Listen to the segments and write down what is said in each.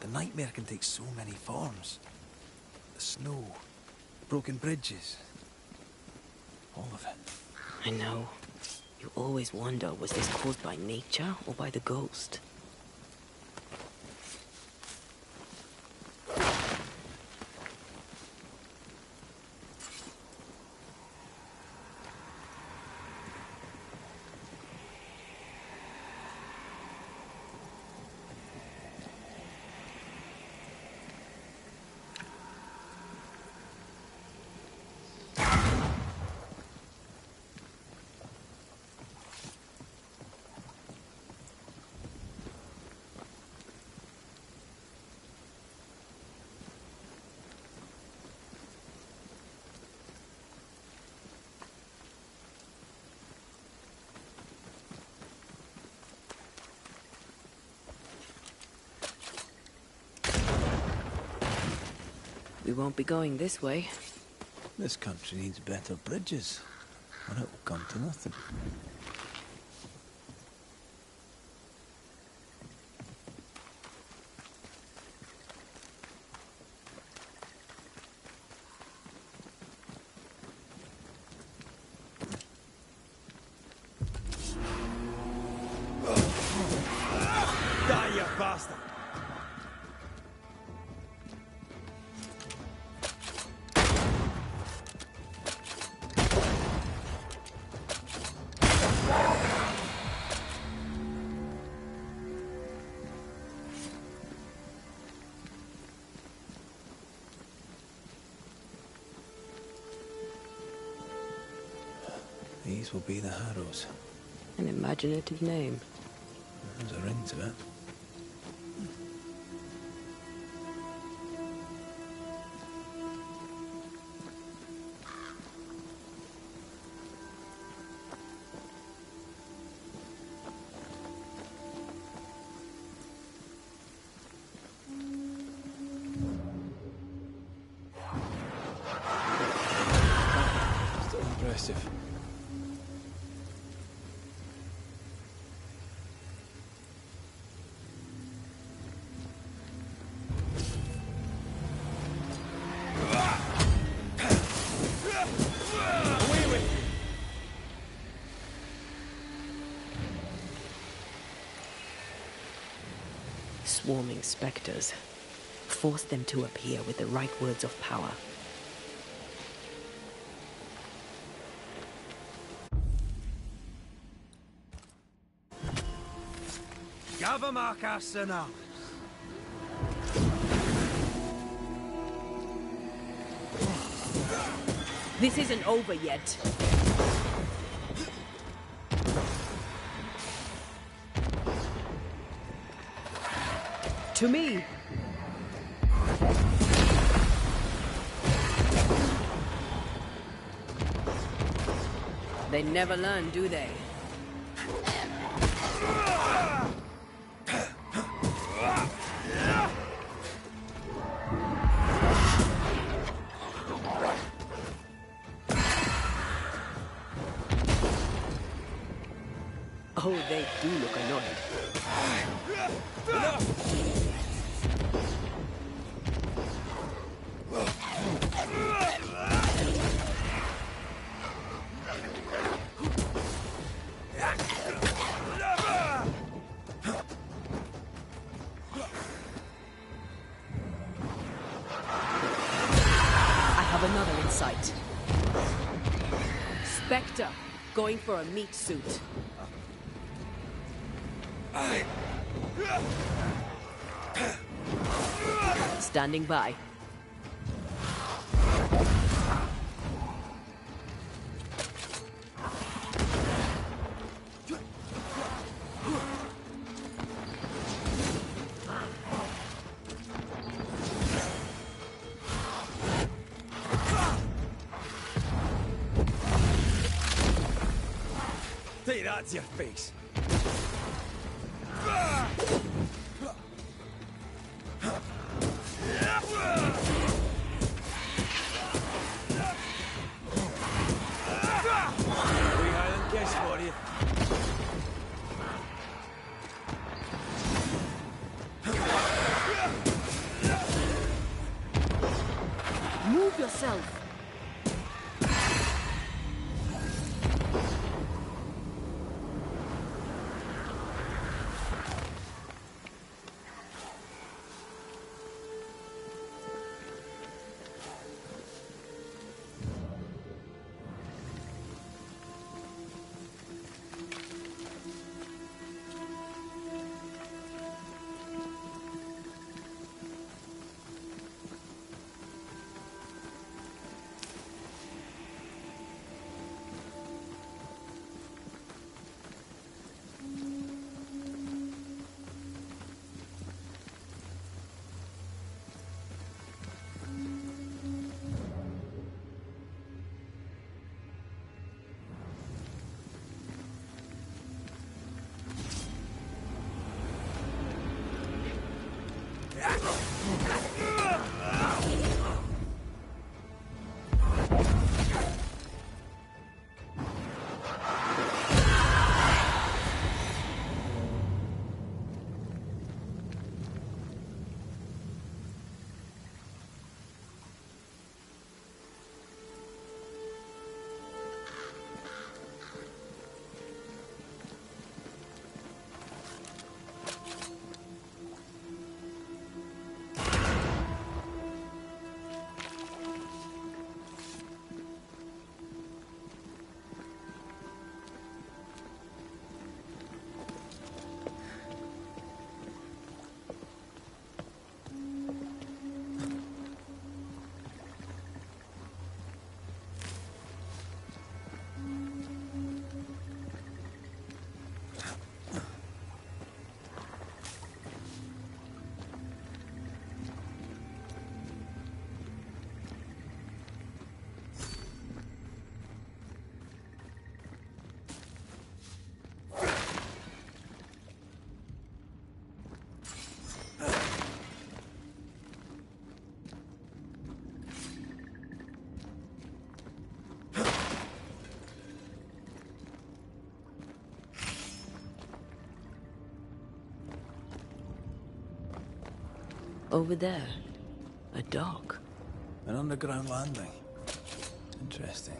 The nightmare can take so many forms. The snow, broken bridges, all of it. I know. You always wonder, was this caused by nature or by the ghost? We won't be going this way. This country needs better bridges, or it will come to nothing. Die, you bastard! These will be the Harrows. An imaginative name. There's a ring to it. Still impressive. Swarming specters. Force them to appear with the right words of power. This isn't over yet. To me. They never learn, do they? Oh, they do look annoyed. I have another in sight. Spectre, going for a meat suit. Standing by. Take that to your face. We Highland guess for you. Move yourself. Over there, a dock. An underground landing. Interesting.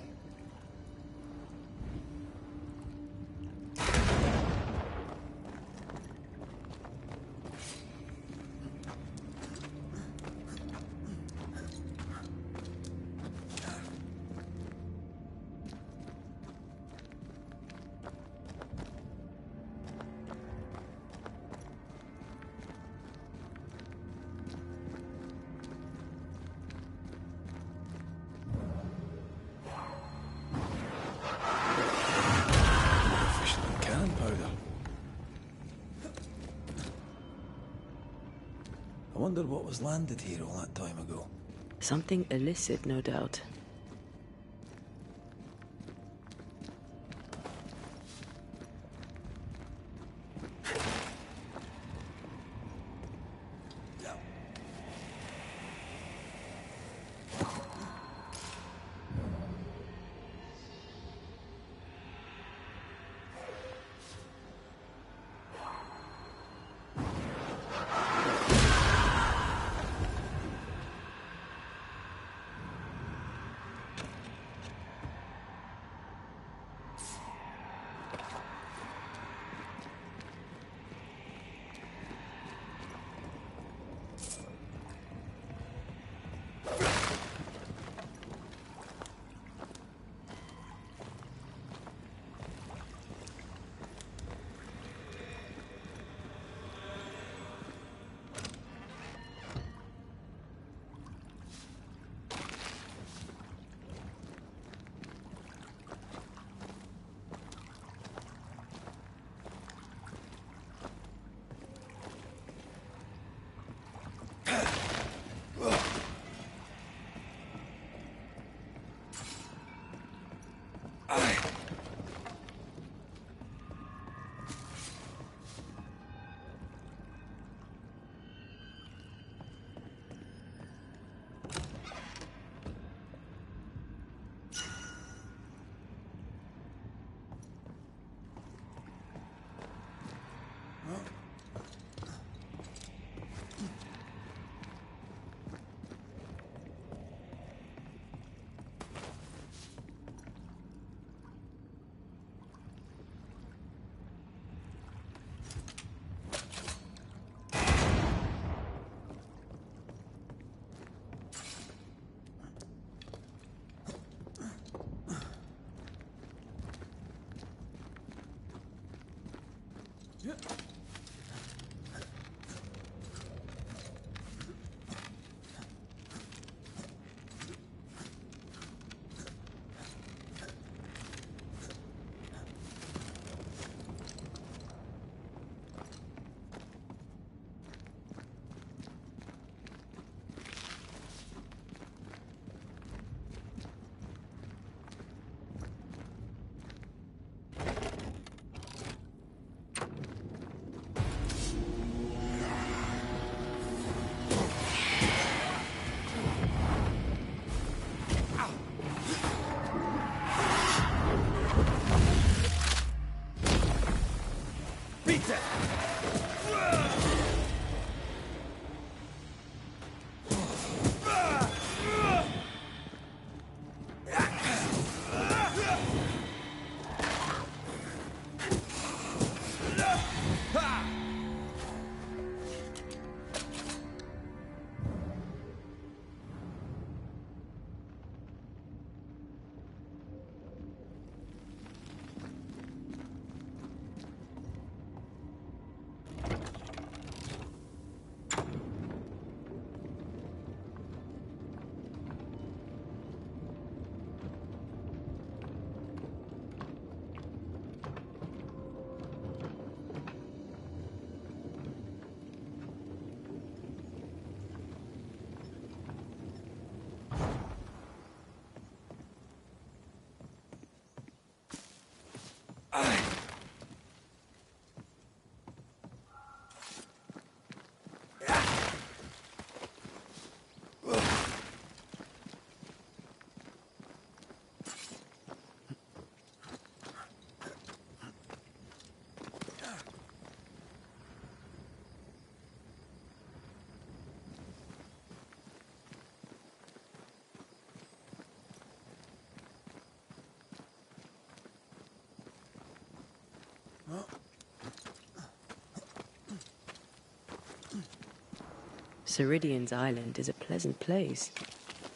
I wonder what was landed here all that time ago. Something illicit, no doubt. Ceridian's island is a pleasant place,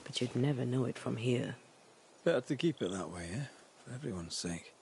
but you'd never know it from here. Better to keep it that way, eh? For everyone's sake.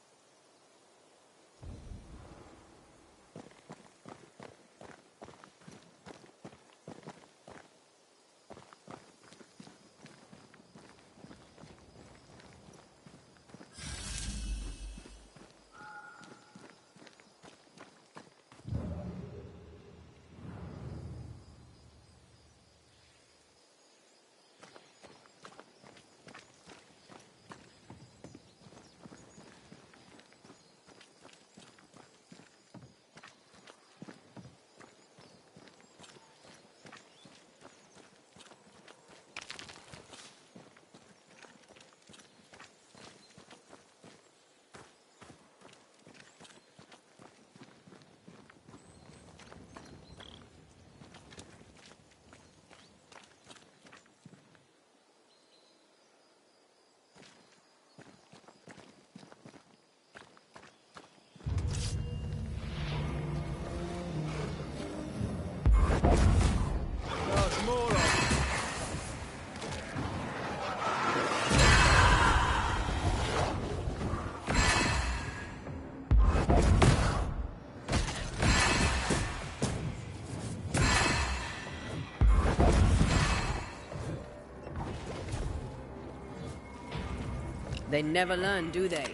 They never learn, do they?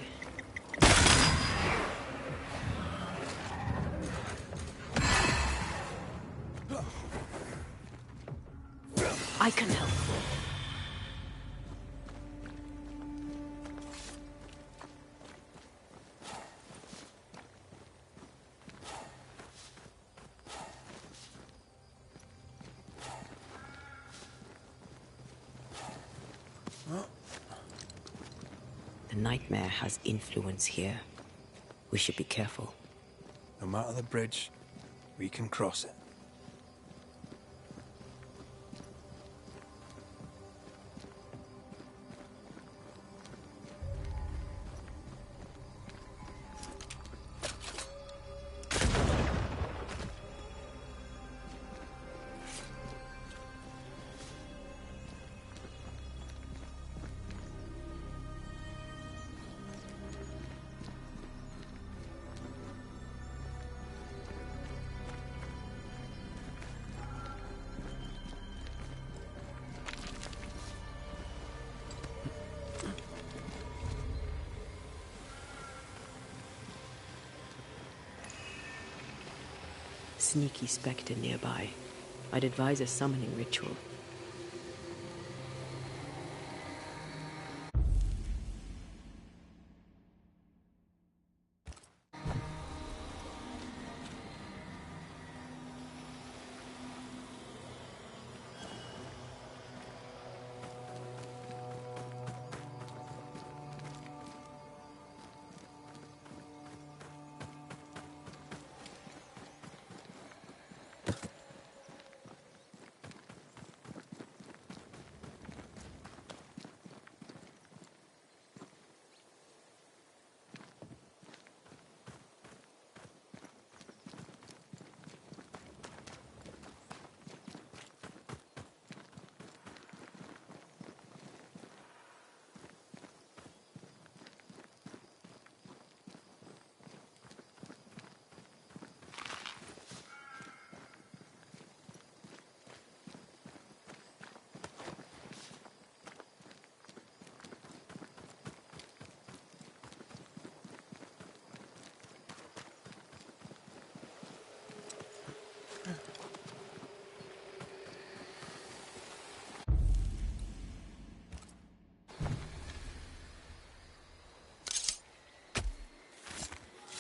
I can help. The nightmare has influence here. We should be careful. No matter the bridge, we can cross it. sneaky spectre nearby. I'd advise a summoning ritual.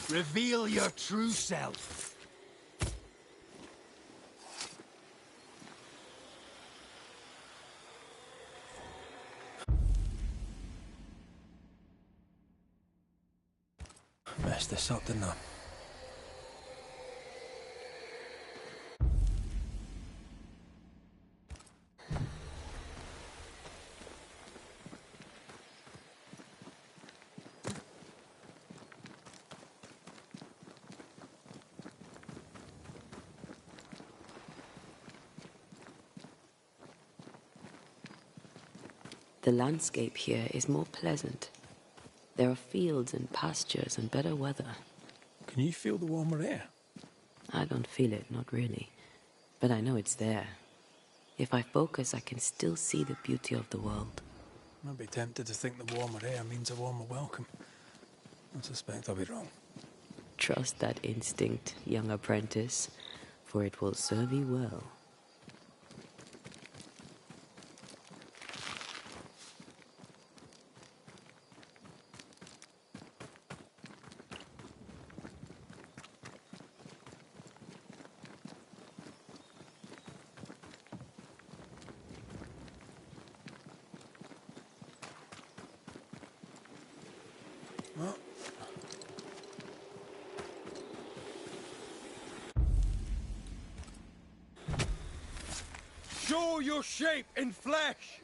Reveal your true self. Messed this up, didn't I? The landscape here is more pleasant. There are fields and pastures and better weather. Can you feel the warmer air? I don't feel it, not really. But I know it's there. If I focus, I can still see the beauty of the world. I'd be tempted to think the warmer air means a warmer welcome. I suspect I'll be wrong. Trust that instinct, young apprentice, for it will serve you well. Show your shape in flesh!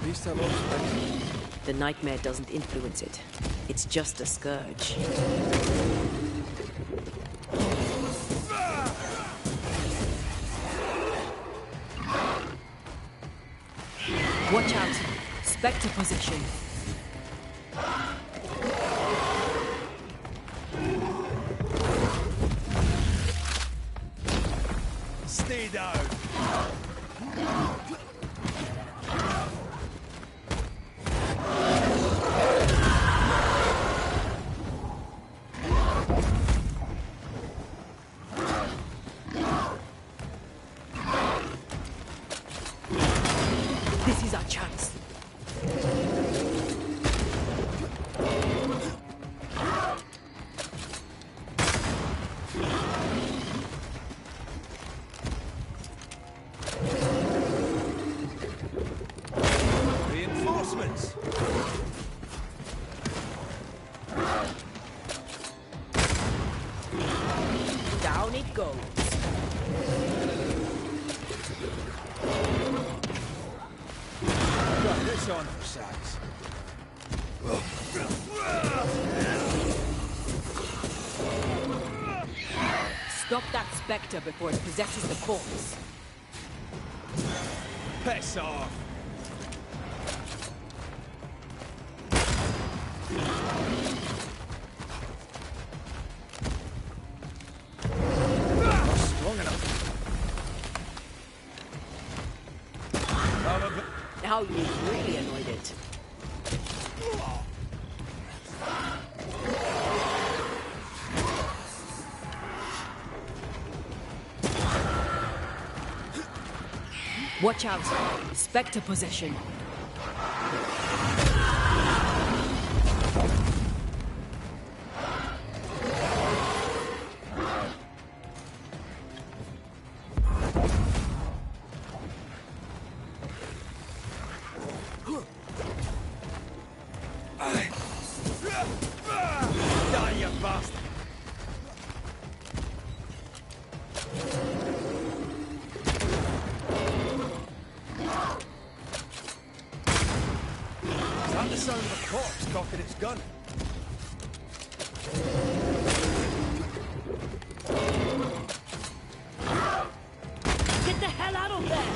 Beast have lost. The nightmare doesn't influence it. It's just a scourge. Watch out! Spectre possession. Stay down! This is our chance. Reinforcements! Down it goes. Got this on our sides. Stop that spectre before it possesses the corpse. Piss off! Strong enough. Now you really annoyed it. Watch out. Spectre possession. Die, you bastard! Is that the sound of a corpse cocking its gun? Get the hell out of there!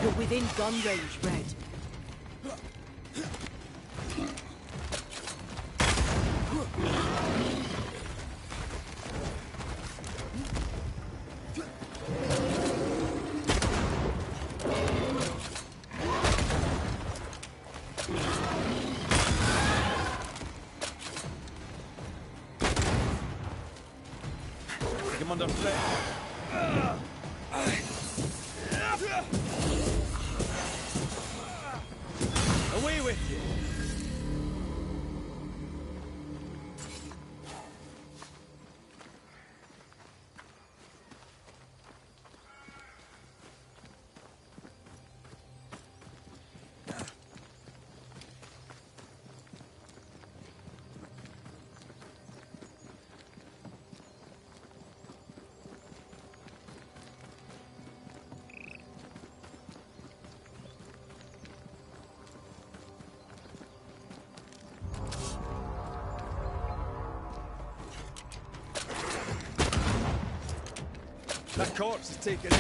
You're within gun range, Red. Come under threat. Away with you! That corpse is taken in.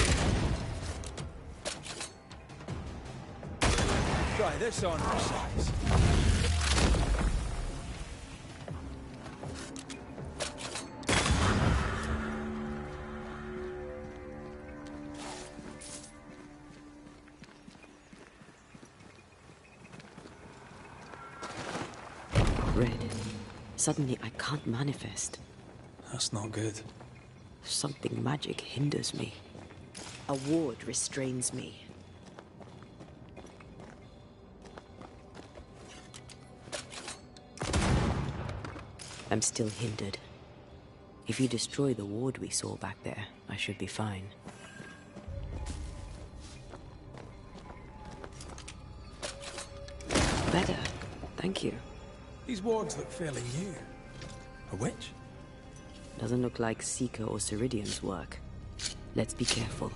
Try this on for size. Red. Suddenly I can't manifest. That's not good. Something magic hinders me. A ward restrains me. I'm still hindered. If you destroy the ward we saw back there, I should be fine. Better. Thank you. These wards look fairly new. A witch? Doesn't look like Seeker or Ceridian's work. Let's be careful.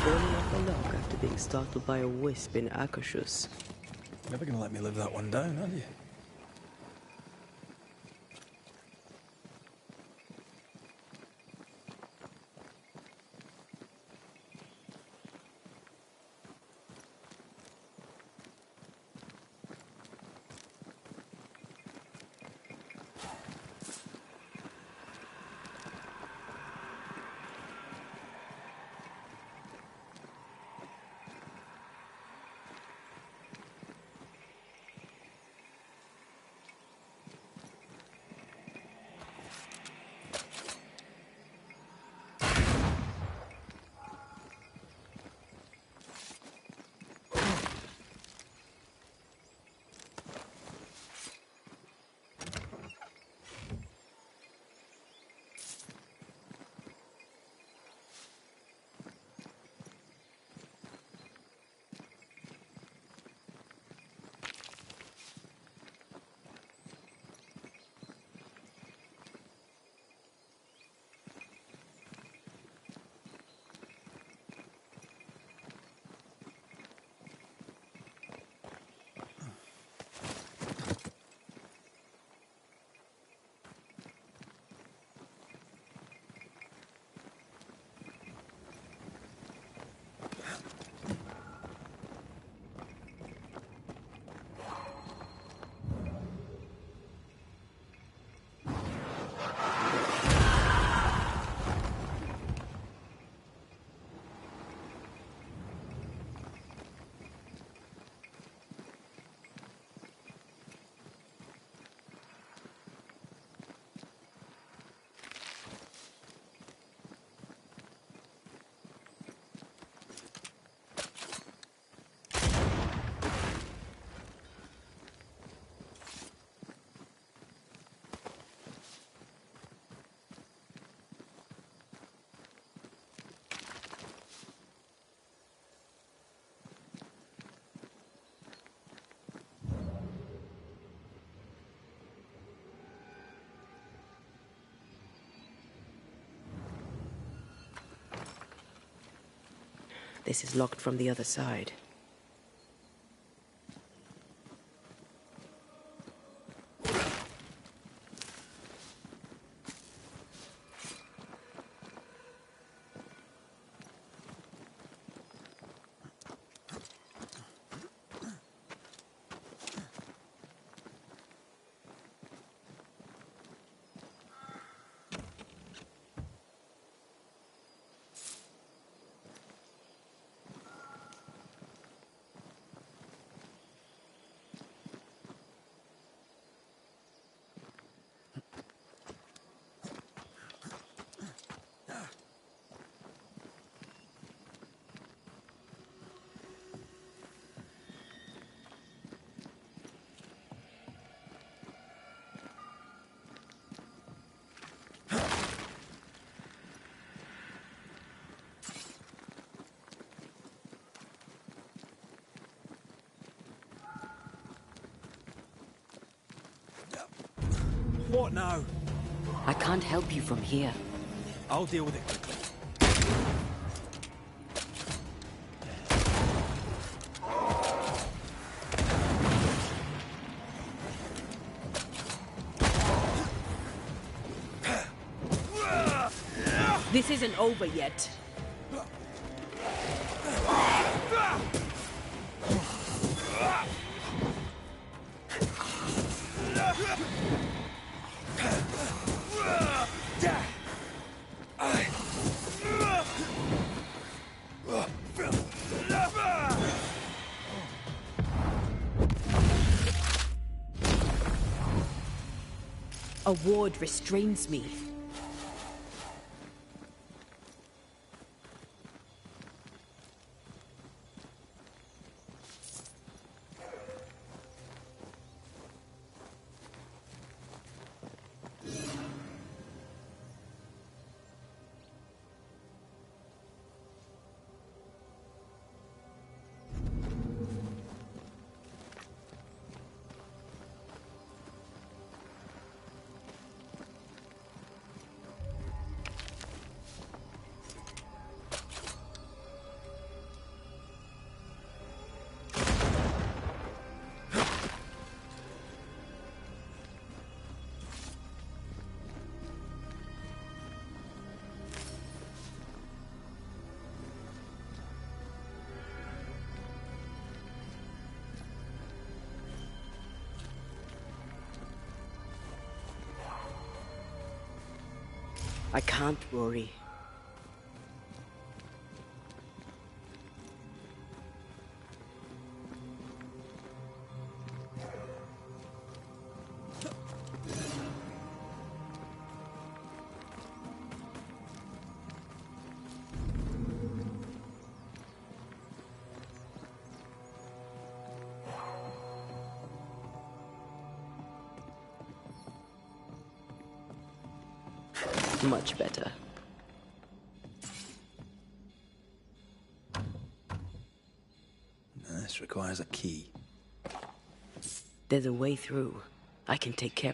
Falling off a log after being startled by a wisp in Akashus. Never gonna let me live that one down, are you? This is locked from the other side. What now? I can't help you from here. I'll deal with it quickly. This isn't over yet. A ward restrains me. I can't worry. Much better. This requires a key. There's a way through. I can take care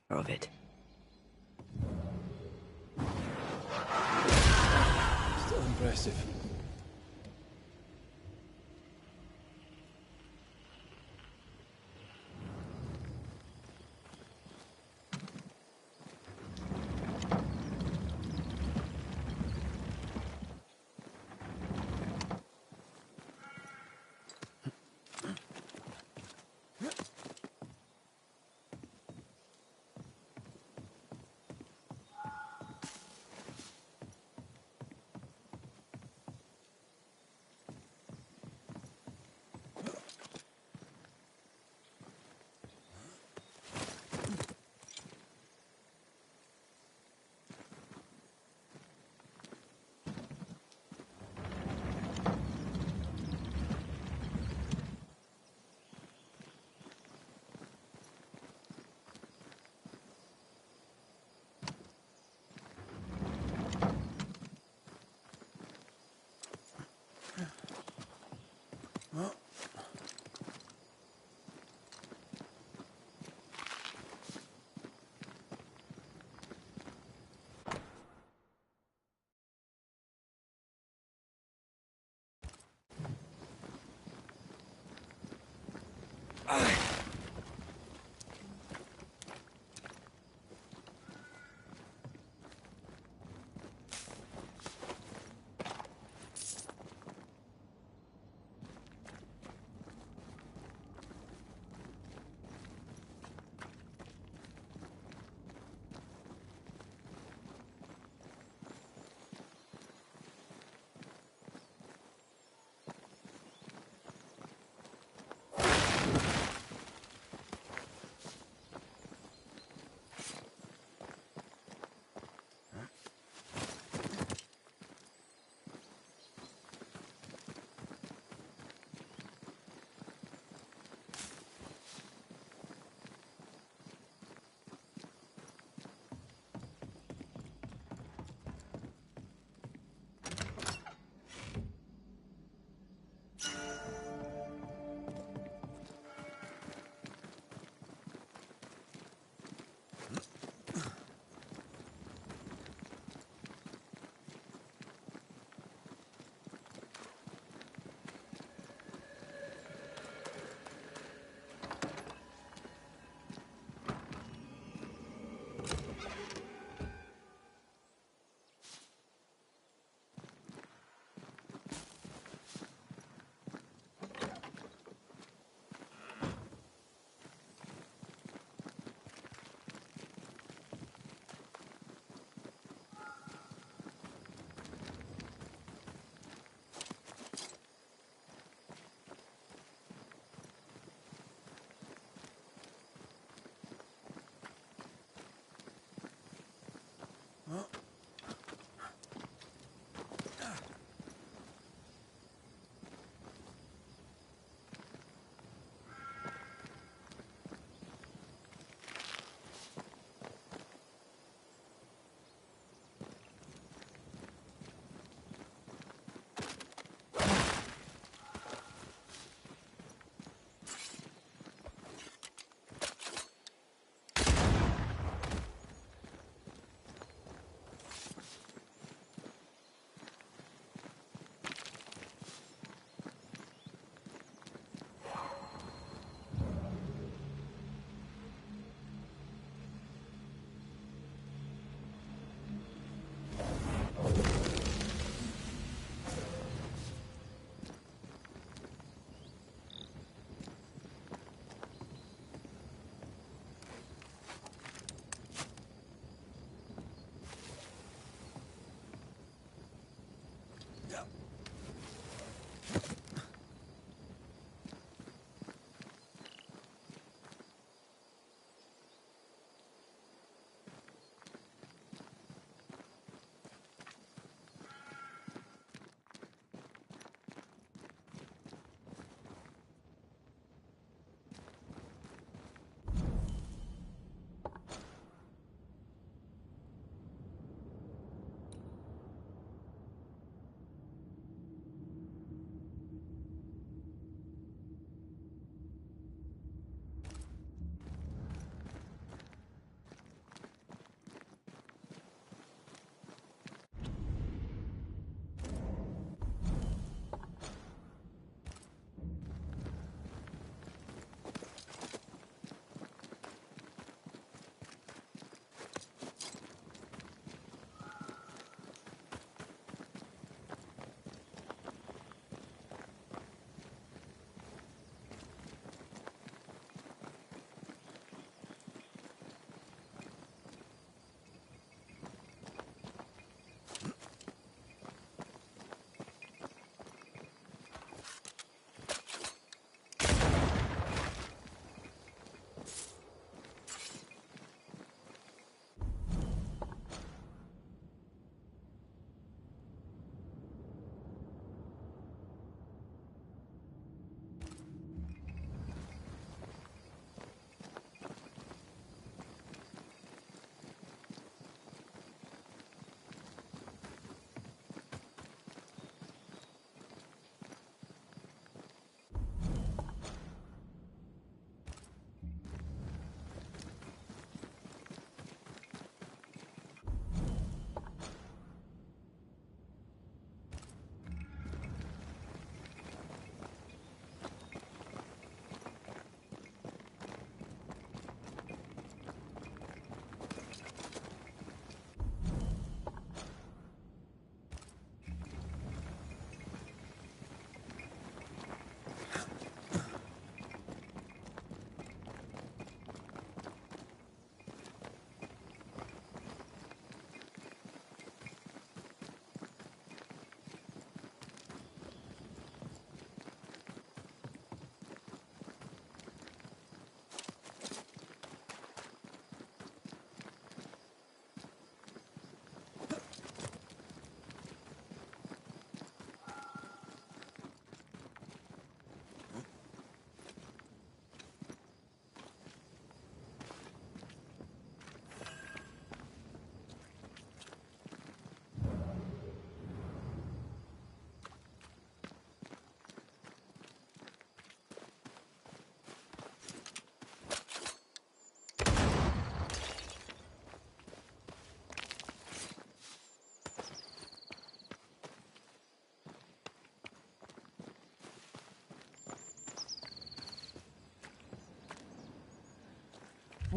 of it. Still impressive.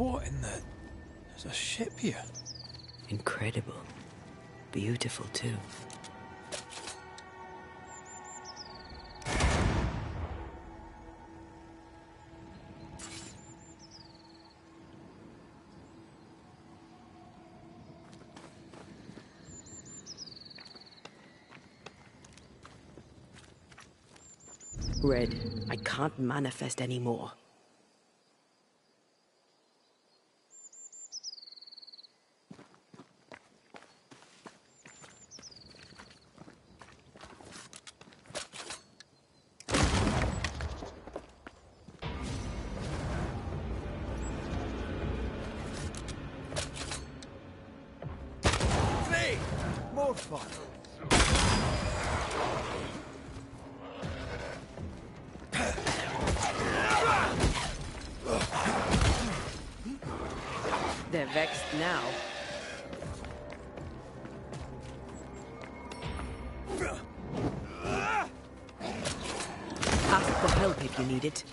What in the... There's a ship here. Incredible. Beautiful, too. Red, I can't manifest anymore. Great! More fun. They're vexed now. Ask for help if you need it.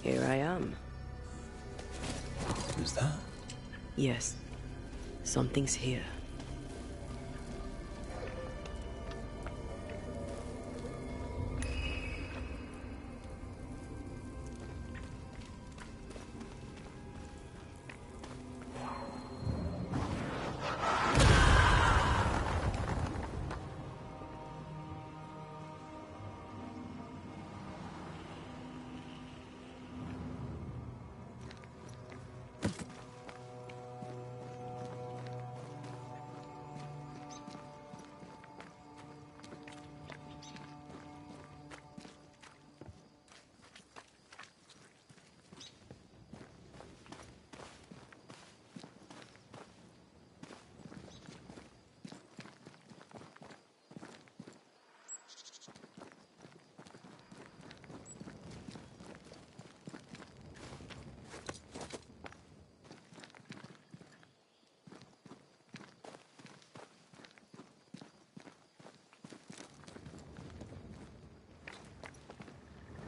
Here I am. Who's that? Yes. Something's here.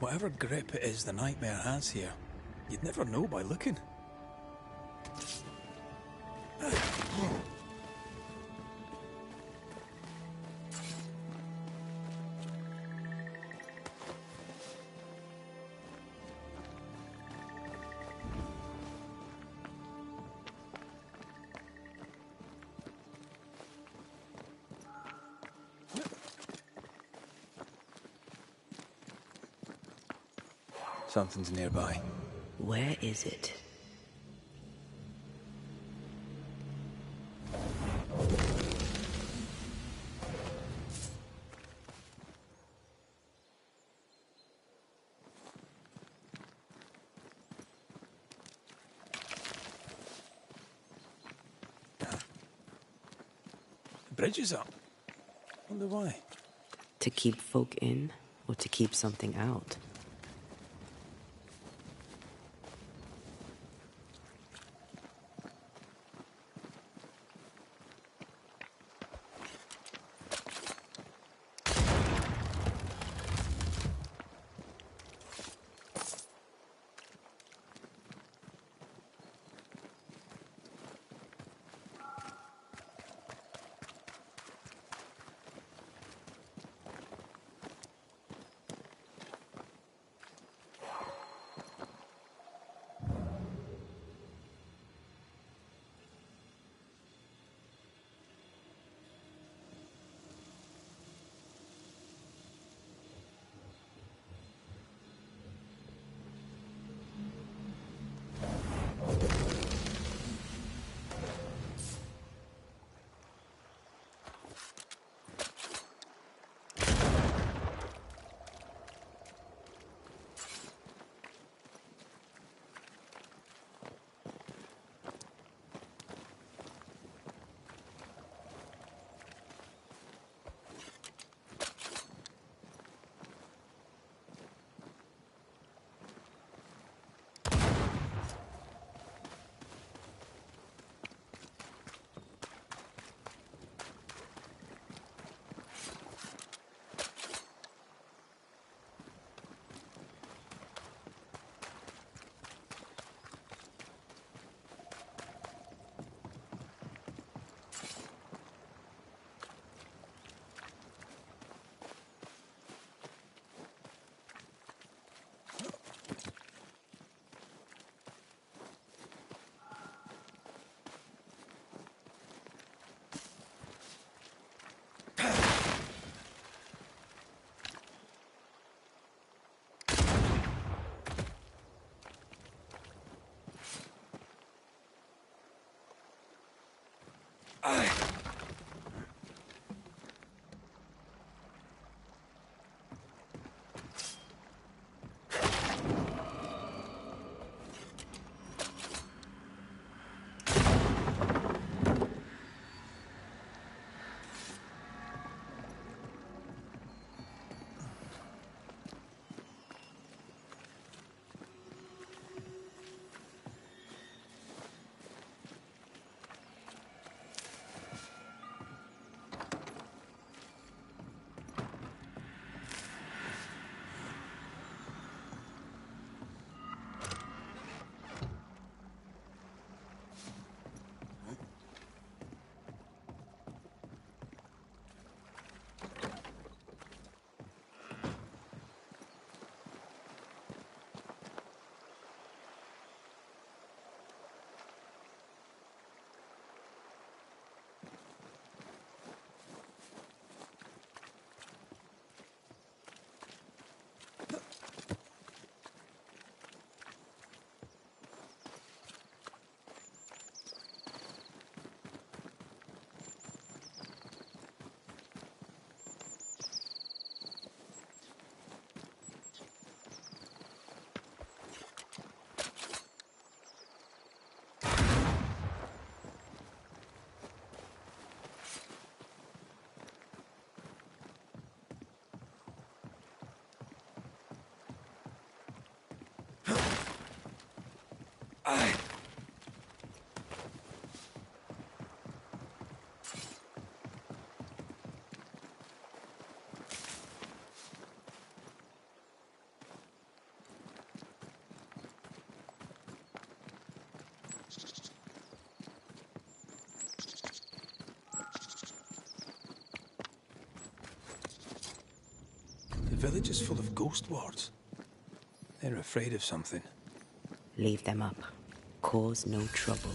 Whatever grip it is the nightmare has here, you'd never know by looking. Something's nearby. Where is it? The bridge is up. Wonder why. To keep folk in, or to keep something out? The village is full of ghost wards. They're afraid of something. Leave them up. Cause no trouble.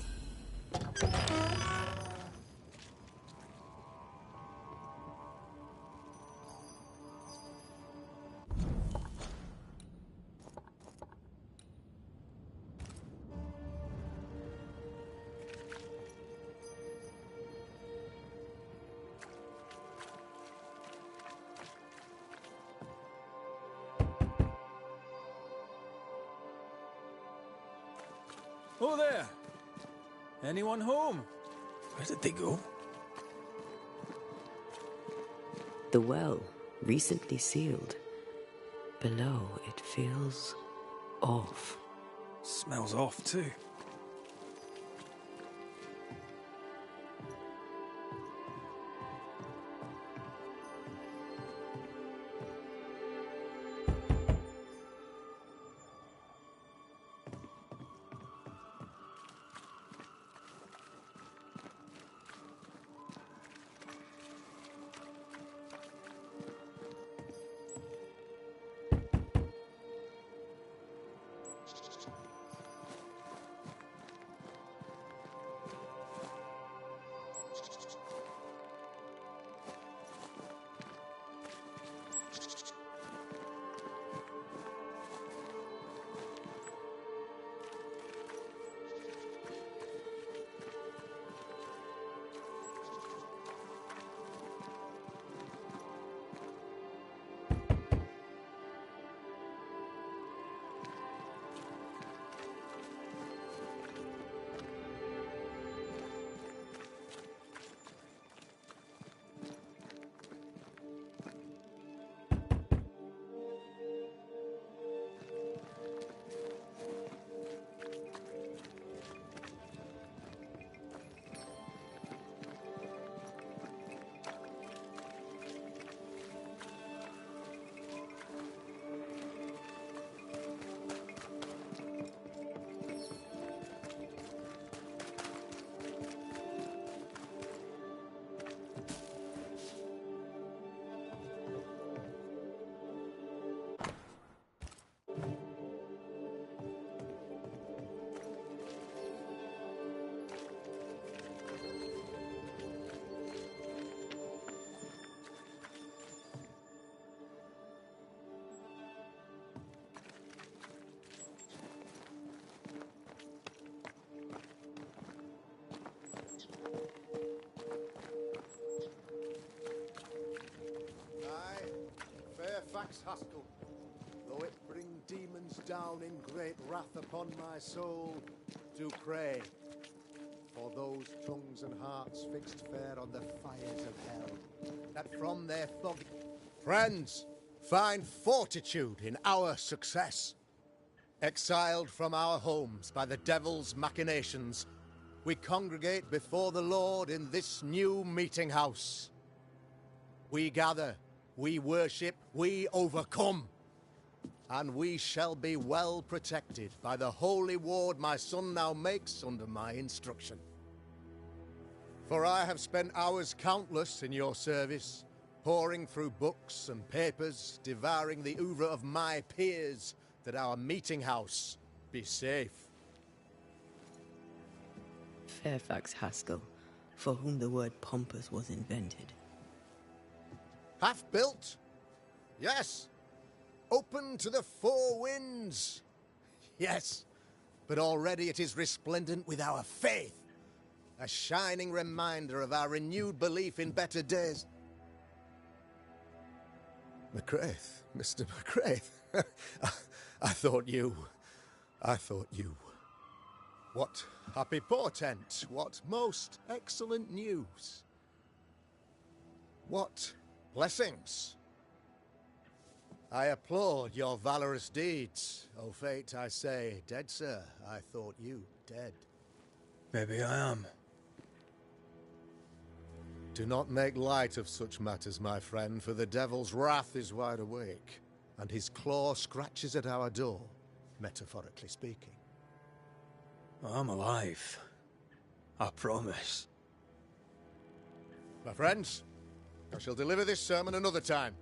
Oh there! Anyone home? Where did they go? The well, recently sealed. Below, it feels off. Smells off too. Fairfax Haskell, though it bring demons down in great wrath upon my soul, do pray for those tongues and hearts fixed fair on the fires of hell, that from their fog... Friends, find fortitude in our success. Exiled from our homes by the devil's machinations, we congregate before the Lord in this new meeting house. We gather, we worship, we overcome. And we shall be well protected by the holy ward my son now makes under my instruction. For I have spent hours countless in your service, poring through books and papers, devouring the oeuvre of my peers, that our meeting house be safe. Fairfax Haskell, for whom the word pompous was invented. Half built? Yes. Open to the four winds? Yes. But already it is resplendent with our faith. A shining reminder of our renewed belief in better days. McCraith, Mr. McCraith. I thought you. What happy portent, what most excellent news. What blessings. I applaud your valorous deeds. O fate, I say, dead sir, I thought you dead. Maybe I am. Do not make light of such matters, my friend, for the devil's wrath is wide awake, and his claw scratches at our door, metaphorically speaking. I'm alive. I promise. My friends, I shall deliver this sermon another time.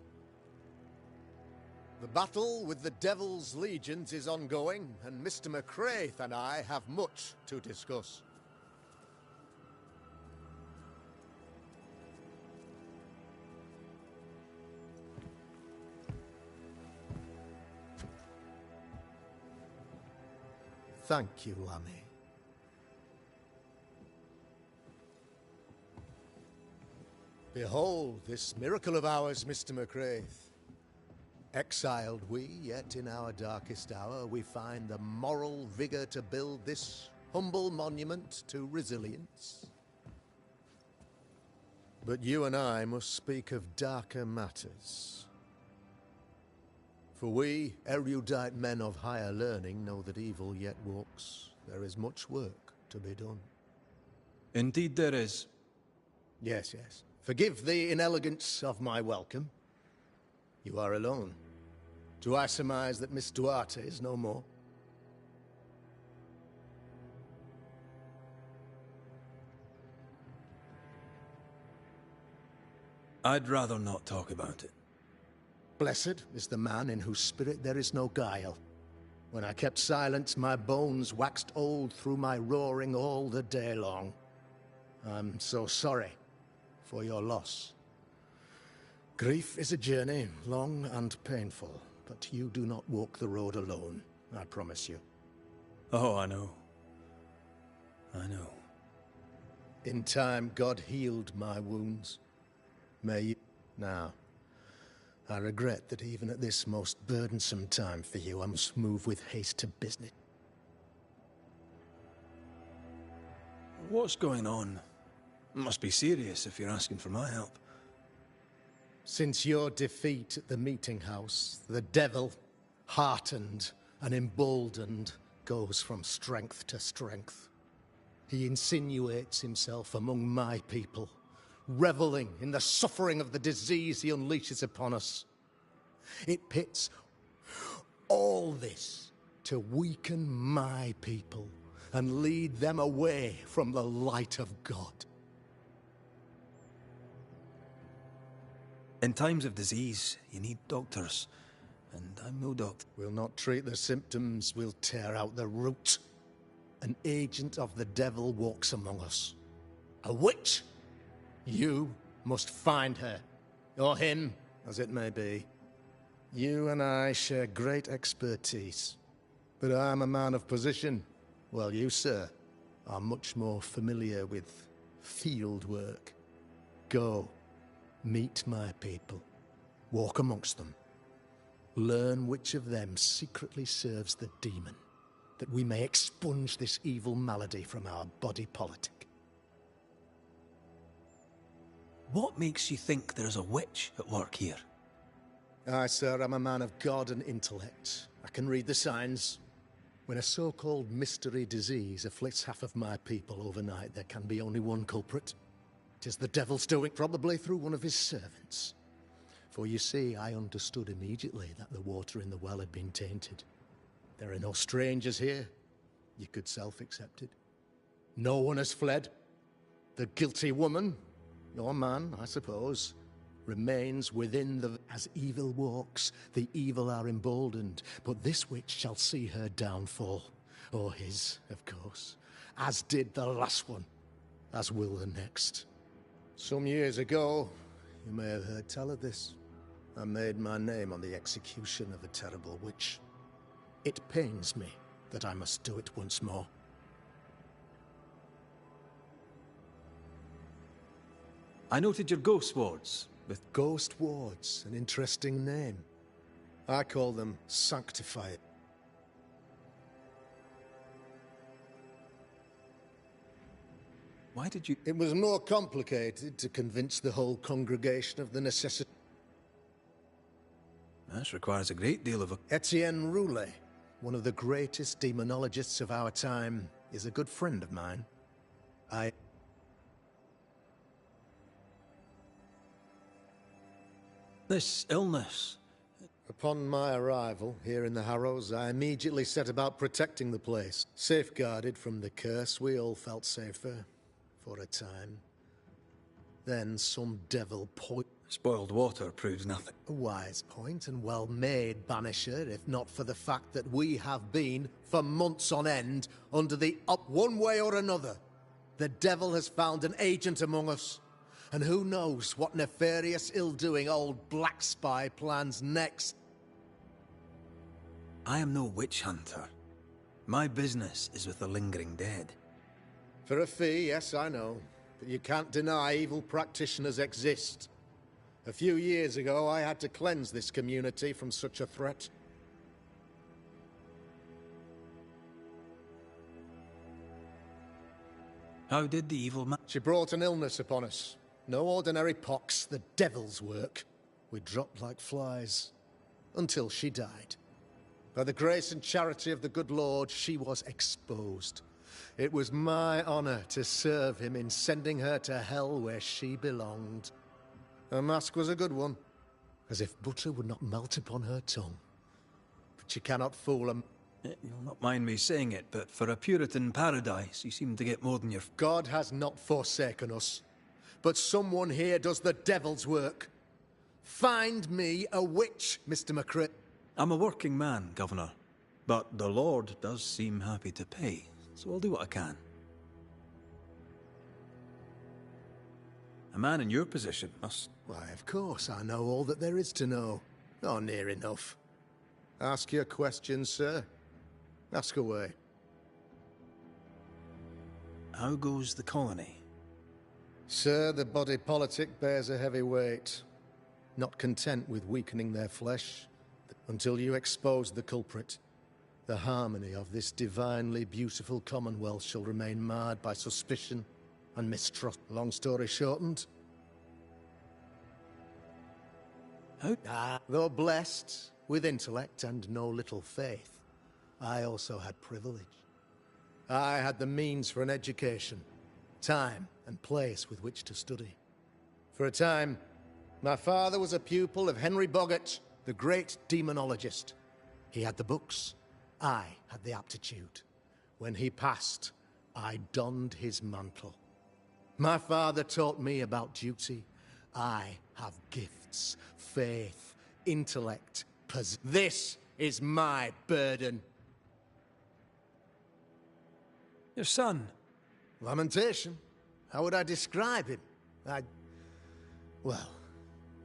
The battle with the devil's legions is ongoing, and Mr. McCraith and I have much to discuss. Thank you, Lammy. Behold this miracle of ours, Mr. McCraith. Exiled we, yet in our darkest hour we find the moral vigor to build this humble monument to resilience. But you and I must speak of darker matters. For we, erudite men of higher learning, know that evil yet walks. There is much work to be done. Indeed there is. Yes, yes. Forgive the inelegance of my welcome. You are alone. Do I surmise that Miss Duarte is no more? I'd rather not talk about it. Blessed is the man in whose spirit there is no guile. When I kept silence, my bones waxed old through my roaring all the day long. I'm so sorry for your loss. Grief is a journey, long and painful, but you do not walk the road alone, I promise you. Oh, I know. I know. In time, God healed my wounds. May you... Now, I regret that even at this most burdensome time for you, I must move with haste to business. What's going on? It must be serious if you're asking for my help. Since your defeat at the meeting house, the devil, heartened and emboldened, goes from strength to strength. He insinuates himself among my people, reveling in the suffering of the disease he unleashes upon us. It pits all this to weaken my people and lead them away from the light of God. In times of disease, you need doctors, and I'm no doctor. We'll not treat the symptoms, we'll tear out the root. An agent of the devil walks among us. A witch! You must find her, or him, as it may be. You and I share great expertise, but I'm a man of position, while you, sir, are much more familiar with field work. Go, meet my people, walk amongst them, Learn which of them secretly serves the demon, that we may expunge this evil malady from our body politic. What makes you think there's a witch at work here? Aye, sir, I'm a man of God and intellect. I can read the signs. When a so-called mystery disease afflicts half of my people overnight, there can be only one culprit. It is the devil's doing, probably through one of his servants. For you see, I understood immediately that the water in the well had been tainted. There are no strangers here. You could self-accept it. No one has fled. The guilty woman, your man, I suppose, remains within the... As evil walks, the evil are emboldened, but this witch shall see her downfall. Or his, of course. As did the last one. As will the next. Some years ago, you may have heard tell of this. I made my name on the execution of a terrible witch. It pains me that I must do it once more. I noted your ghost wards. With ghost wards, an interesting name. I call them sanctified. Why did you... It was more complicated to convince the whole congregation of the necessity. This requires a great deal of... Etienne Roulet, one of the greatest demonologists of our time, is a good friend of mine. This illness... Upon my arrival here in the Harrows, I immediately set about protecting the place. Safeguarded from the curse, we all felt safer. For a time. Then some devil Spoiled water proves nothing. A wise point and well made, Banisher, if not for the fact that we have been, for months on end, under the one way or another. The devil has found an agent among us. And who knows what nefarious ill-doing old Black Spy plans next. I am no witch hunter. My business is with the lingering dead. For a fee, yes, I know. But you can't deny evil practitioners exist. A few years ago, I had to cleanse this community from such a threat. How did the evil man... She brought an illness upon us. No ordinary pox, the devil's work. We dropped like flies. Until she died. By the grace and charity of the good Lord, she was exposed. It was my honor to serve him in sending her to hell where she belonged. Her mask was a good one, as if butter would not melt upon her tongue. But you cannot fool him. You'll not mind me saying it, but for a Puritan paradise, you seem to get more than your... God has not forsaken us, but someone here does the devil's work. Find me a witch, Mr. McCrit. I'm a working man, Governor, but the Lord does seem happy to pay. So I'll do what I can. A man in your position must... Why, of course, I know all that there is to know. Oh, near enough. Ask your questions, sir. Ask away. How goes the colony? Sir, the body politic bears a heavy weight. Not content with weakening their flesh, until you expose the culprit. The harmony of this divinely beautiful commonwealth shall remain marred by suspicion and mistrust. Long story shortened. Though blessed with intellect and no little faith, I also had privilege. I had the means for an education, time and place with which to study. For a time, my father was a pupil of Henry Boggart, the great demonologist. He had the books. I had the aptitude. When he passed, I donned his mantle. My father taught me about duty. I have gifts, faith, intellect, This is my burden. Your son? Lamentation? How would I describe him? Well,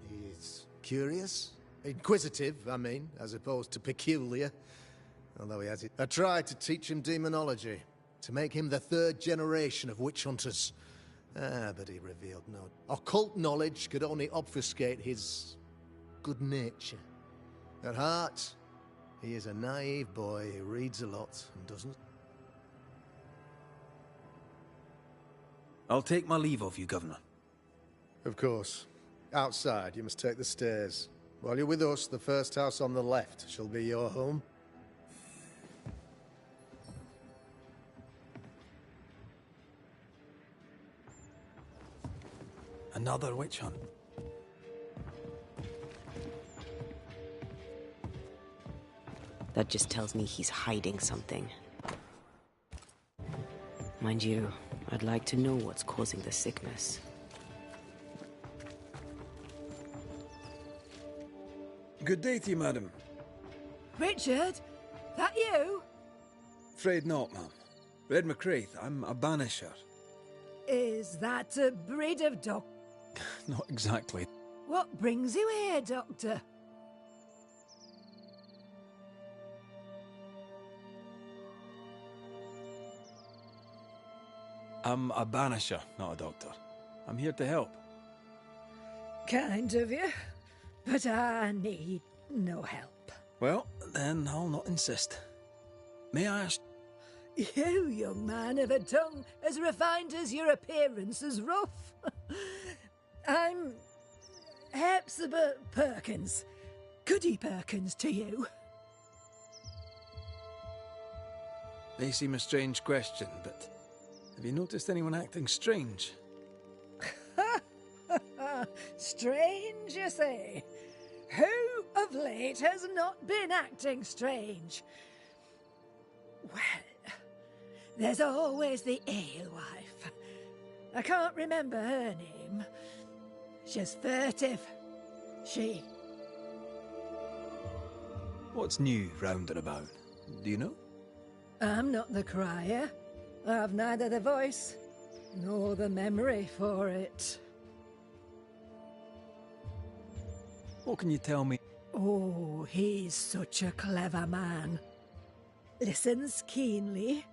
he's curious. Inquisitive, I mean, as opposed to peculiar. Although he has it. I tried to teach him demonology, to make him the third generation of witch hunters. But he revealed no... Occult knowledge could only obfuscate his good nature. At heart, he is a naive boy who reads a lot and doesn't... I'll take my leave of you, Governor. Of course. Outside, you must take the stairs. While you're with us, the first house on the left shall be your home. Another witch hunt. That just tells me he's hiding something. Mind you, I'd like to know what's causing the sickness. Good day to you, madam. Richard? That you? Afraid not, ma'am. Red McCraith, I'm a banisher. Is that a breed of dog? Not exactly. What brings you here, Doctor? I'm a banisher, not a doctor. I'm here to help. Kind of you, but I need no help. Well, then I'll not insist. May I ask... You, young man, have a tongue as refined as your appearance is rough. I'm Hepzibah Perkins. Goody Perkins to you. May seem a strange question, but have you noticed anyone acting strange? Strange, you say? Who of late has not been acting strange? Well, there's always the alewife. I can't remember her name. She's furtive. She. What's new round and about? Do you know? I'm not the crier. I've neither the voice nor the memory for it. What can you tell me? Oh, he's such a clever man. Listens keenly.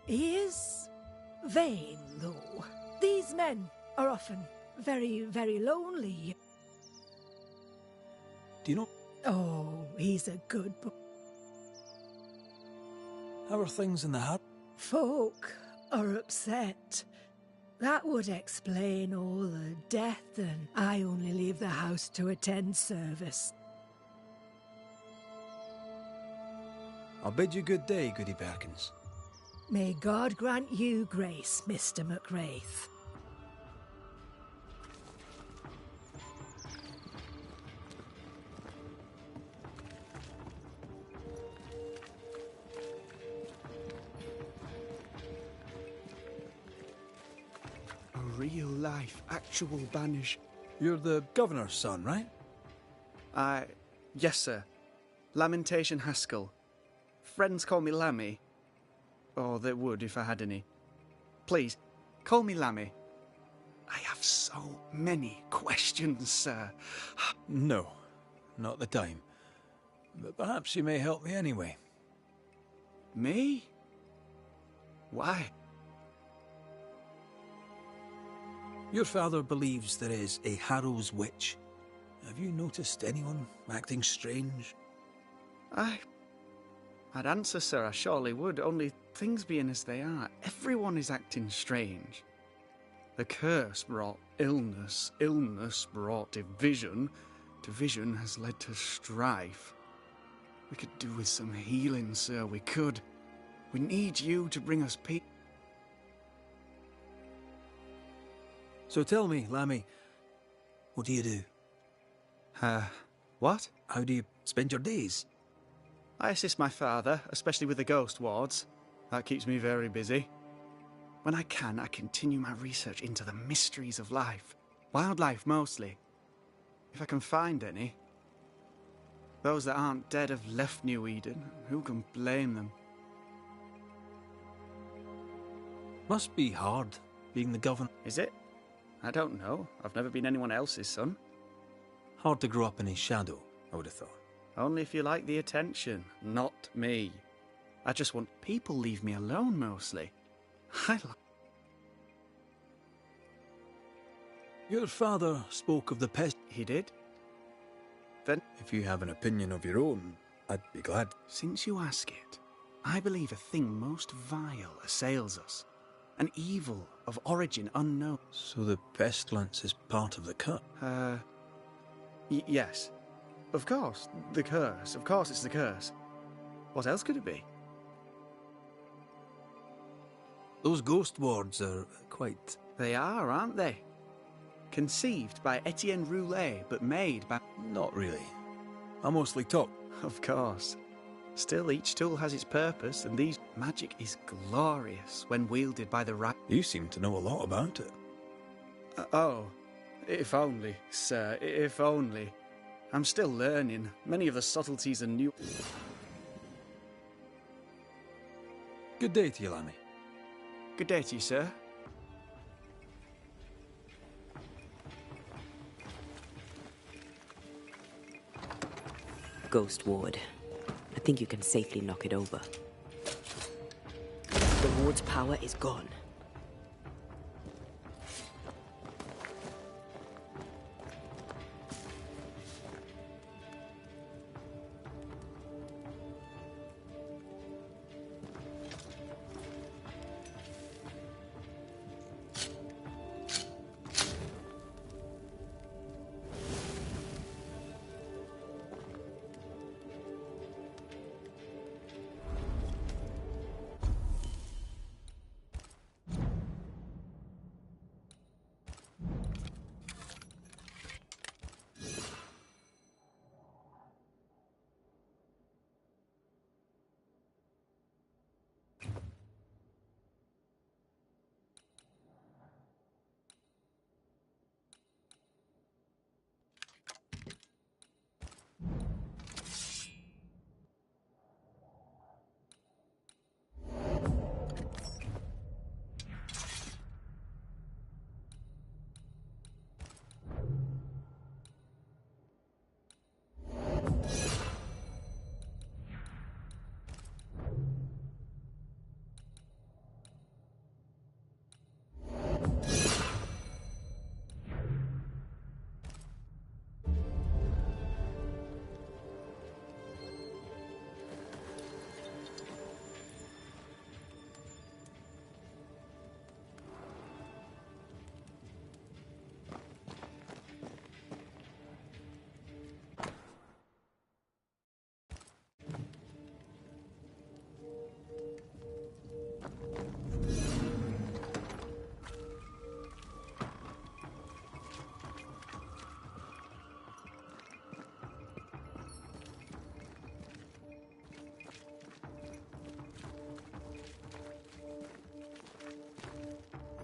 He is vain, though. These men are often very, very lonely. Do you know? Oh, he's a good boy. How are things in the hut? Folk are upset. That would explain all the death, and I only leave the house to attend service. I'll bid you good day, Goody Perkins. May God grant you grace, Mr. McWraith. Real-life, actual Banish. You're the governor's son, right? Yes, sir. Lamentation Haskell. Friends call me Lammy. Or they would if I had any. Please, call me Lammy. I have so many questions, sir. No, not the time. But perhaps you may help me anyway. Me? Why? Your father believes there is a Harrow's witch. Have you noticed anyone acting strange? I'd answer, sir, I surely would, only things being as they are, everyone is acting strange. The curse brought illness, illness brought division, division has led to strife. We could do with some healing, sir, we could. We need you to bring us peace. So tell me, Lammy, what do you do? What? How do you spend your days? I assist my father, especially with the ghost wards. That keeps me very busy. When I can, I continue my research into the mysteries of life. Wildlife, mostly. If I can find any. Those that aren't dead have left New Eden. Who can blame them? Must be hard, being the governor. Is it? I don't know. I've never been anyone else's son. Hard to grow up in his shadow, I would have thought. Only if you like the attention, not me. I just want people leave me alone, mostly. Your father spoke of the pest. He did? then... If you have an opinion of your own, I'd be glad. Since you ask it, I believe a thing most vile assails us. An evil of origin unknown. So the pestilence is part of the cut? Yes. Of course, the curse. Of course it's the curse. What else could it be? Those ghost wards are quite... They are, aren't they? Conceived by Etienne Roulet, but made by... Not really. I mostly talk. Of course. Still, each tool has its purpose, and these... Magic is glorious when wielded by the right... You seem to know a lot about it. Oh, if only, sir, if only. I'm still learning. Many of the subtleties are new... Good day to you, Lammy. Good day to you, sir. Ghost ward. I think you can safely knock it over. The ward's power is gone.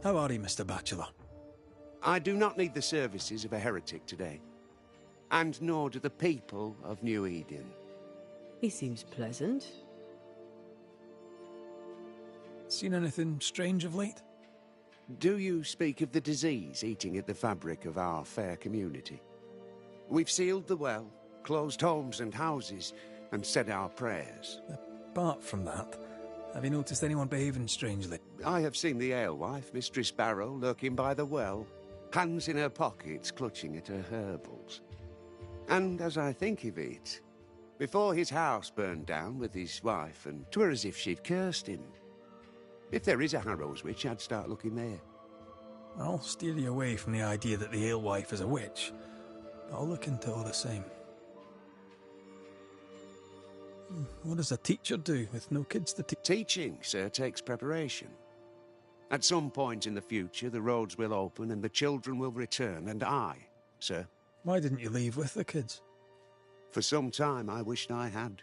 How are you, Mr. Bachelor? I do not need the services of a heretic today. And nor do the people of New Eden. He seems pleasant. Seen anything strange of late? Do you speak of the disease eating at the fabric of our fair community? We've sealed the well, closed homes and houses, and said our prayers. Apart from that, have you noticed anyone behaving strangely? I have seen the alewife, Mistress Barrow, lurking by the well, hands in her pockets, clutching at her herbals. And as I think of it, before his house burned down with his wife, and 'twere as if she'd cursed him. If there is a Harrow's witch, I'd start looking there. I'll steer you away from the idea that the alewife is a witch. I'll look into all the same. What does a teacher do with no kids to teach? Teaching, sir, takes preparation. At some point in the future, the roads will open and the children will return, and I, sir. Why didn't you leave with the kids? For some time I wished I had.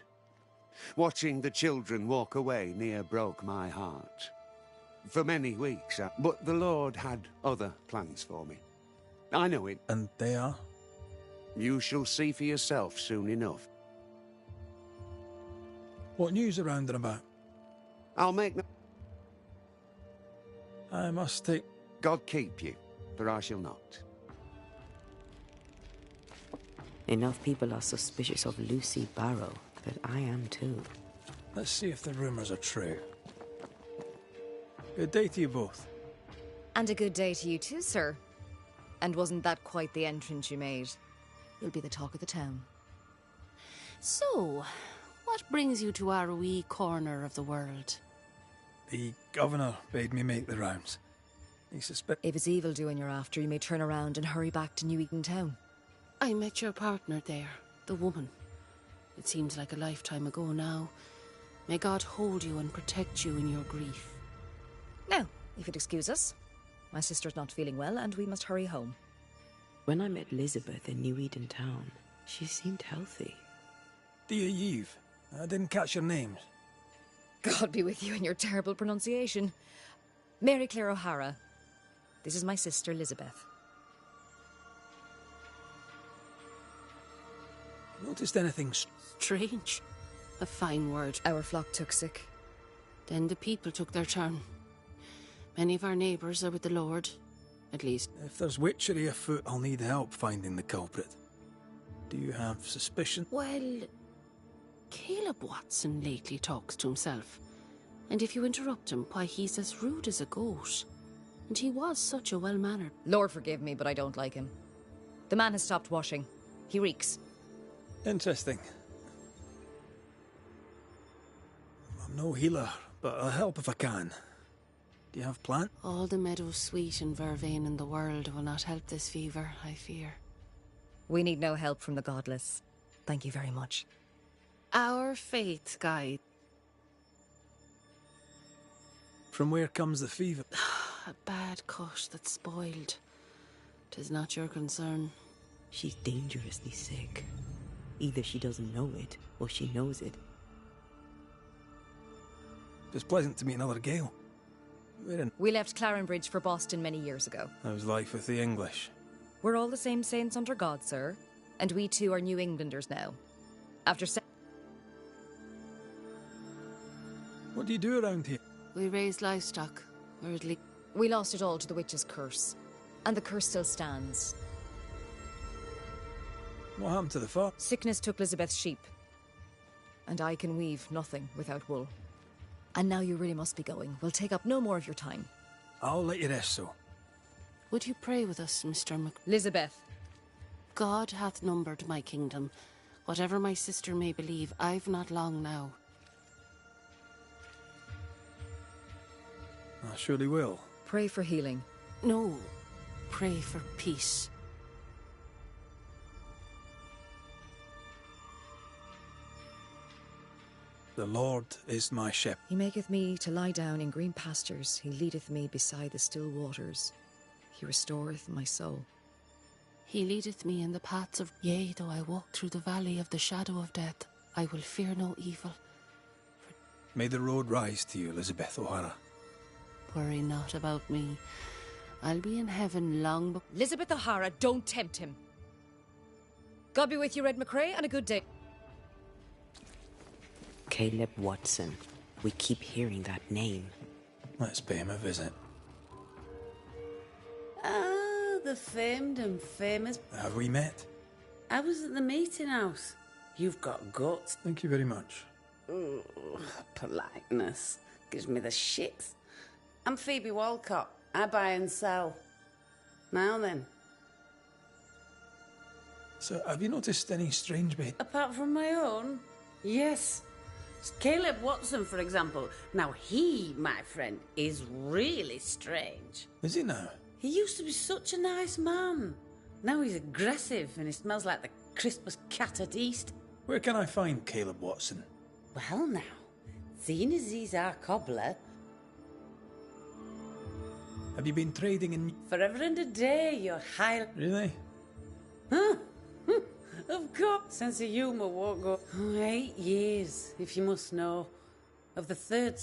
Watching the children walk away near broke my heart. For many weeks, but the Lord had other plans for me. I know it. And they are? You shall see for yourself soon enough. What news around and about? I'll make no... I must take... God keep you, for I shall not. Enough people are suspicious of Lucy Barrow that I am too. Let's see if the rumours are true. Good day to you both. And a good day to you too, sir. And wasn't that quite the entrance you made? You'll be the talk of the town. So, what brings you to our wee corner of the world? The governor bade me make the rounds. He suspects... If it's evil doing you're after, you may turn around and hurry back to New Eden Town. I met your partner there, the woman. It seems like a lifetime ago now. May God hold you and protect you in your grief. Now, if you'd excuse us, my sister's not feeling well and we must hurry home. When I met Elizabeth in New Eden Town, she seemed healthy. Dear Eve, I didn't catch your names. God be with you and your terrible pronunciation. Mary Claire O'Hara. This is my sister, Elizabeth. Noticed anything Strange. A fine word. Our flock took sick. Then the people took their turn. Many of our neighbours are with the Lord, at least. If there's witchery afoot, I'll need help finding the culprit. Do you have suspicion? Well, Caleb Watson lately talks to himself. And if you interrupt him, why, he's as rude as a goat. And he was such a well-mannered... Lord forgive me, but I don't like him. The man has stopped washing. He reeks. Interesting. I'm no healer, but I'll help if I can. Do you have plant? All the meadows sweet and vervain in the world will not help this fever, I fear. We need no help from the godless. Thank you very much. Our faith guide. From where comes the fever? A bad cut that's spoiled. 'Tis not your concern. She's dangerously sick. Either she doesn't know it, or she knows it. It's pleasant to meet another Gale. We left Clarenbridge for Boston many years ago. How's life with the English? We're all the same saints under God, sir. And we too are New Englanders now. After What do you do around here? We raise livestock, or at least... We lost it all to the witch's curse. And the curse still stands. What happened to the farm? Sickness took Elizabeth's sheep. And I can weave nothing without wool. And now you really must be going. We'll take up no more of your time. I'll let you rest, so. Would you pray with us, Mr. Elizabeth. God hath numbered my kingdom. Whatever my sister may believe, I've not long now. I surely will. Pray for healing. No, pray for peace. The Lord is my shepherd. He maketh me to lie down in green pastures. He leadeth me beside the still waters. He restoreth my soul. He leadeth me in the paths of... Yea, though I walk through the valley of the shadow of death, I will fear no evil. May the road rise to you, Elizabeth O'Hara. Worry not about me. I'll be in heaven long before... Elizabeth O'Hara, don't tempt him. God be with you, Red McCrae, and a good day. Caleb Watson. We keep hearing that name. Let's pay him a visit. Ah, the famed and famous... Have we met? I was at the meeting house. You've got guts. Thank you very much. Ooh, politeness. Gives me the shits. I'm Phoebe Walcott. I buy and sell. Now then. So, have you noticed any strange behavior? Apart from my own? Yes. Caleb Watson, for example. Now he, my friend, is really strange. Is he now? He used to be such a nice man. Now he's aggressive and he smells like the Christmas cat at East. Where can I find Caleb Watson? Well now, seeing as he's our cobbler... Have you been trading in... Forever and a day, your high... Really? Huh? Of course. Sense of humour won't go... 8 years, if you must know. Of the third...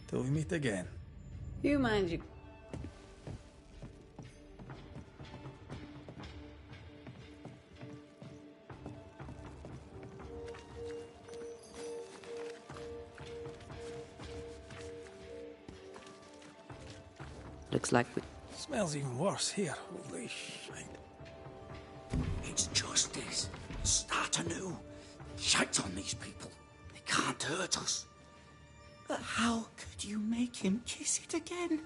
Till we meet again. You mind you... Looks like we... Smells even worse here. Holy shite. It's justice. Start anew. Shite on these people. They can't hurt us. But how could you make him kiss it again?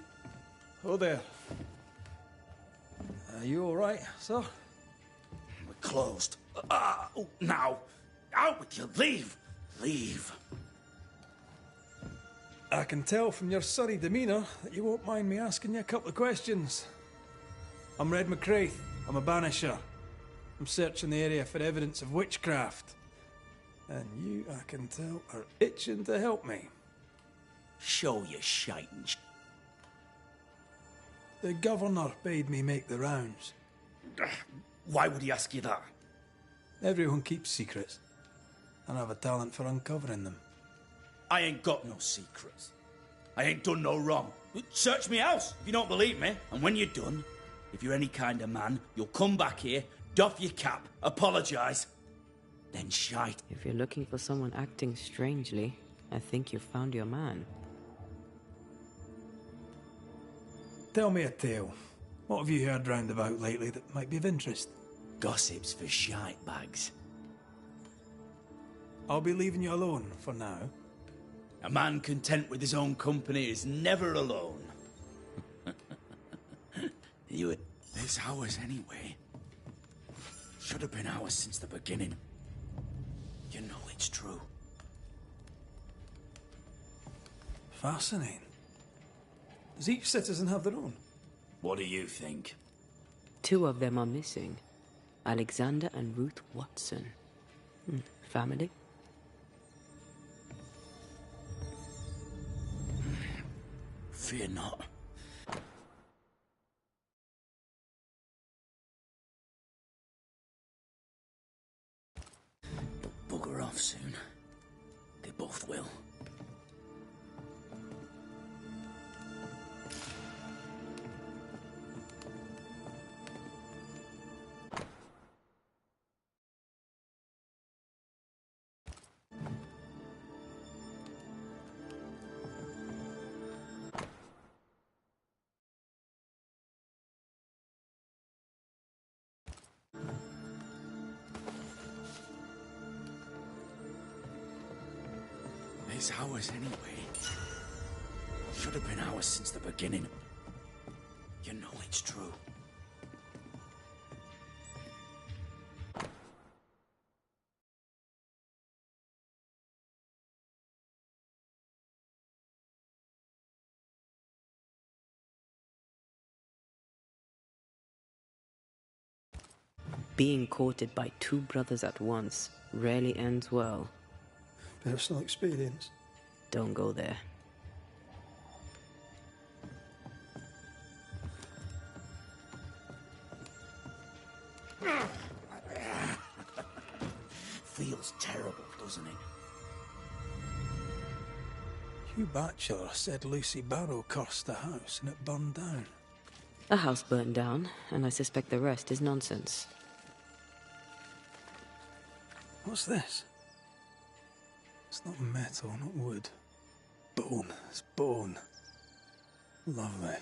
Oh there. Are you all right, sir? We closed. Now, out with you. Leave. Leave. I can tell from your surly demeanour that you won't mind me asking you a couple of questions. I'm Red McCraith. I'm a Banisher. I'm searching the area for evidence of witchcraft. And you, I can tell, are itching to help me. Show your shiting. The governor bade me make the rounds. Why would he ask you that? Everyone keeps secrets, and I have a talent for uncovering them. I ain't got no secrets. I ain't done no wrong. Search me house if you don't believe me. And when you're done, if you're any kind of man, you'll come back here, doff your cap, apologise, then shite. If you're looking for someone acting strangely, I think you've found your man. Tell me a tale. What have you heard round about lately that might be of interest? Gossips for shite bags. I'll be leaving you alone for now. A man content with his own company is never alone. It's ours anyway. Should have been ours since the beginning. You know it's true. Fascinating. Does each citizen have their own? What do you think? 2 of them are missing. Alexander and Ruth Watson. Family? Fear not. They'll bugger off soon. They both will. It's ours anyway. Should have been ours since the beginning. You know it's true. Being courted by 2 brothers at once rarely ends well. Personal experience. Don't go there. Feels terrible, doesn't it? Hugh Batchelor said Lucy Barrow cursed the house and it burned down. A house burned down, and I suspect the rest is nonsense. What's this? It's not metal, not wood. Bone. It's bone. Lovely.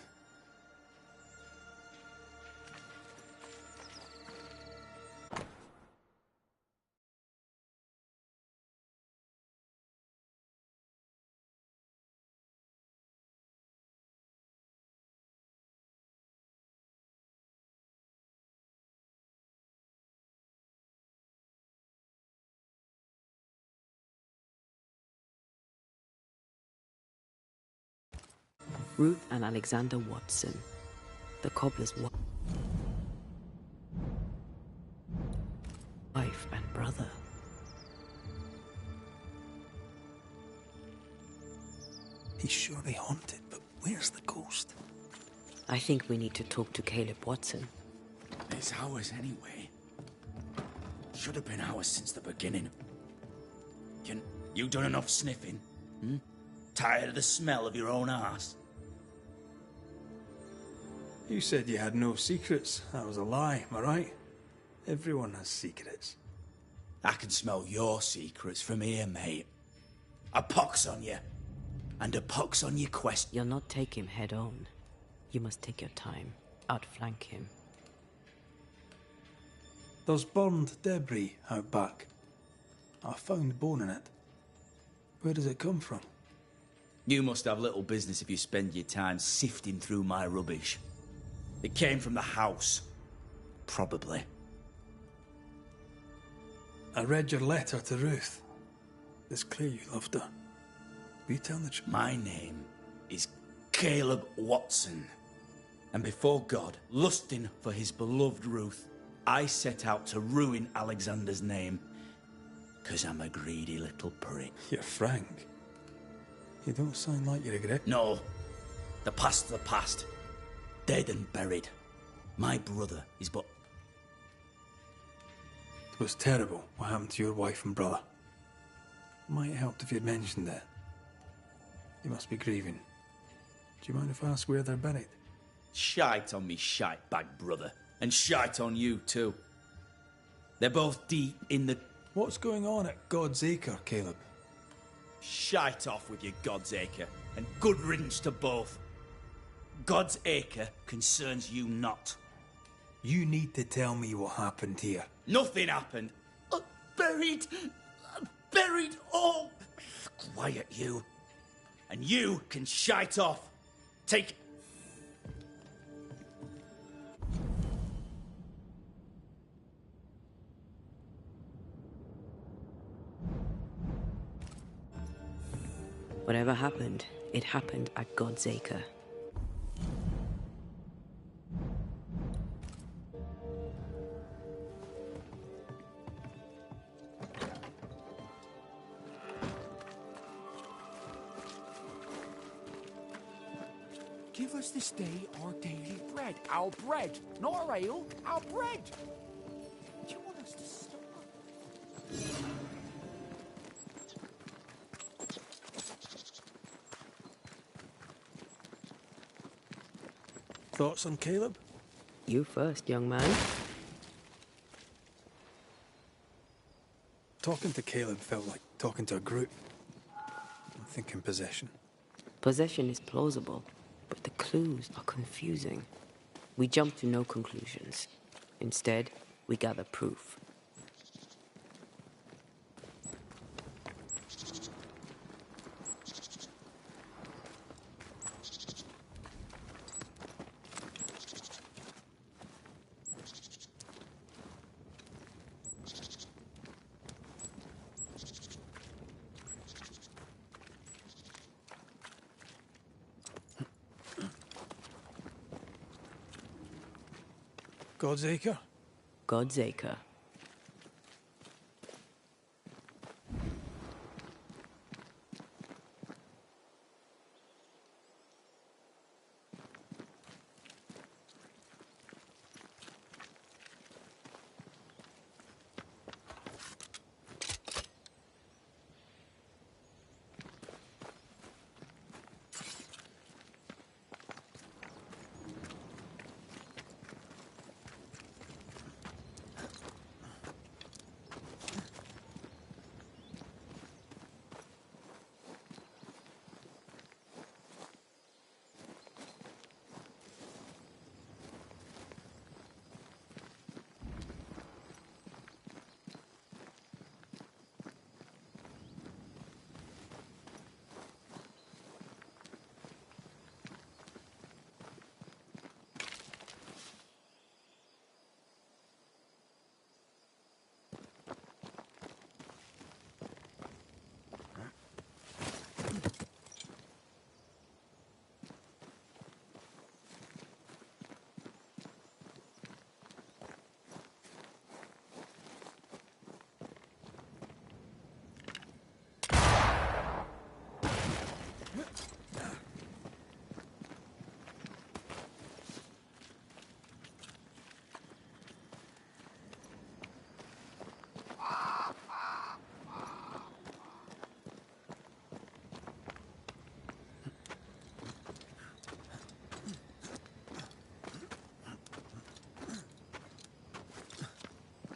Ruth and Alexander Watson, the cobbler's wife and brother. He's surely haunted, but where's the ghost? I think we need to talk to Caleb Watson. It's ours anyway. Should have been ours since the beginning. You done enough sniffing? Tired of the smell of your own arse? You said you had no secrets. That was a lie, am I right? Everyone has secrets. I can smell your secrets from here, mate. A pox on you. And a pox on your quest. You'll not take him head on. You must take your time. Outflank him. There's burned debris out back. I found bone in it. Where does it come from? You must have little business if you spend your time sifting through my rubbish. It came from the house. Probably. I read your letter to Ruth. It's clear you loved her. Will you tell the truth? My name is Caleb Watson. And before God, lusting for his beloved Ruth, I set out to ruin Alexander's name. 'Cause I'm a greedy little prick. You're frank. You don't sound like you regret. No. The past's the past. Dead and buried. My brother is but... It was terrible what happened to your wife and brother. Might have helped if you'd mentioned it. You must be grieving. Do you mind if I ask where they're buried? Shite on me shite bag brother. And shite on you too. They're both deep in the... What's going on at God's Acre, Caleb? Shite off with your God's Acre, and good riddance to both. God's Acre concerns you not. You need to tell me what happened here. Nothing happened. Buried all. Quiet, you. And you can shite off. Take... Whatever happened, it happened at God's Acre. Give us this day our daily bread. Our bread, not our ale, our bread. Do you want us to stop? Thoughts on Caleb? You first, young man. Talking to Caleb felt like talking to a group. I'm thinking possession. Possession is plausible, but the clues are confusing. We jump to no conclusions. Instead, we gather proof. God's Acre? God's Acre.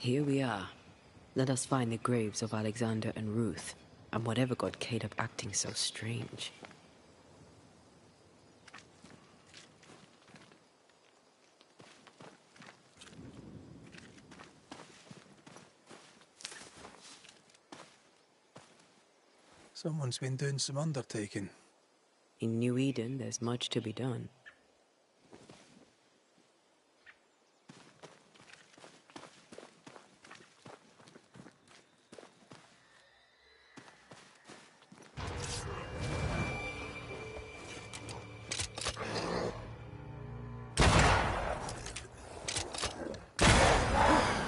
Here we are. Let us find the graves of Alexander and Ruth, and whatever got Caleb acting so strange. Someone's been doing some undertaking. In New Eden, there's much to be done.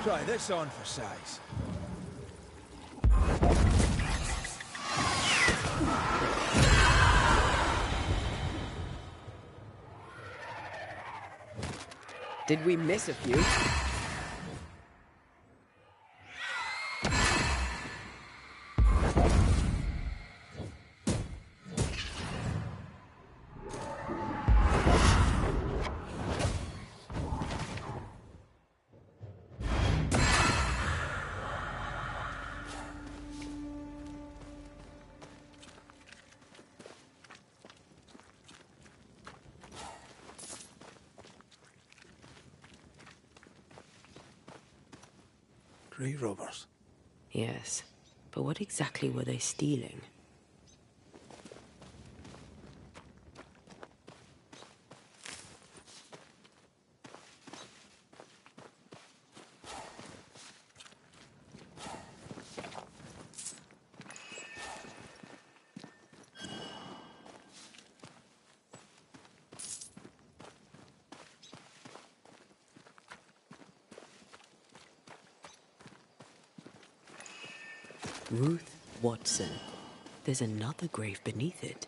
Try this on for size. Did we miss a few? Grey robbers. Yes, but what exactly were they stealing? Ruth Watson. There's another grave beneath it.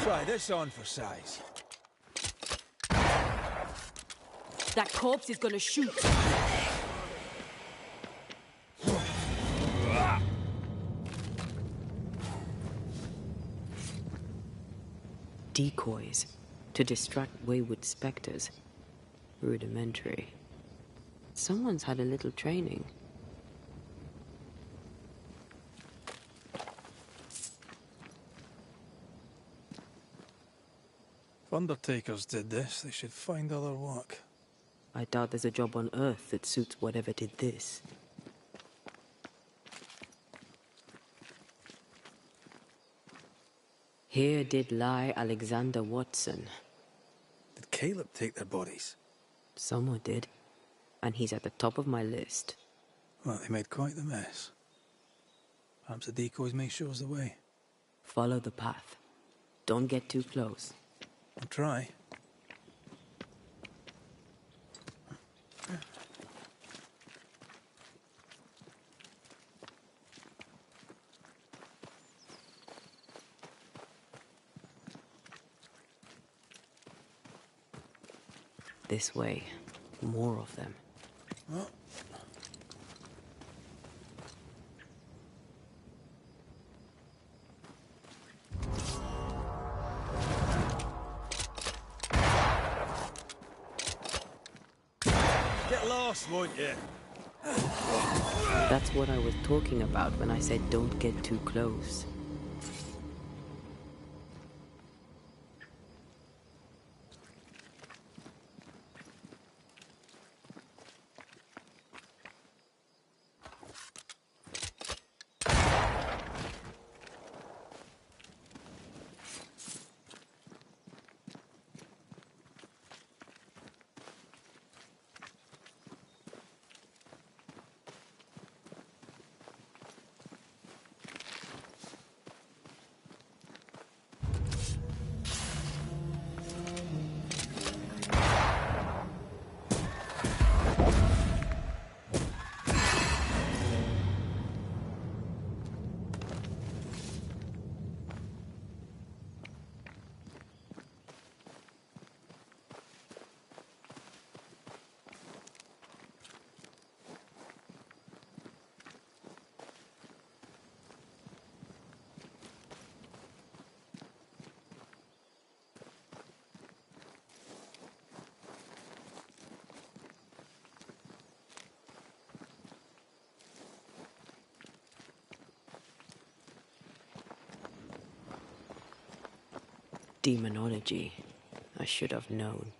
Try this on for size. That corpse is gonna shoot. Decoys to distract wayward specters. Rudimentary. Someone's had a little training. If undertakers did this, they should find other work. I doubt there's a job on Earth that suits whatever did this. Here did lie Alexander Watson. Did Caleb take their bodies? Someone did. And he's at the top of my list. Well, they made quite the mess. Perhaps the decoys may show us the way. Follow the path. Don't get too close. I'll try. This way. More of them. Oh. Get lost, won't you? That's what I was talking about when I said don't get too close. Demonology. I should have known.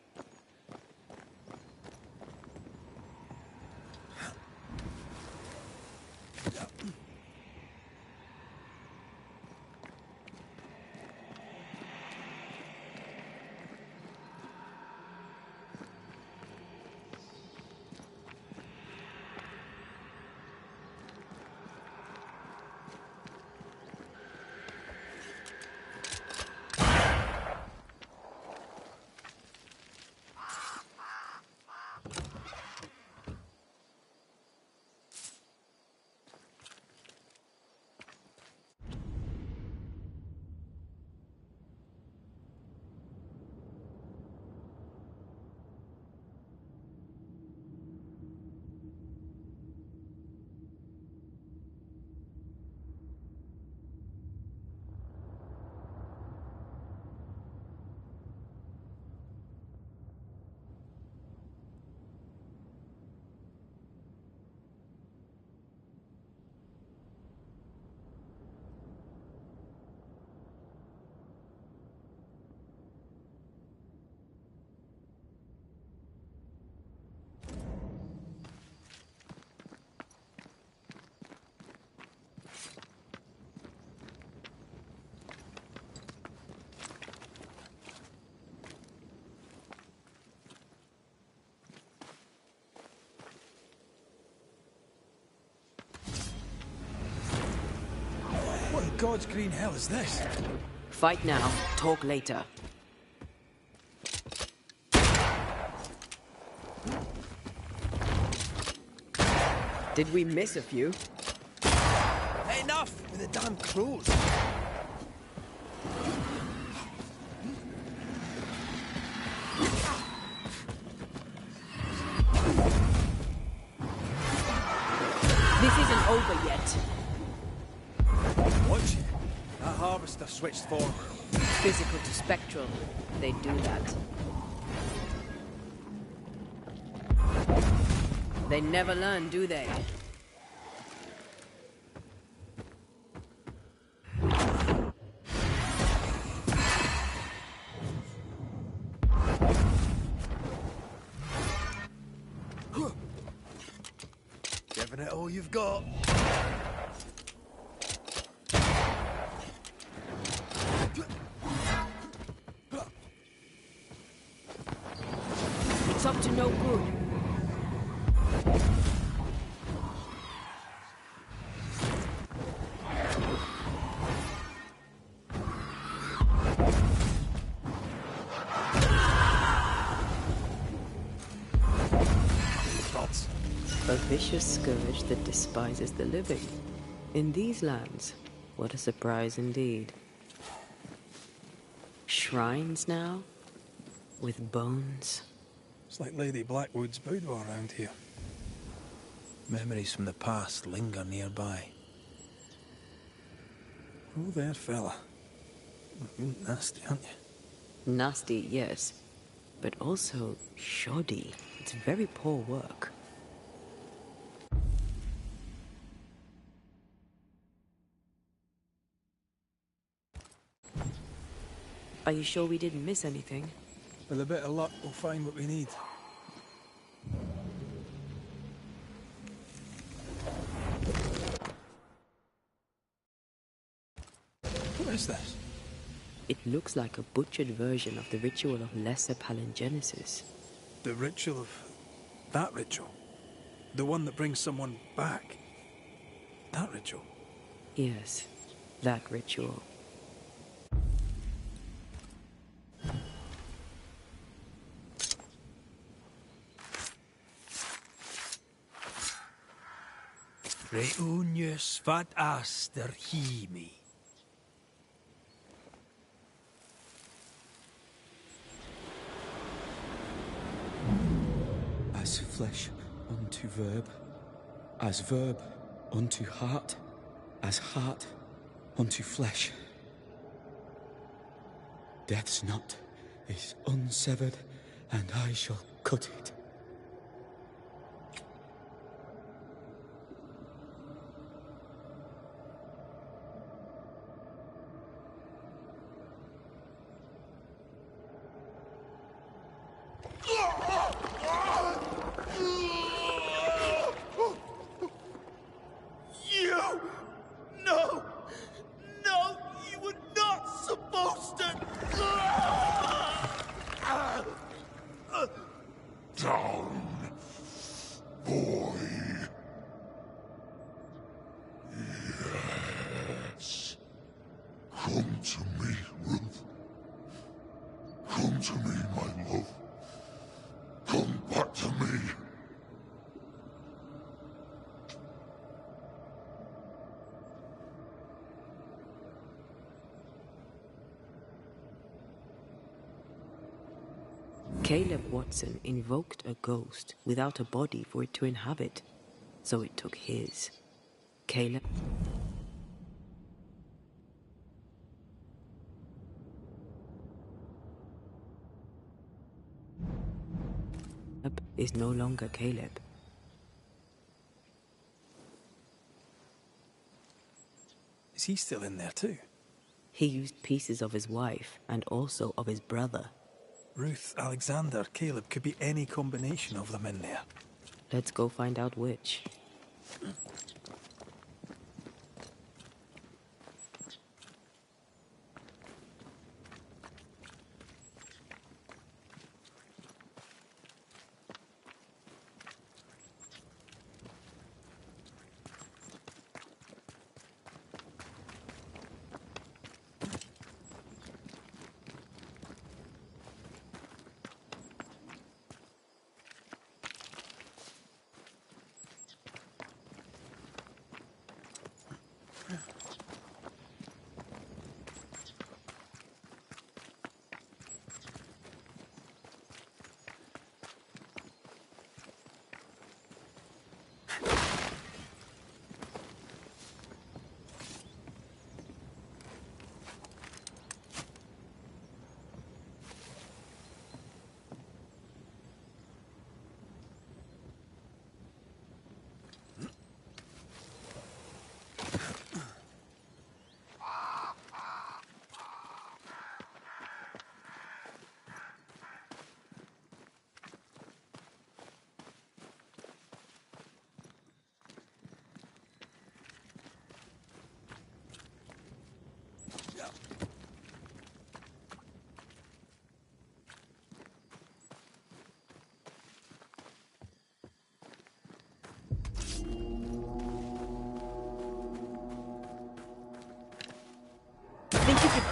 God's green hell is this? Fight now, talk later. Did we miss a few? Enough with the damn crows. This isn't over yet. Watch it. That harvester switched forward. Physical to spectral. They do that. They never learn, do they? Giving it all you've got. It's up to no good. A vicious scourge that despises the living. In these lands, what a surprise indeed. Shrines now, with bones. It's like Lady Blackwood's boudoir around here. Memories from the past linger nearby. Oh, there, fella. You're nasty, aren't you? Nasty, yes, but also shoddy. It's very poor work. Are you sure we didn't miss anything? With a bit of luck, we'll find what we need. What is this? It looks like a butchered version of the ritual of Lesser Palingenesis. The ritual of... that ritual? The one that brings someone back? That ritual? Yes, that ritual. Reunius vat aster himi. As flesh unto verb, as verb unto heart, as heart unto flesh. Death's knot is unsevered, and I shall cut it. Caleb Watson invoked a ghost without a body for it to inhabit, so it took his. Caleb is no longer Caleb. Is he still in there too? He used pieces of his wife and also of his brother. Ruth, Alexander, Caleb, could be any combination of them in there. Let's go find out which.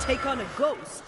take on a ghost.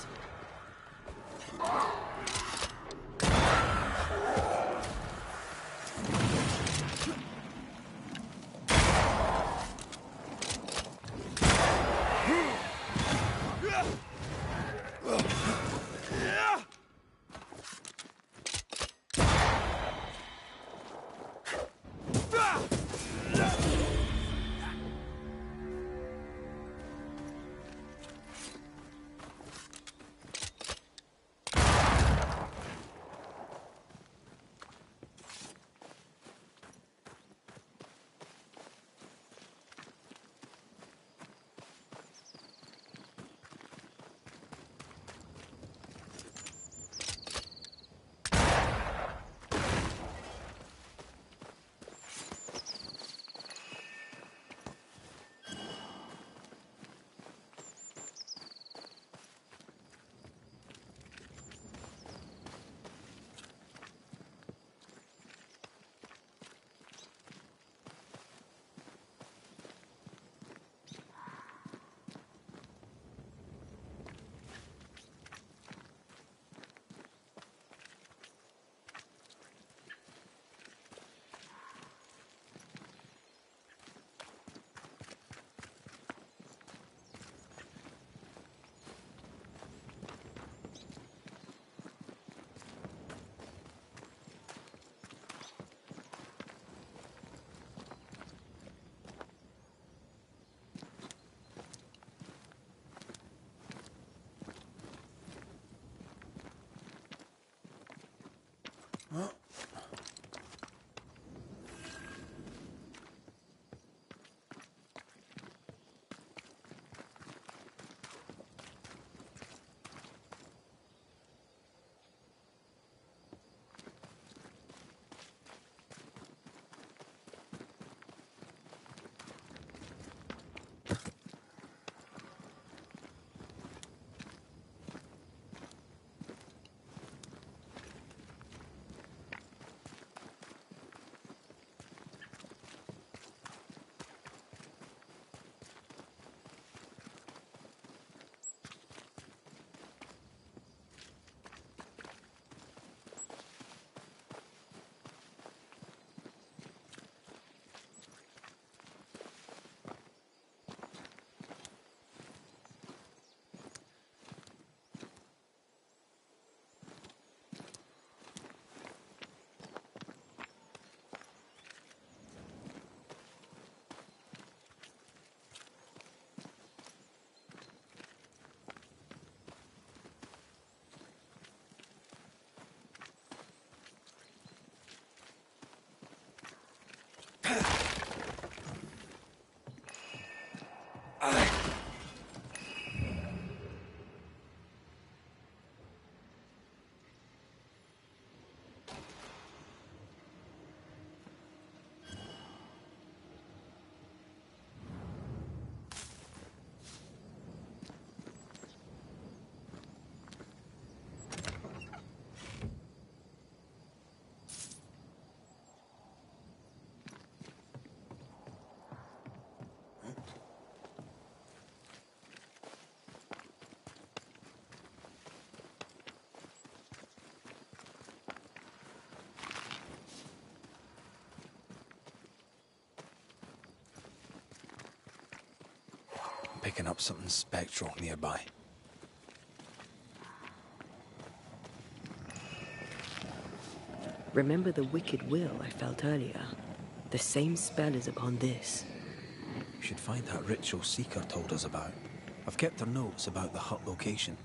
Picking up something spectral nearby. Remember the wicked will I felt earlier? The same spell is upon this. We should find that ritual Seeker told us about. I've kept her notes about the hut location.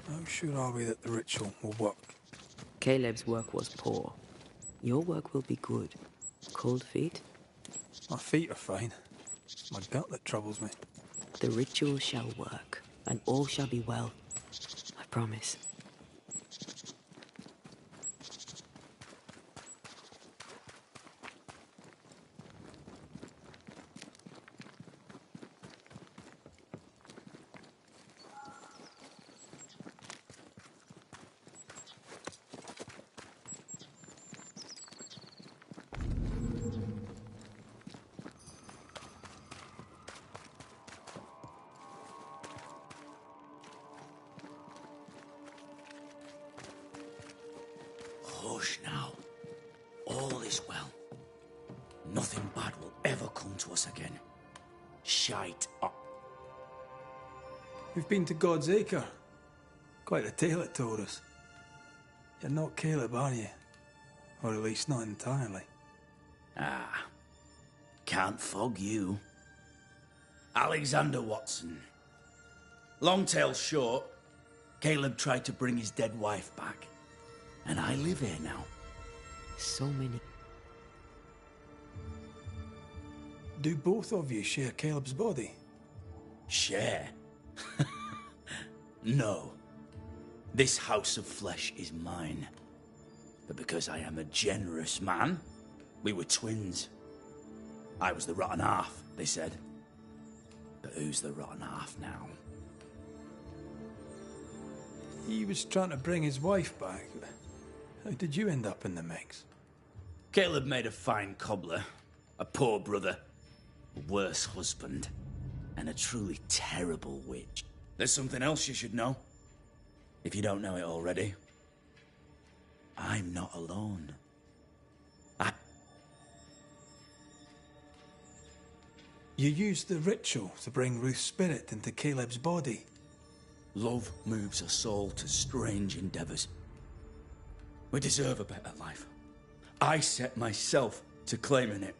How sure are we that the ritual will work? Caleb's work was poor. Your work will be good. Cold feet? My feet are fine. It's my gut that troubles me. The ritual shall work, and all shall be well. I promise. Hush now. All is well. Nothing bad will ever come to us again. Shite up. We've been to God's Acre. Quite a tale it told us. You're not Caleb, are you? Or at least not entirely. Ah. Can't fog you. Alexander Watson. Long tale short, Caleb tried to bring his dead wife back. And I live here now. So many. Do both of you share Caleb's body? Share? No. This house of flesh is mine. But because I am a generous man, we were twins. I was the rotten half, they said. But who's the rotten half now? He was trying to bring his wife back. How did you end up in the mix? Caleb made a fine cobbler, a poor brother, a worse husband, and a truly terrible witch. There's something else you should know, if you don't know it already. I'm not alone. You used the ritual to bring Ruth's spirit into Caleb's body. Love moves a soul to strange endeavors. We deserve a better life. I set myself to claiming it.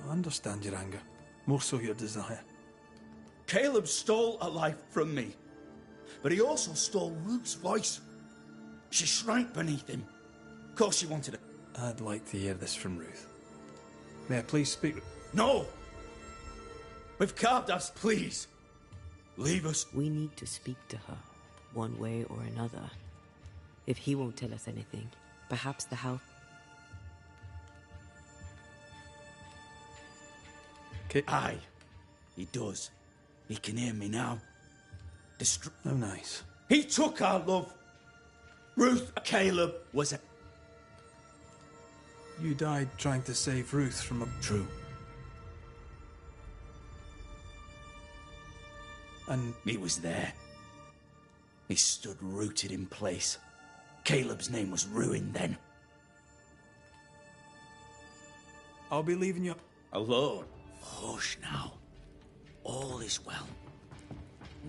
I understand your anger, more so your desire. Caleb stole a life from me, but he also stole Ruth's voice. She shrank beneath him. Of course she wanted it. I'd like to hear this from Ruth. May I please speak? No! We've carved us, please. Leave us. We need to speak to her, one way or another. If he won't tell us anything, perhaps the house... Aye, he does. He can hear me now. Oh, nice. He took our love. Ruth, Caleb was a... You died trying to save Ruth from a... True. And... He was there. He stood rooted in place. Caleb's name was ruined then. I'll be leaving you... Alone. Hush now. All is well.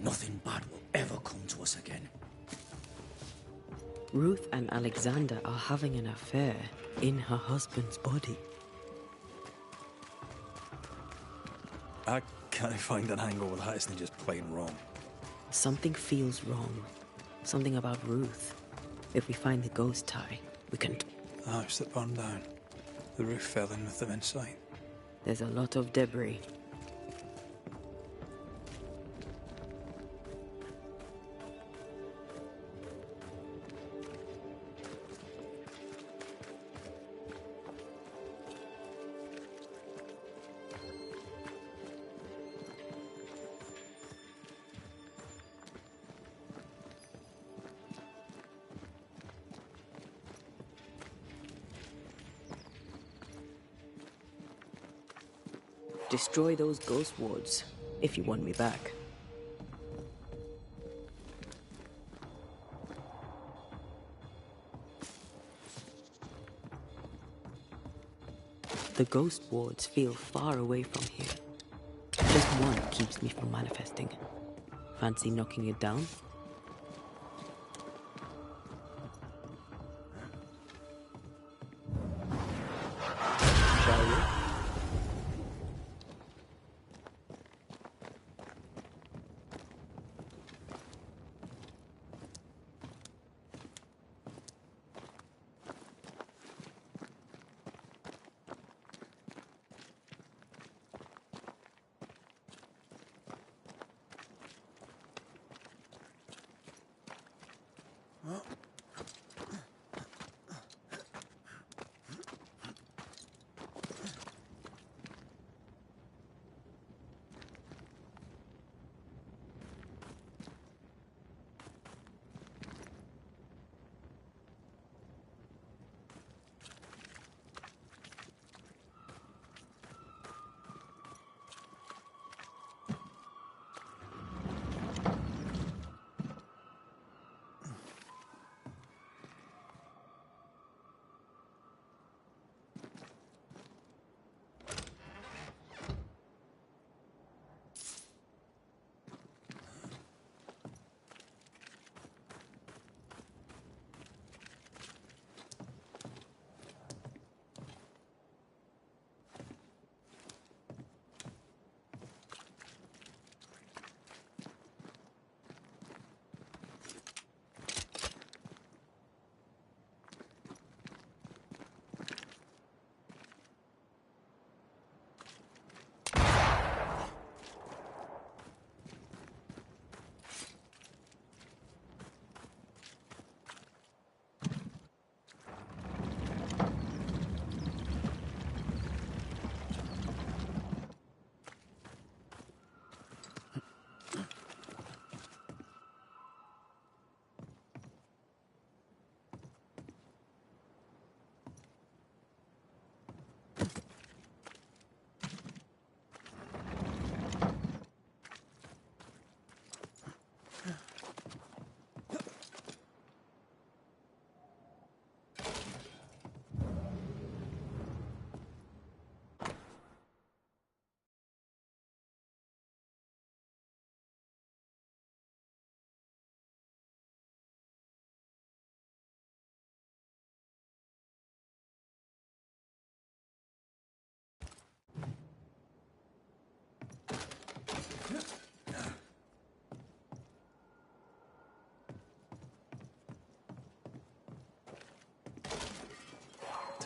Nothing bad will ever come to us again. Ruth and Alexander are having an affair in her husband's body. I can't find an angle with that. Isn't just plain wrong? Something feels wrong. Something about Ruth. If we find the ghost tie, we can... The house that burned down. The roof fell in with them inside. There's a lot of debris. Destroy those ghost wards, if you want me back. The ghost wards feel far away from here. Just one keeps me from manifesting. Fancy knocking it down? Shall we?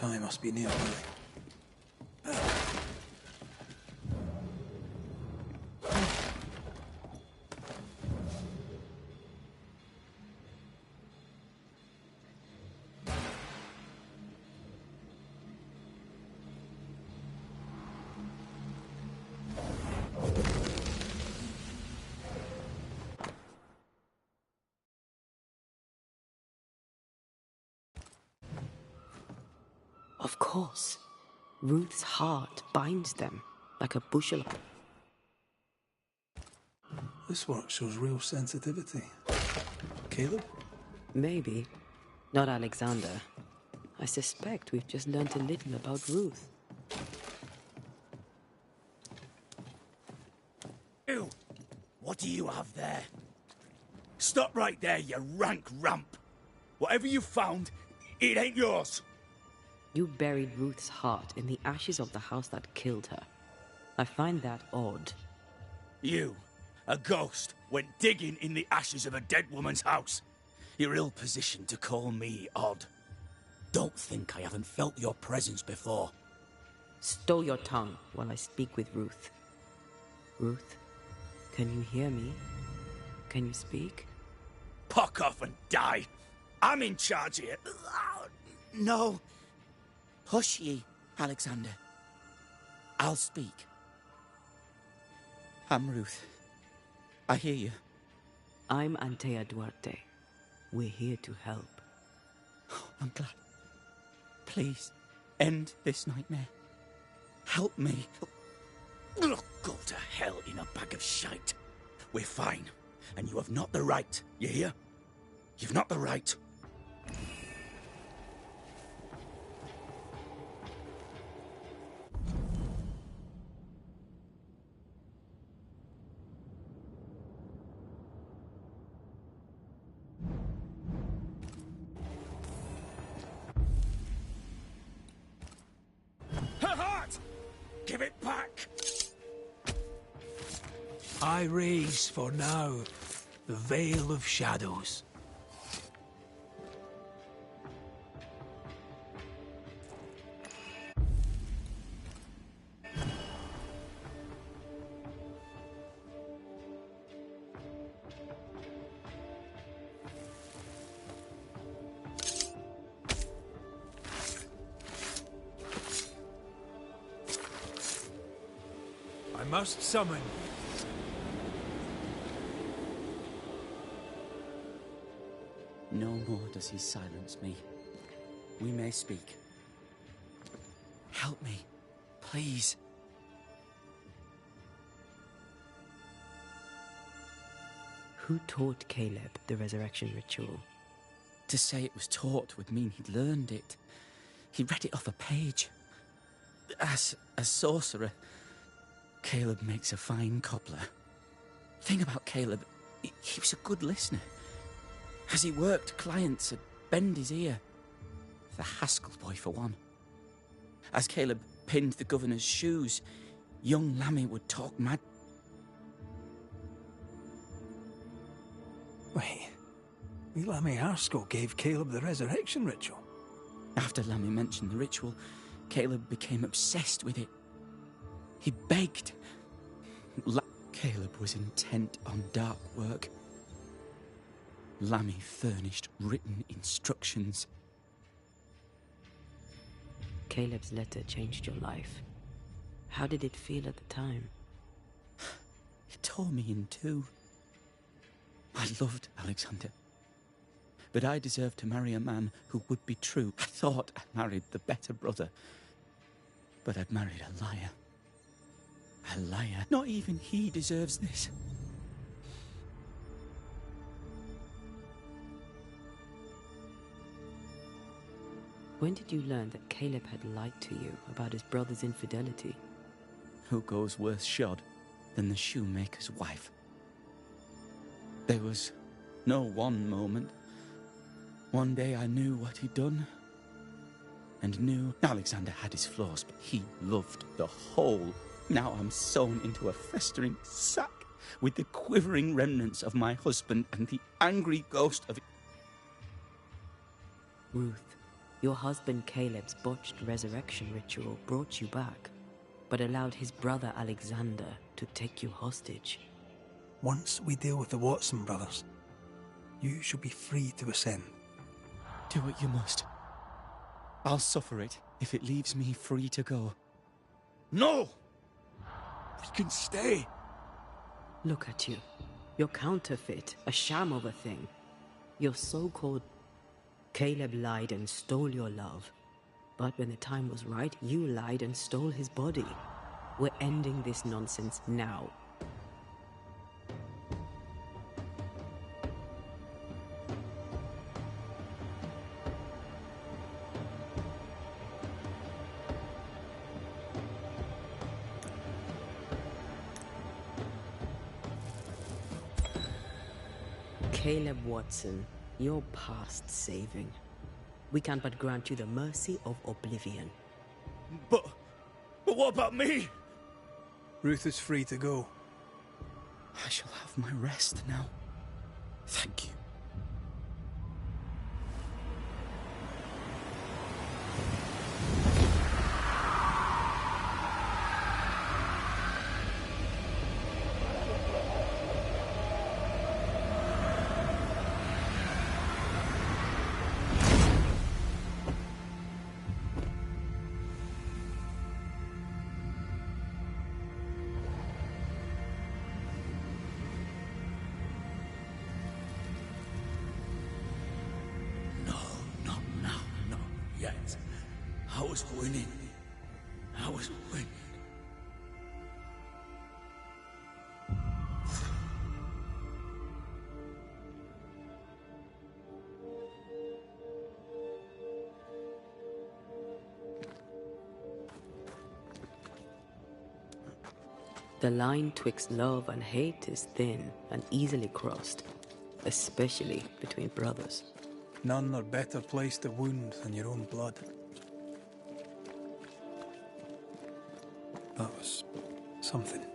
Time must be nearby. Of course. Ruth's heart binds them like a bushel of... This work shows real sensitivity. Caleb? Maybe. Not Alexander. I suspect we've just learnt a little about Ruth. Ew! What do you have there? Stop right there, you rank rump! Whatever you found, it ain't yours! You buried Ruth's heart in the ashes of the house that killed her. I find that odd. You, a ghost, went digging in the ashes of a dead woman's house. You're ill-positioned to call me odd. Don't think I haven't felt your presence before. Stow your tongue while I speak with Ruth. Ruth, can you hear me? Can you speak? Puck off and die! I'm in charge here. No. Hush ye, Alexander. I'll speak. I'm Ruth. I hear you. I'm Antea Duarte. We're here to help. Oh, I'm glad. Please, end this nightmare. Help me. Look, go to hell in a bag of shite. We're fine, and you have not the right, you hear? You've not the right. Give it back! I raise for now the veil of shadows. I must summon. No more does he silence me. We may speak. Help me, please. Who taught Caleb the resurrection ritual? To say it was taught would mean he'd learned it. He read it off a page. As a sorcerer, Caleb makes a fine cobbler. Thing about Caleb, he was a good listener. As he worked, clients would bend his ear. The Haskell boy, for one. As Caleb pinned the governor's shoes, young Lammy would talk mad. Wait, Lammy Haskell gave Caleb the resurrection ritual? After Lammy mentioned the ritual, Caleb became obsessed with it. He begged. Caleb was intent on dark work. Lammy furnished written instructions. Caleb's letter changed your life. How did it feel at the time? It tore me in two. I loved Alexander. But I deserved to marry a man who would be true. I thought I married the better brother. But I'd married a liar. A liar. Not even he deserves this. When did you learn that Caleb had lied to you about his brother's infidelity? Who goes worse shod than the shoemaker's wife? There was no one moment. One day I knew what he'd done, and knew Alexander had his flaws, but he loved the whole. Now I'm sewn into a festering sack with the quivering remnants of my husband and the angry ghost of... Ruth, Your husband Caleb's botched resurrection ritual brought you back, but allowed his brother Alexander to take you hostage. Once we deal with the Watson brothers, you shall be free to ascend. Do what you must. I'll suffer it if it leaves me free to go. No! We can stay. Look at you. You're counterfeit, a sham of a thing. Your so-called Caleb lied and stole your love. But when the time was right, you lied and stole his body. We're ending this nonsense now. Caleb Watson, you're past saving. We can but grant you the mercy of oblivion. But what about me? Ruth is free to go. I shall have my rest now. Thank you. I was winning. I was winning. The line twixt love and hate is thin and easily crossed, especially between brothers. None are better placed to wound than your own blood. That was something.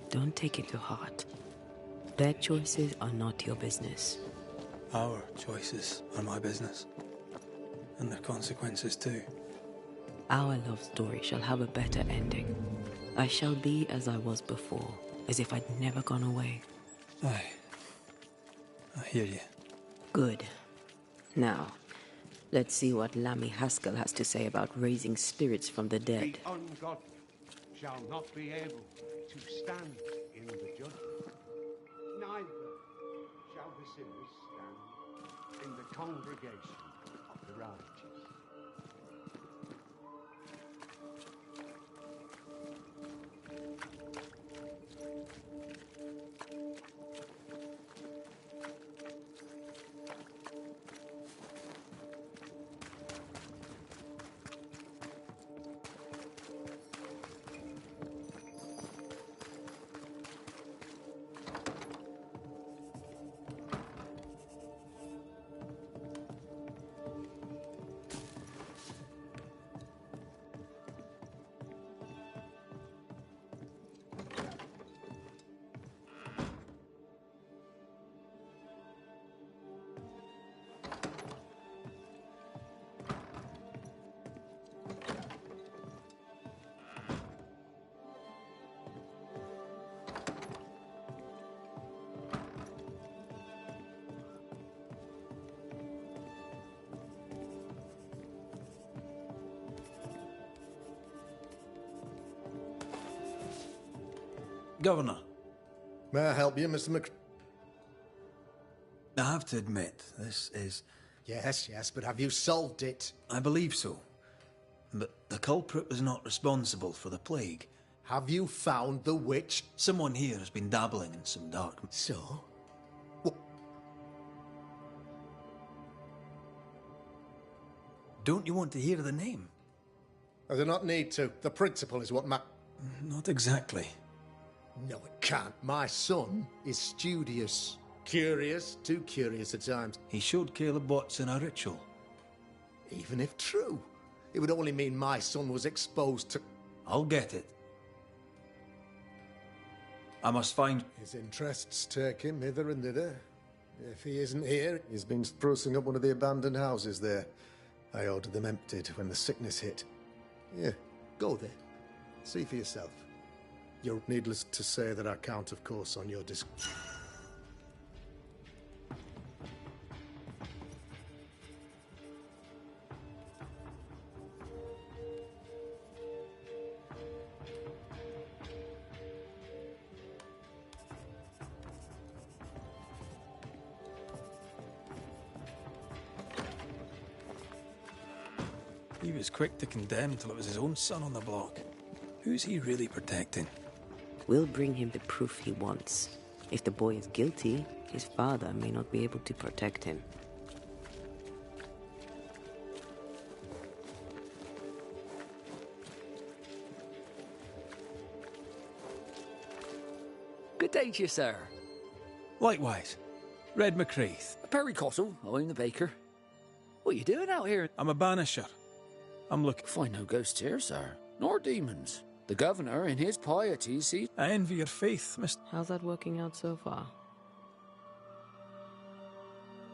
Don't take it to heart. Their choices are not your business. Our choices are my business. And their consequences too. Our love story shall have a better ending. I shall be as I was before, as if I'd never gone away. Aye. I hear you. Good. Now, let's see what Lammy Haskell has to say about raising spirits from the dead. The ungodly shall not be able to stand in the judgment. Neither shall the sinners stand in the congregation of the righteous. Governor. May I help you, Mr. Mc... I have to admit, this is... Yes, but have you solved it? I believe so. But the culprit was not responsible for the plague. Have you found the witch? Someone here has been dabbling in some dark... So? Don't you want to hear the name? I do not need to. The principle is what Not exactly. No, it can't. My son is studious. Curious, too curious at times. He showed Caleb Watson a ritual. Even if true, it would only mean my son was exposed to... I'll get it. I must find... His interests take him hither and thither. If he isn't here, he's been sprucing up one of the abandoned houses there. I ordered them emptied when the sickness hit. Yeah, go there. See for yourself. You're needless to say that I count, of course, on your He was quick to condemn till it was his own son on the block. Who's he really protecting? We'll bring him the proof he wants. If the boy is guilty, his father may not be able to protect him. Good day to you, sir. Likewise. Red McCraith. Perry Cottle, I'm the baker. What are you doing out here? I'm a banisher. I'm looking... Find no ghosts here, sir. Nor demons. The governor, in his piety, sees... I envy your faith, Mr... How's that working out so far?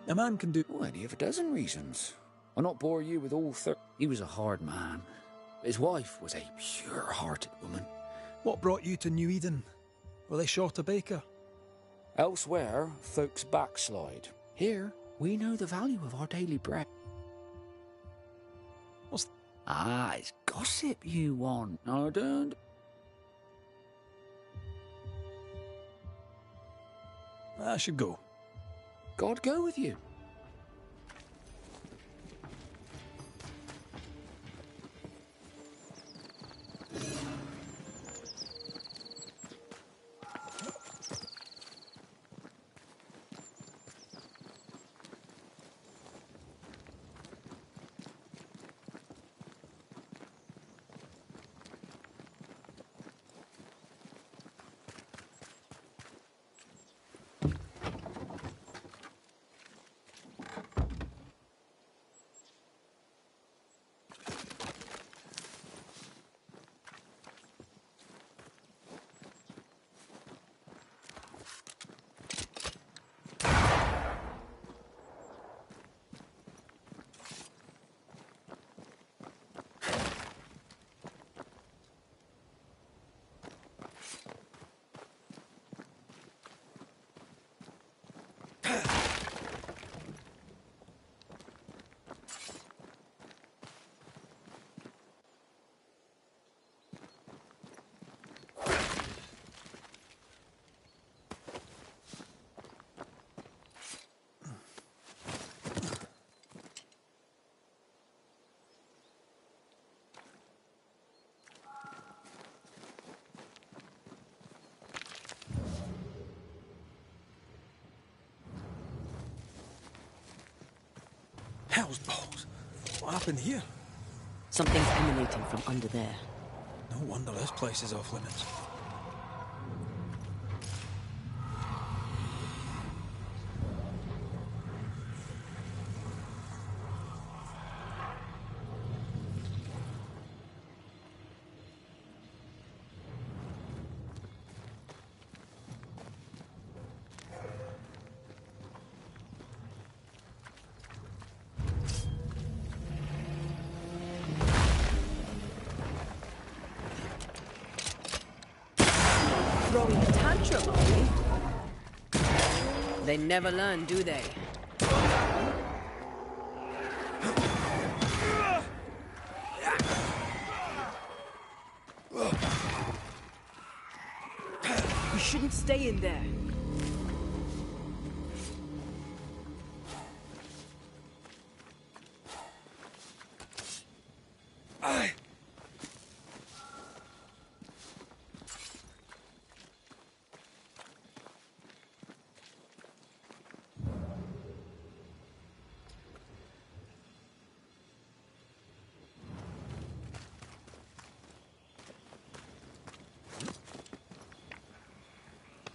A man can do... Oh, any of a dozen reasons. I'll not bore you with all He was a hard man. His wife was a pure-hearted woman. What brought you to New Eden? Were they short a baker? Elsewhere, folks backslide. Here, we know the value of our daily bread. What's... It's gossip you want, I don't... I should go. God go with you. Hell's balls. What happened here? Something's emanating from under there. No wonder this place is off limits. Throwing a tantrum, are we? They never learn, do they? You shouldn't stay in there.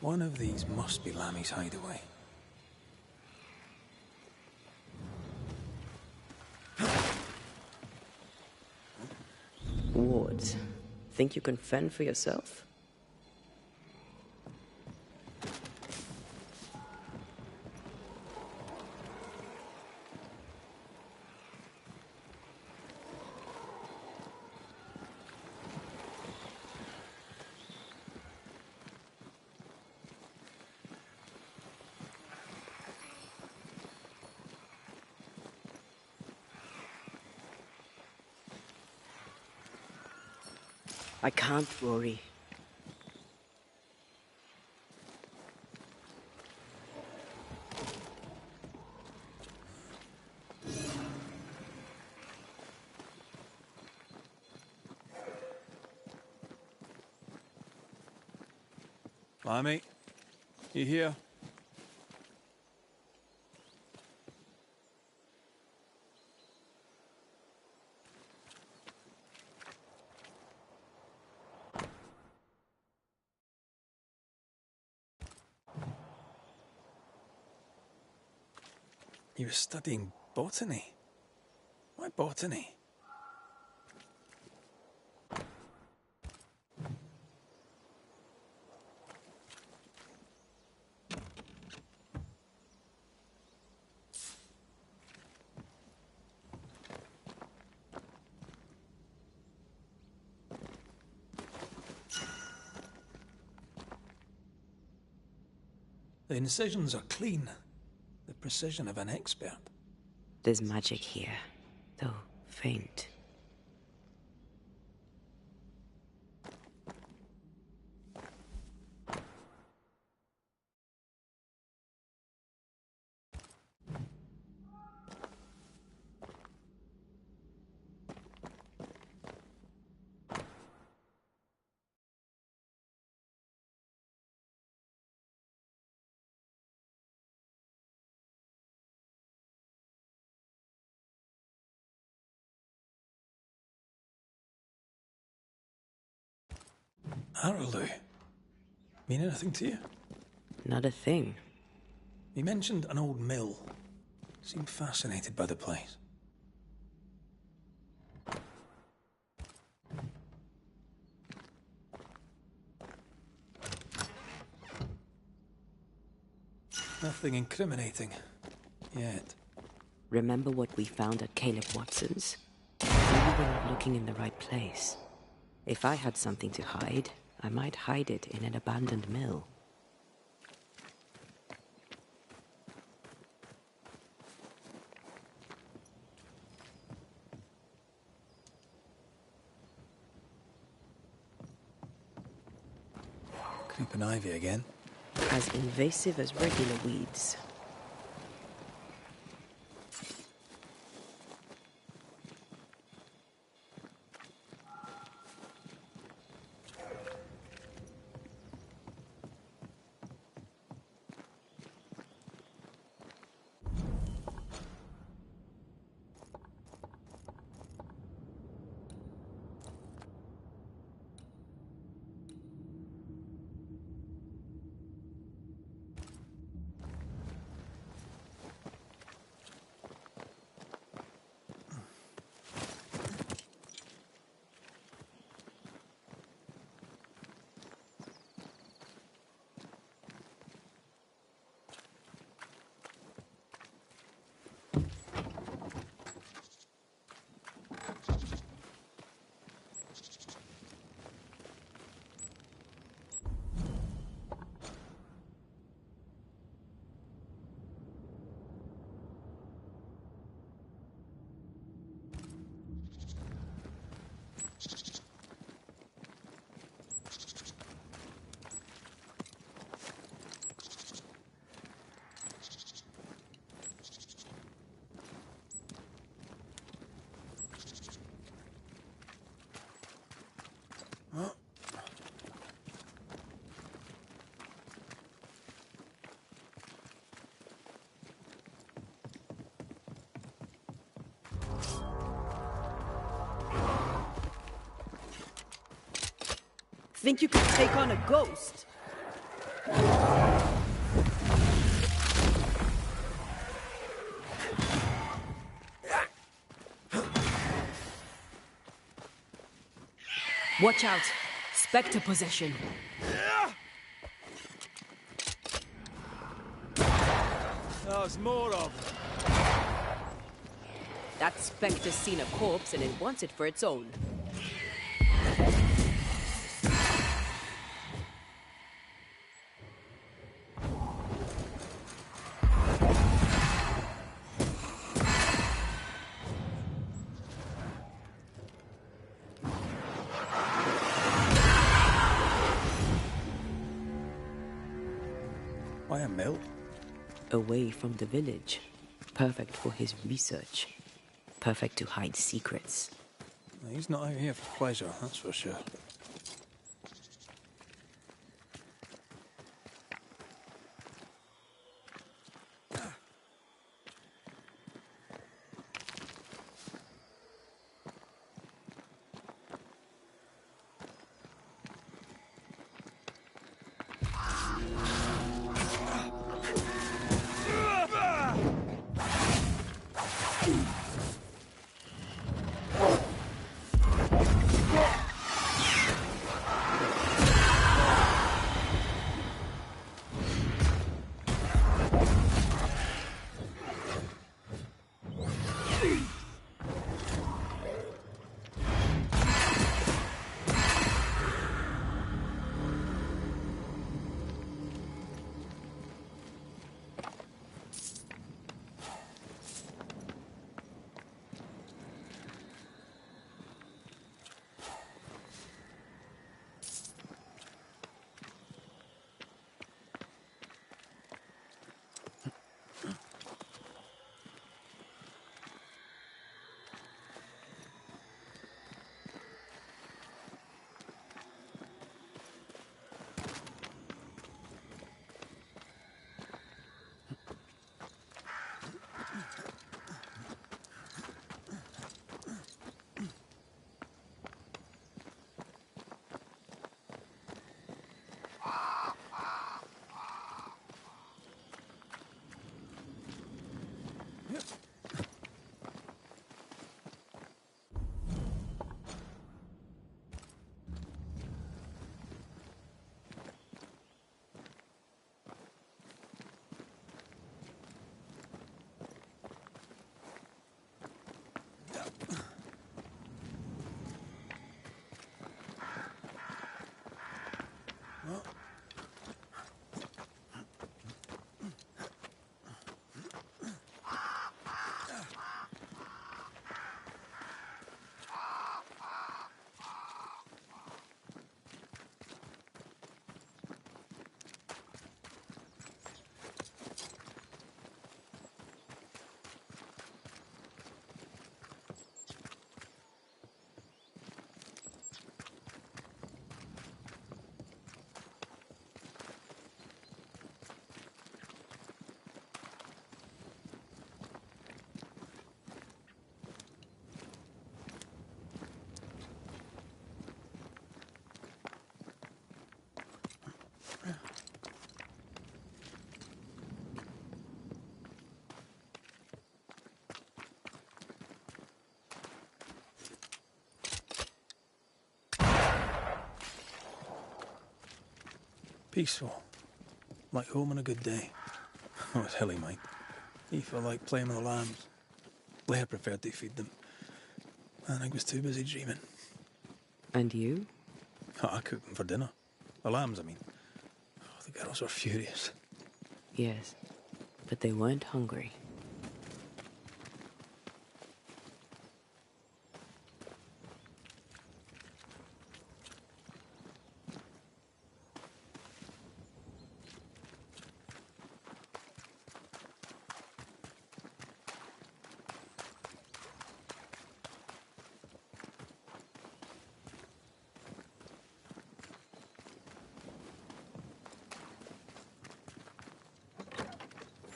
One of these must be Lammy's hideaway. Ward, think you can fend for yourself? I can't, Rory. Hi, mate. You here? You were studying botany? Why botany? The incisions are clean. The precision of an expert. There's magic here, though faint. Arrowloo. Mean anything to you? Not a thing. He mentioned an old mill. Seemed fascinated by the place. Nothing incriminating. Yet. Remember what we found at Caleb Watson's? Maybe we're not looking in the right place. If I had something to hide, I might hide it in an abandoned mill. Creeping ivy again. As invasive as regular weeds. Think you could take on a ghost? Watch out! Spectre possession. There's more of them. That spectre's seen a corpse and it wants it for its own. Why a mill? Away from the village. Perfect for his research. Perfect to hide secrets. He's not out here for pleasure, that's for sure. Peaceful. Like home on a good day. Oh, it's hilly, mate. He felt like playing with the lambs. Blair preferred to feed them. And I was too busy dreaming. And you? Oh, I cooked them for dinner. The lambs, I mean. Oh, the girls were furious. Yes, but they weren't hungry.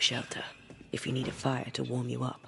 Shelter, if you need a fire to warm you up.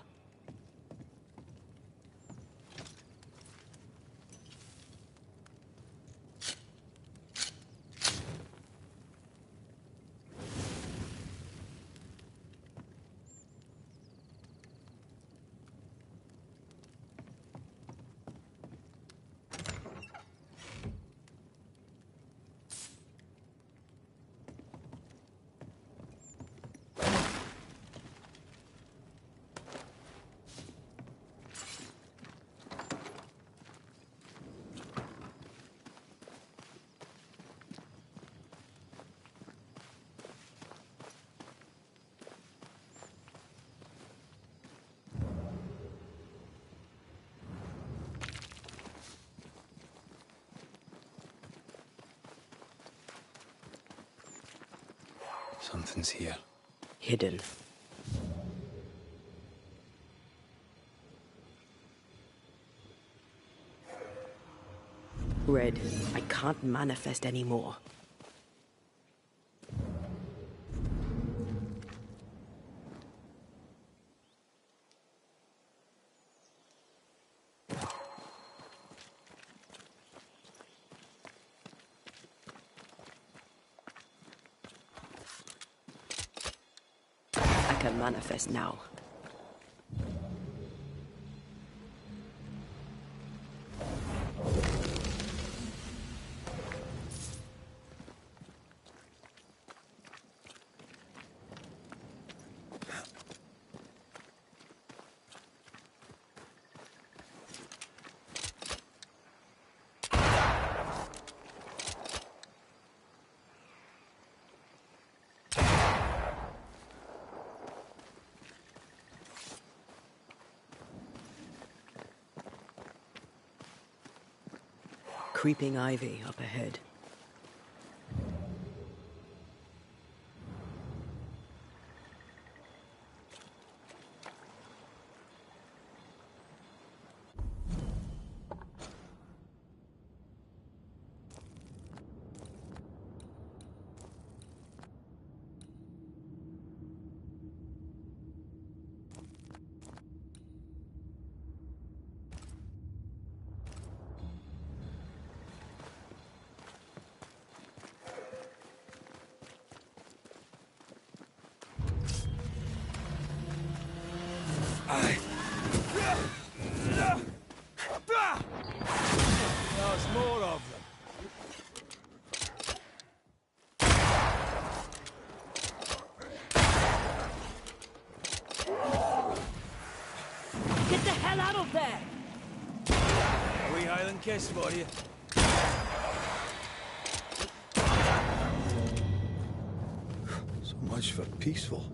Something's here. Hidden. Red, I can't manifest anymore. I can manifest now. Creeping ivy up ahead. There's more of them. Get the hell out of there! A wee Highland kiss for you. So much for peaceful.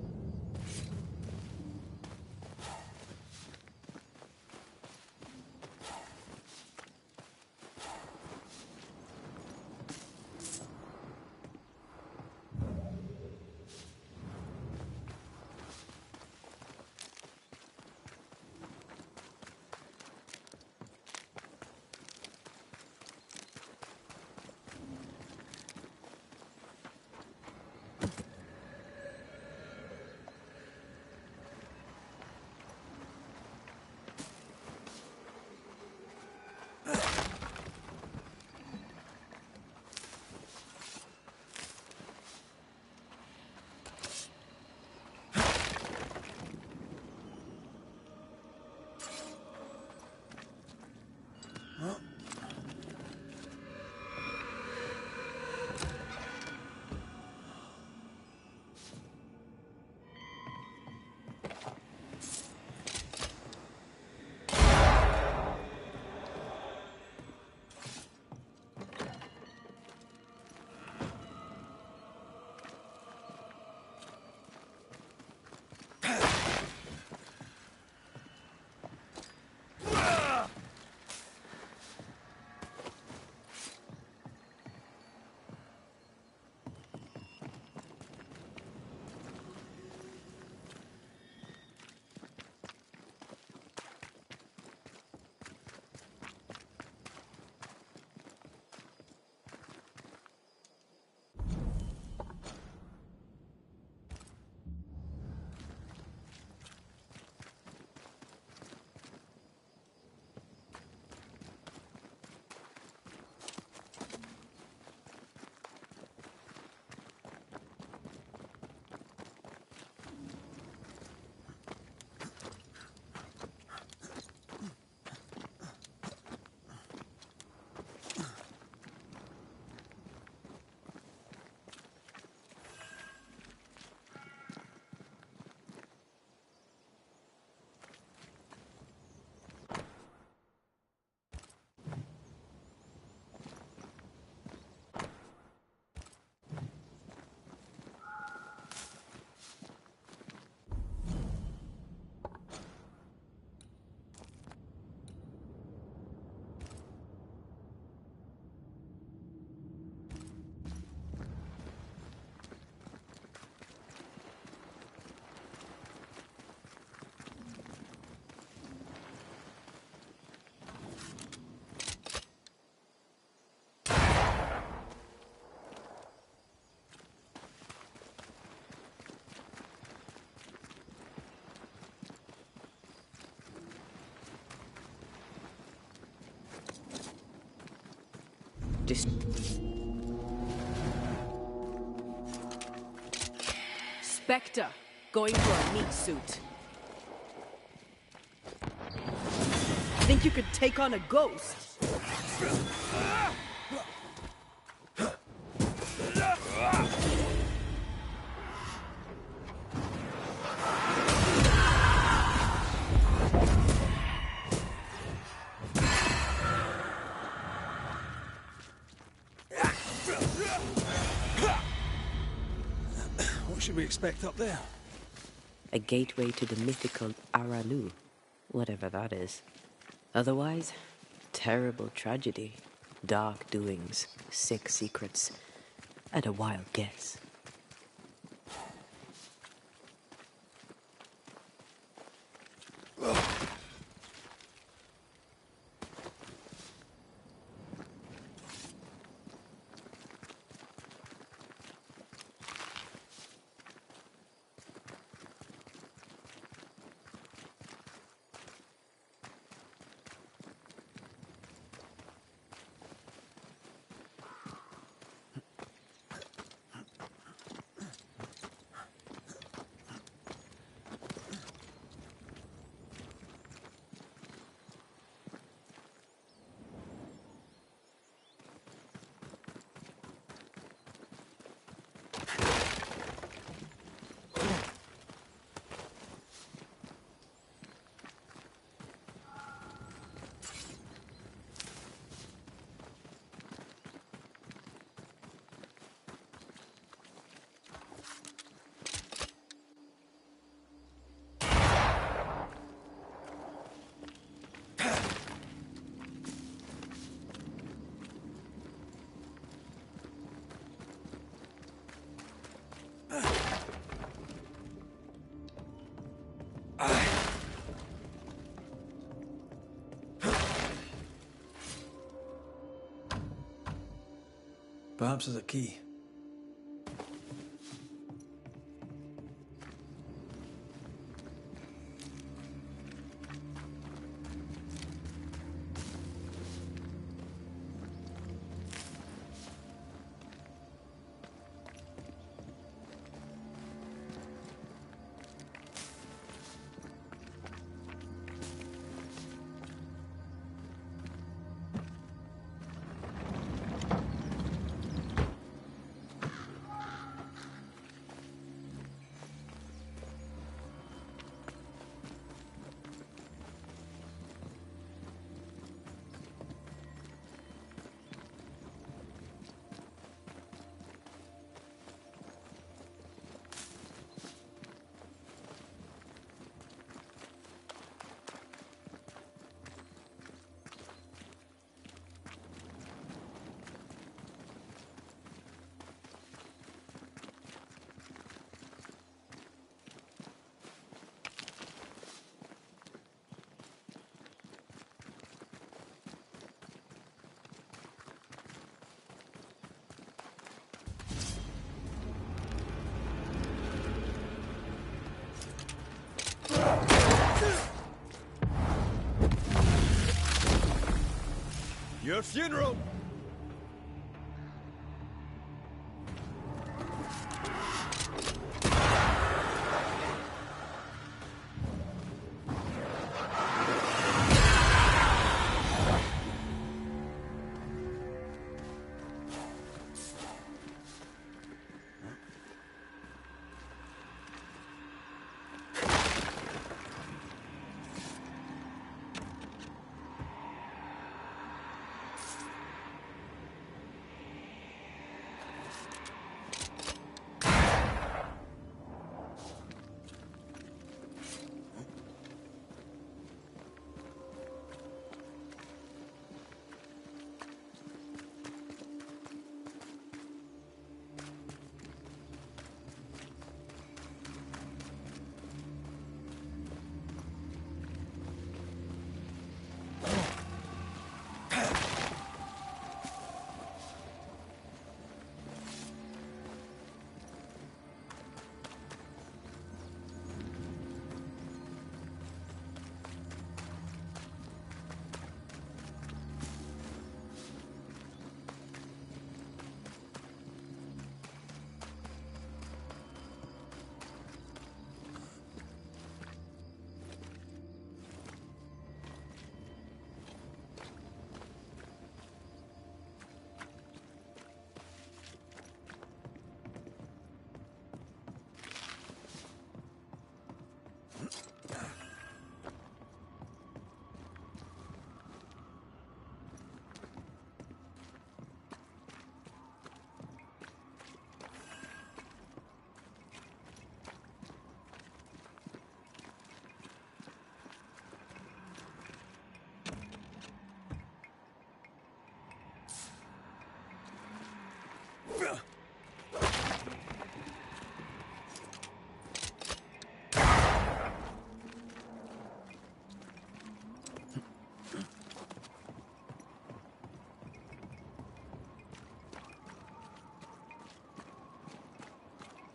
Spectre, going for a meat suit. Think you could take on a ghost? What should we expect up there? A gateway to the mythical Aralu, whatever that is. Otherwise, terrible tragedy, dark doings, sick secrets, and a wild guess. Perhaps there's a key. Your funeral!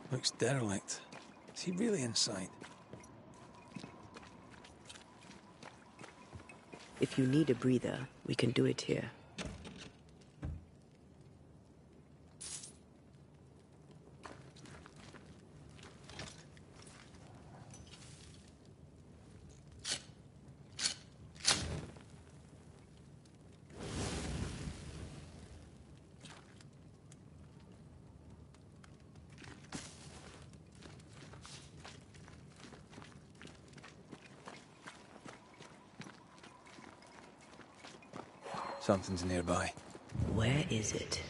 Looks derelict. Is he really inside? If you need a breather, we can do it here. Something's nearby. Where is it?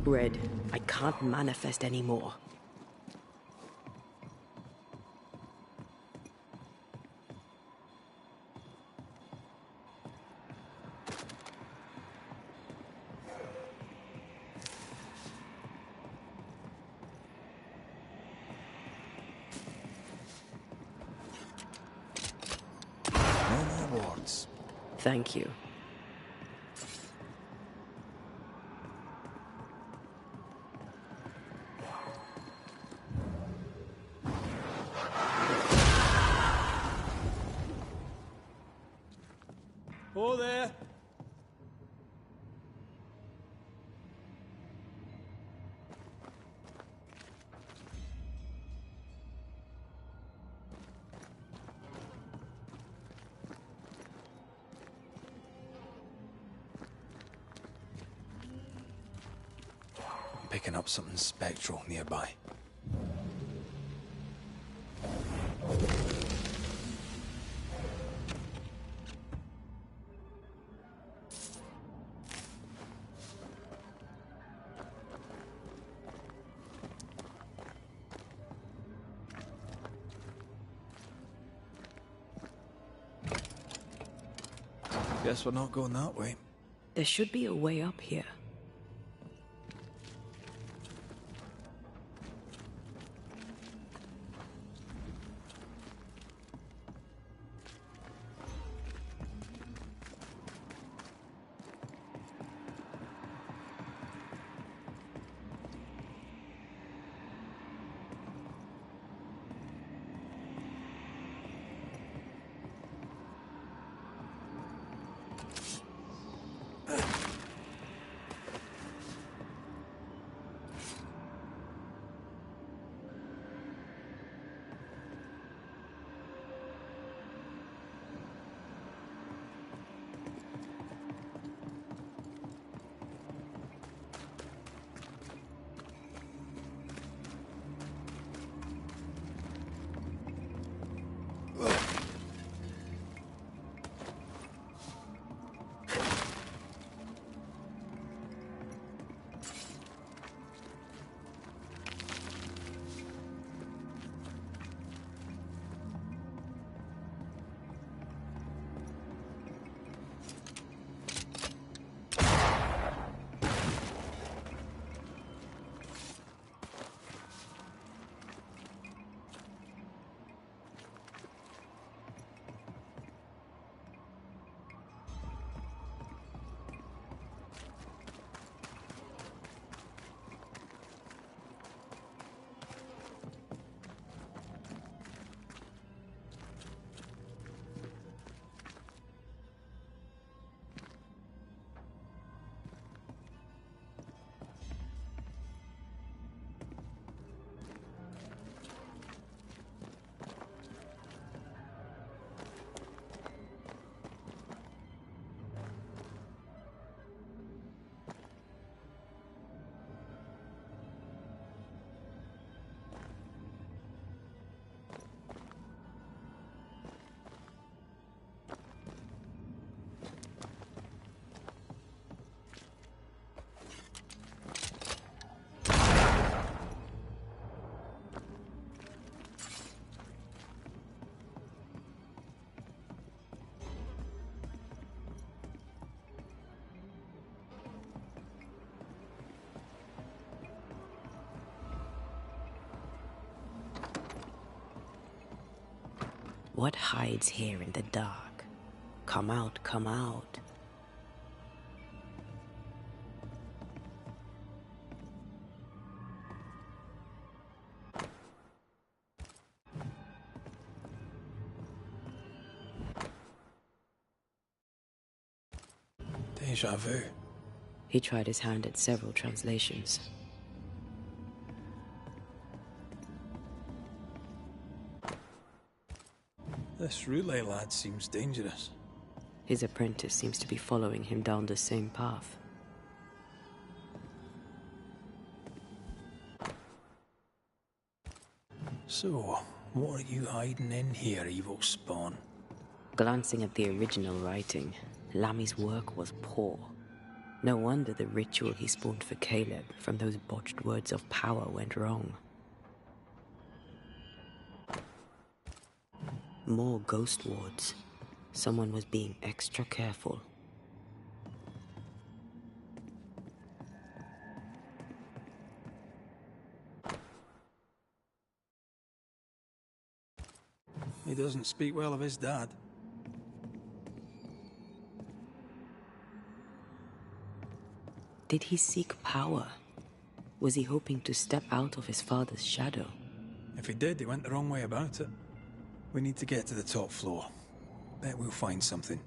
Red, I can't manifest anymore. Thank you. Oh there! Picking up something spectral nearby. Guess we're not going that way. There should be a way up here. What hides here in the dark? Come out, come out. Deja vu. He tried his hand at several translations. This relay lad seems dangerous. His apprentice seems to be following him down the same path. So, what are you hiding in here, evil spawn? Glancing at the original writing, Lammy's work was poor. No wonder the ritual he spawned for Caleb from those botched words of power went wrong. More ghost wards. Someone was being extra careful. He doesn't speak well of his dad. Did he seek power? Was he hoping to step out of his father's shadow? If he did, he went the wrong way about it. We need to get to the top floor. Bet we'll find something.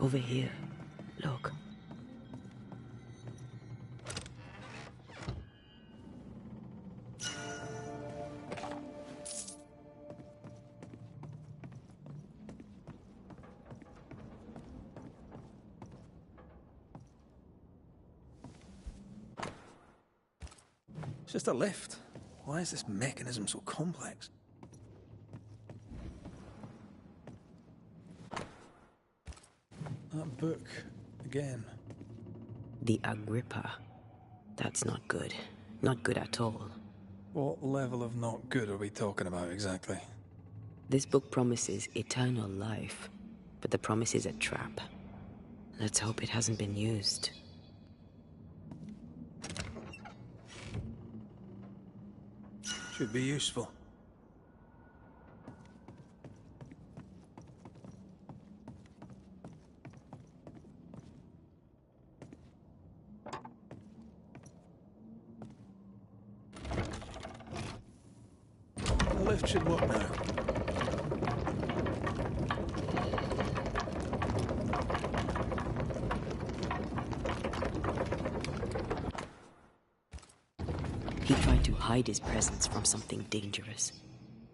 Over here. Look. It's just a lift. Why is this mechanism so complex? That book, again. The Agrippa. That's not good. Not good at all. What level of not good are we talking about exactly? This book promises eternal life, but the promise is a trap. Let's hope it hasn't been used. Should be useful. The lift should work now. He tried to hide his presence from something dangerous.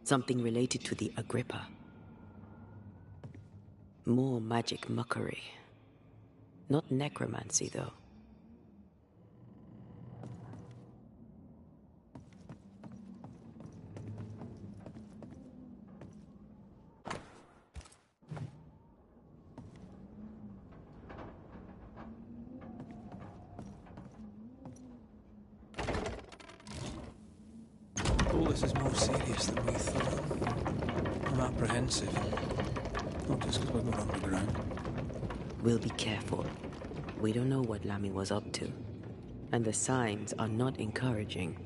Something related to the Agrippa. More magic muckery. Not necromancy, though. All this is more serious than we thought. I'm apprehensive. Not just because we're going underground. We'll be careful. We don't know what Lammy was up to. And the signs are not encouraging.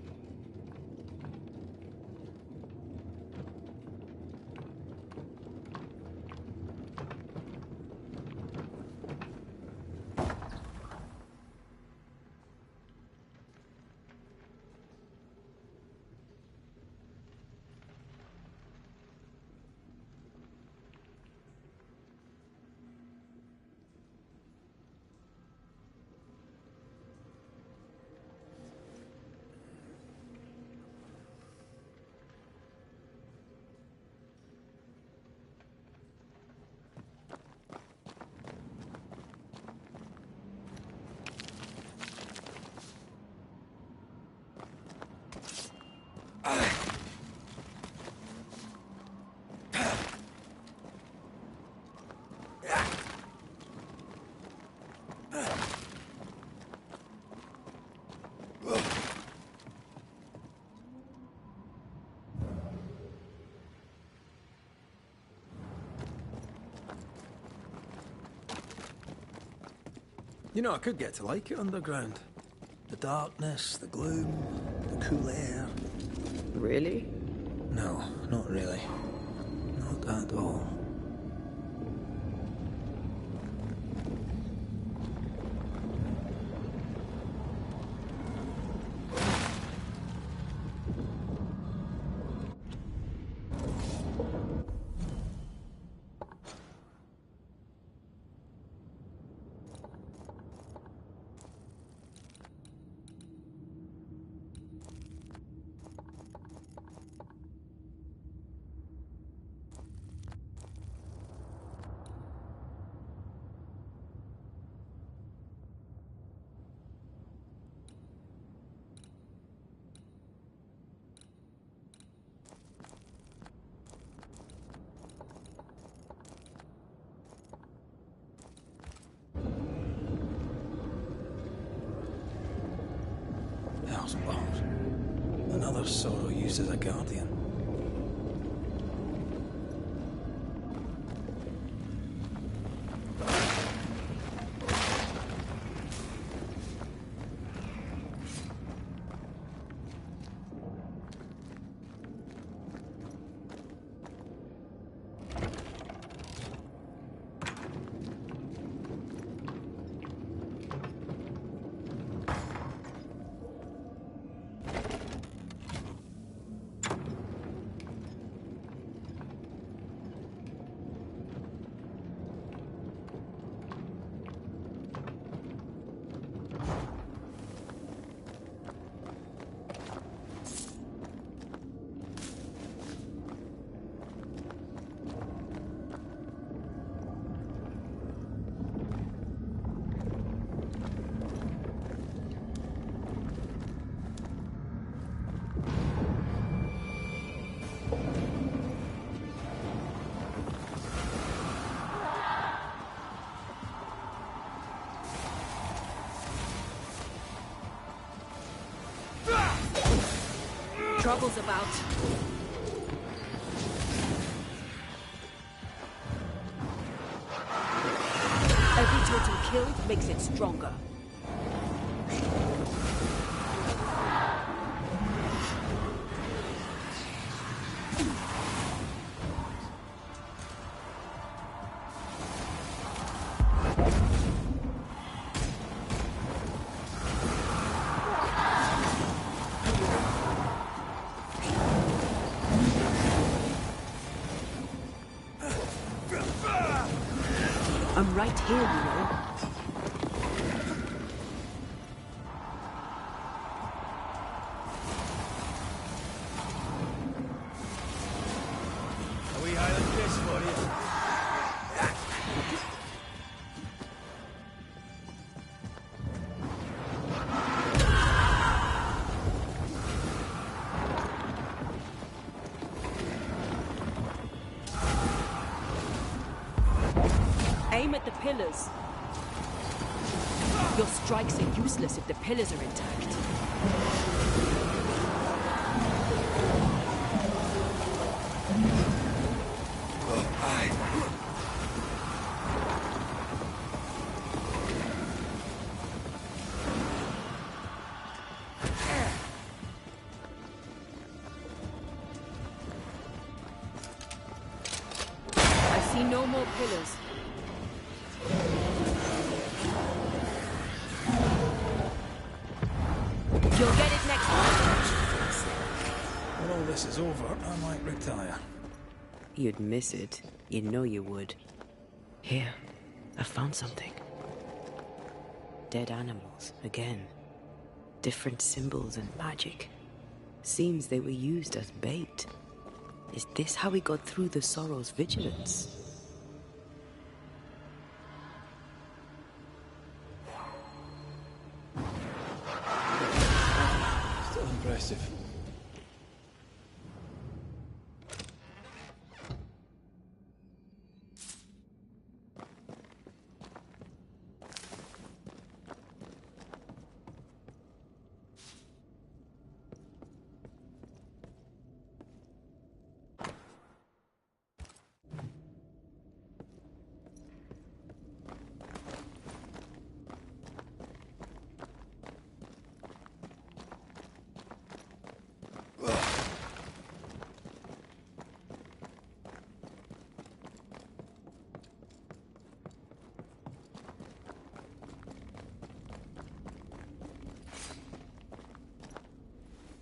You know, I could get to like it underground. The darkness, the gloom, the cool air. Really? No, not really. Not at all. Another sorrow used as a guardian. Trouble's about. Every totem killed makes it stronger. I'm right here, you know. pillars. Your strikes are useless if the pillars are intact. I see no more pillars. You'll get it next time. When all this is over, I might retire. You'd miss it. You know you would. Here, I found something. Dead animals, again. Different symbols and magic. Seems they were used as bait. Is this how we got through the Sorrow's vigilance? Still impressive.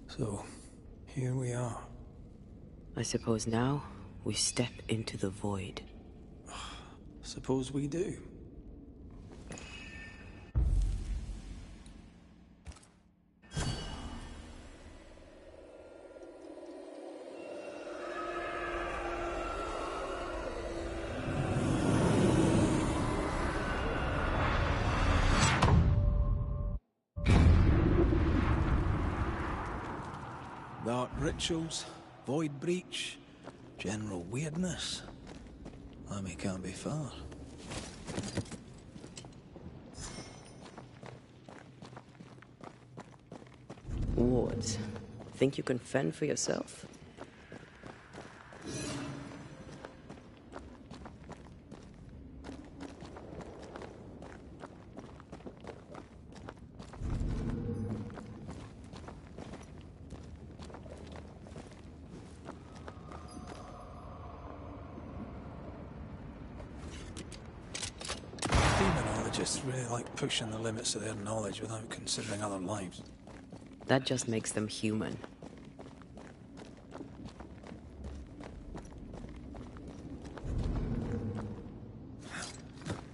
So, here we are. I suppose now we step into the void. Suppose we do. Dark rituals, void breach, general weirdness. Lemmy can't be far. Wards, think you can fend for yourself? Demonologists really like pushing the limits of their knowledge without considering other lives. That just makes them human.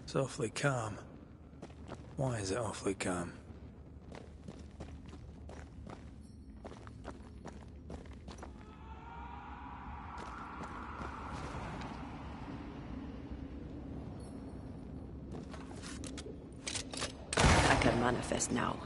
It's awfully calm. Why is it awfully calm? I can manifest now.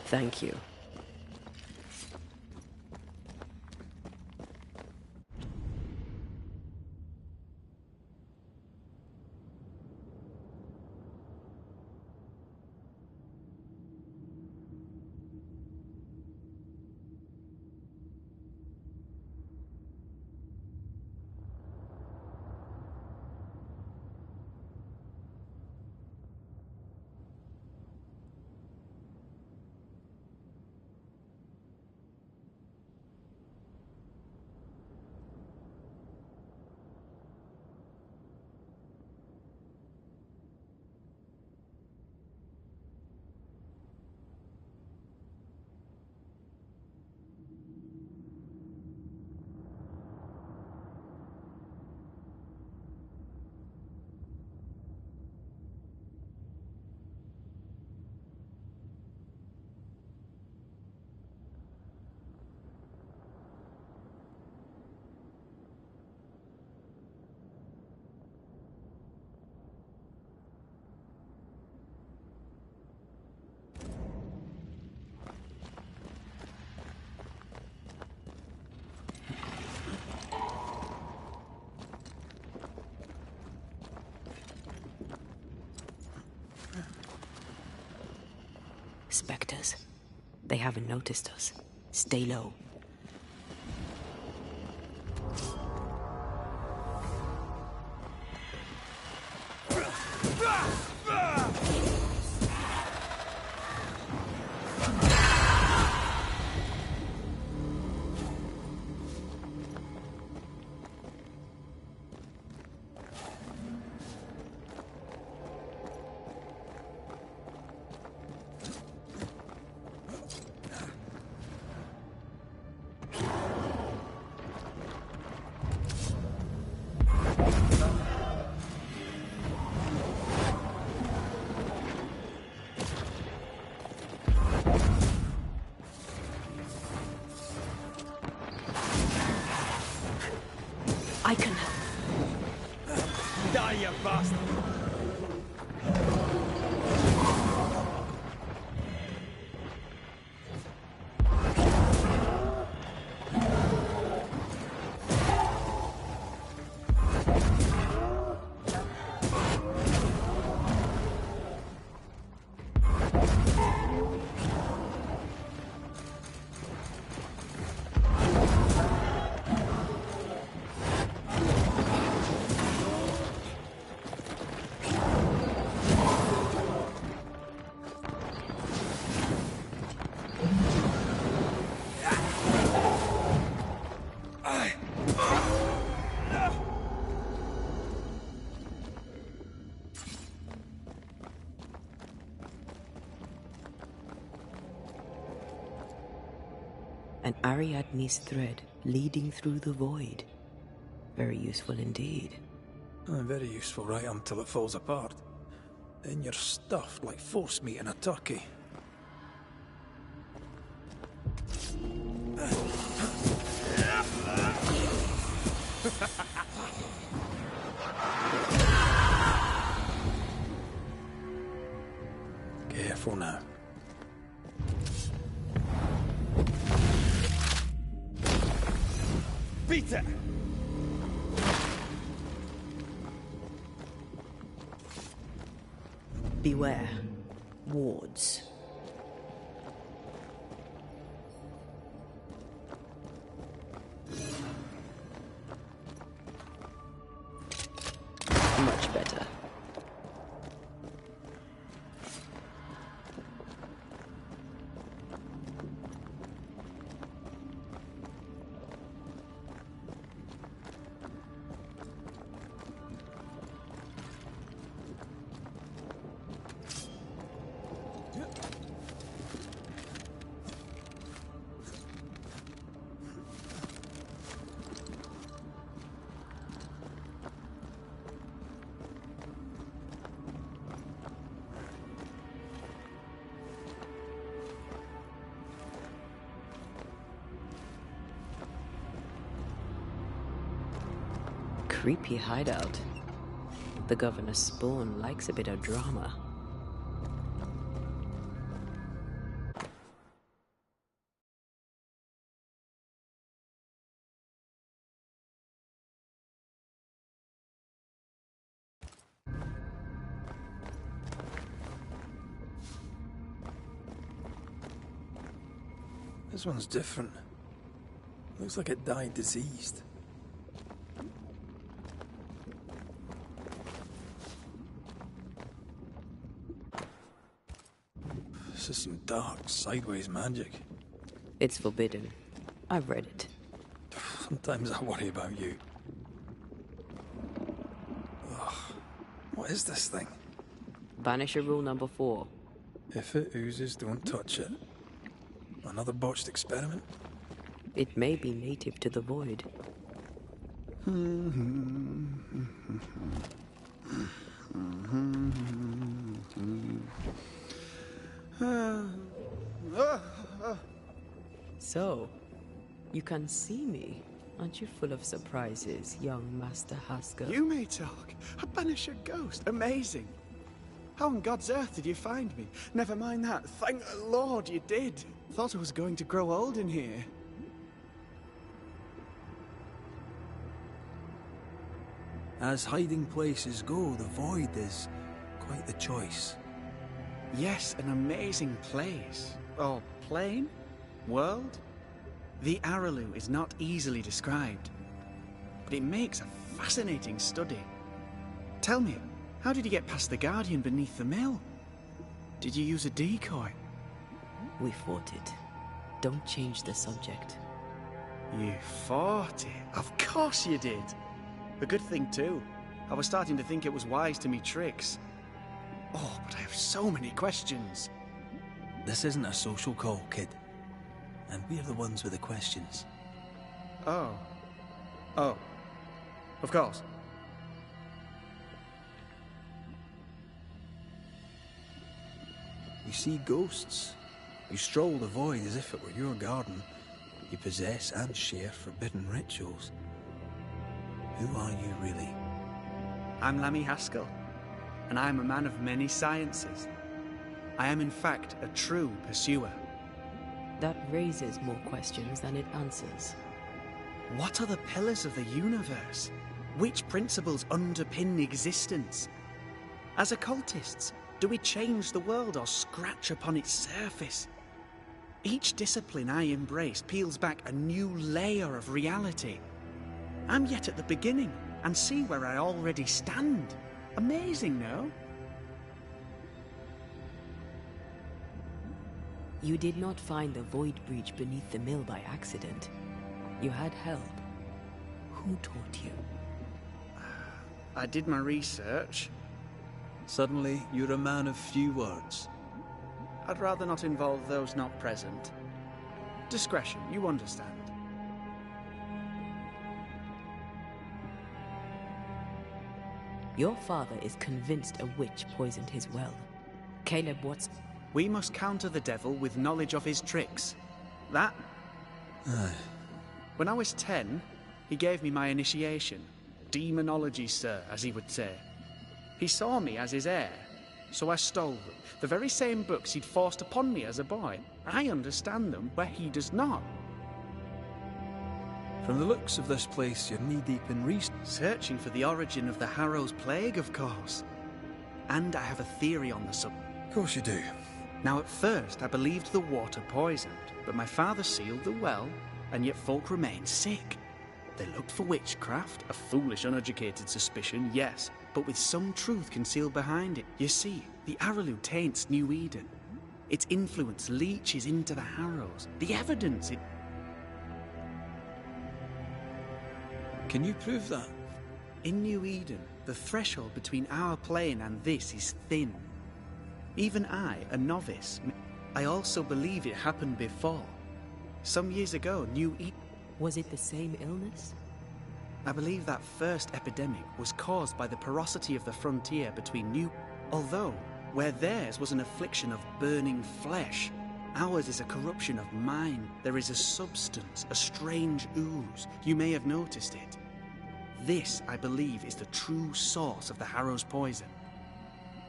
Thank you. Spectres. They haven't noticed us. Stay low. I can... Die, you bastard! An Ariadne's thread leading through the void. Very useful indeed. Very useful right until it falls apart. Then you're stuffed like force meat in a turkey. Careful now. Beat it! Beware. Wards. Much better. Creepy hideout. The governor's spawn likes a bit of drama. This one's different. Looks like it died diseased. This is some dark, sideways magic. It's forbidden. I've read it. Sometimes I worry about you. Ugh. What is this thing? Banisher rule number 4. If it oozes, don't touch it. Another botched experiment? It may be native to the void. So, you can see me. Aren't you full of surprises, young Master Haskell? You may talk. A Banisher ghost. Amazing. How on God's earth did you find me? Never mind that. Thank the Lord you did. Thought I was going to grow old in here. As hiding places go, the void is quite the choice. Yes, an amazing place. Or plane? World? The Araloo is not easily described, but it makes a fascinating study. Tell me, how did you get past the Guardian beneath the mill? Did you use a decoy? We fought it. Don't change the subject. You fought it? Of course you did. A good thing too. I was starting to think it was wise to me tricks. Oh, but I have so many questions. This isn't a social call, kid. And we're the ones with the questions. Oh. Oh. Of course. You see ghosts. You stroll the void as if it were your garden. You possess and share forbidden rituals. Who are you really? I'm Lammy Haskell, and I'm a man of many sciences. I am in fact a true pursuer. That raises more questions than it answers. What are the pillars of the universe? Which principles underpin existence? As occultists, do we change the world or scratch upon its surface? Each discipline I embrace peels back a new layer of reality. I'm yet at the beginning, and see where I already stand. Amazing, no? You did not find the void breach beneath the mill by accident. You had help. Who taught you? I did my research. Suddenly, you're a man of few words. I'd rather not involve those not present. Discretion, you understand. Your father is convinced a witch poisoned his well. Caleb, what's... We must counter the devil with knowledge of his tricks. That... When I was 10, he gave me my initiation. Demonology, sir, as he would say. He saw me as his heir, so I stole them. The very same books he'd forced upon me as a boy. I understand them where he does not. From the looks of this place, you're knee-deep in research. Searching for the origin of the Harrow's Plague, of course. And I have a theory on the subject. Of course you do. Now, at first, I believed the water poisoned, but my father sealed the well, and yet folk remained sick. They looked for witchcraft, a foolish, uneducated suspicion, yes, but with some truth concealed behind it. You see, the Araloo taints New Eden. Its influence leaches into the Harrows. The evidence, it... Can you prove that? In New Eden, the threshold between our plane and this is thin. Even I, a novice, I also believe it happened before. Some years ago, New Eden... Was it the same illness? I believe that first epidemic was caused by the porosity of the frontier between New... Although, where theirs was an affliction of burning flesh, ours is a corruption of mind. There is a substance, a strange ooze. You may have noticed it. This, I believe, is the true source of the Harrow's poison.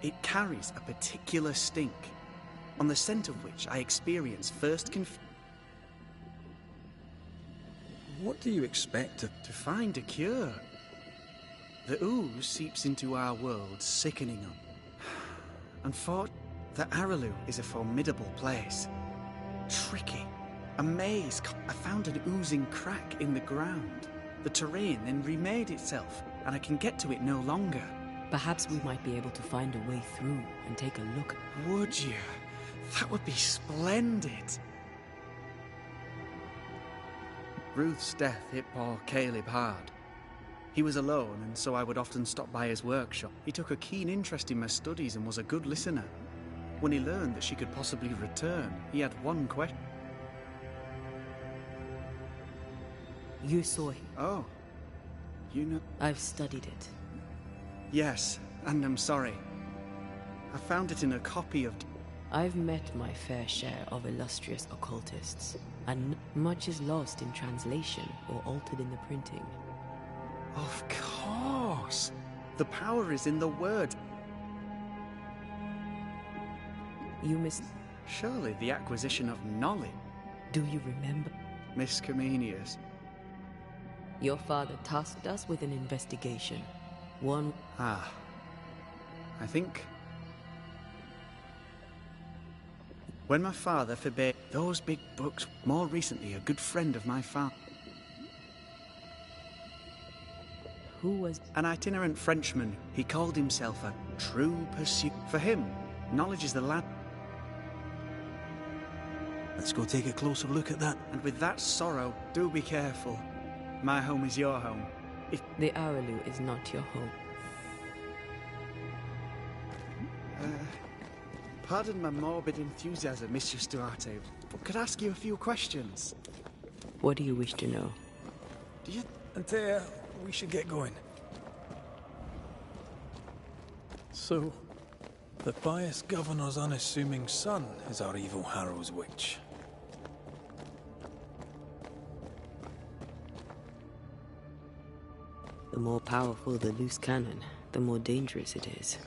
It carries a particular stink, on the scent of which I experience first What do you expect to find a cure? The ooze seeps into our world, sickening them. Unfortunately, the Araloo is a formidable place. Tricky. A maze. I found an oozing crack in the ground. The terrain then remade itself, and I can get to it no longer. Perhaps we might be able to find a way through and take a look. Would you? That would be splendid. Ruth's death hit poor Caleb hard. He was alone, and so I would often stop by his workshop. He took a keen interest in my studies and was a good listener. When he learned that she could possibly return, he had one question. You saw him? Oh. You know... I've studied it. Yes, and I'm sorry. I found it in a copy of... I've met my fair share of illustrious occultists, and much is lost in translation or altered in the printing. Of course! The power is in the word. You missed... Surely the acquisition of knowledge. Do you remember? Miss Comenius. Your father tasked us with an investigation. One... I think... When my father forbade those big books, more recently a good friend of my father. Who was... An itinerant Frenchman. He called himself a true pursuit. For him, knowledge is the land. Let's go take a closer look at that. And with that sorrow, do be careful. My home is your home. If The Araloo is not your home. Pardon my morbid enthusiasm, Mistress Duarte, but could I ask you a few questions? What do you wish to know? Do you... Antea, we should get going. So, the pious governor's unassuming son is our evil Harrow's witch. The more powerful the loose cannon, the more dangerous it is.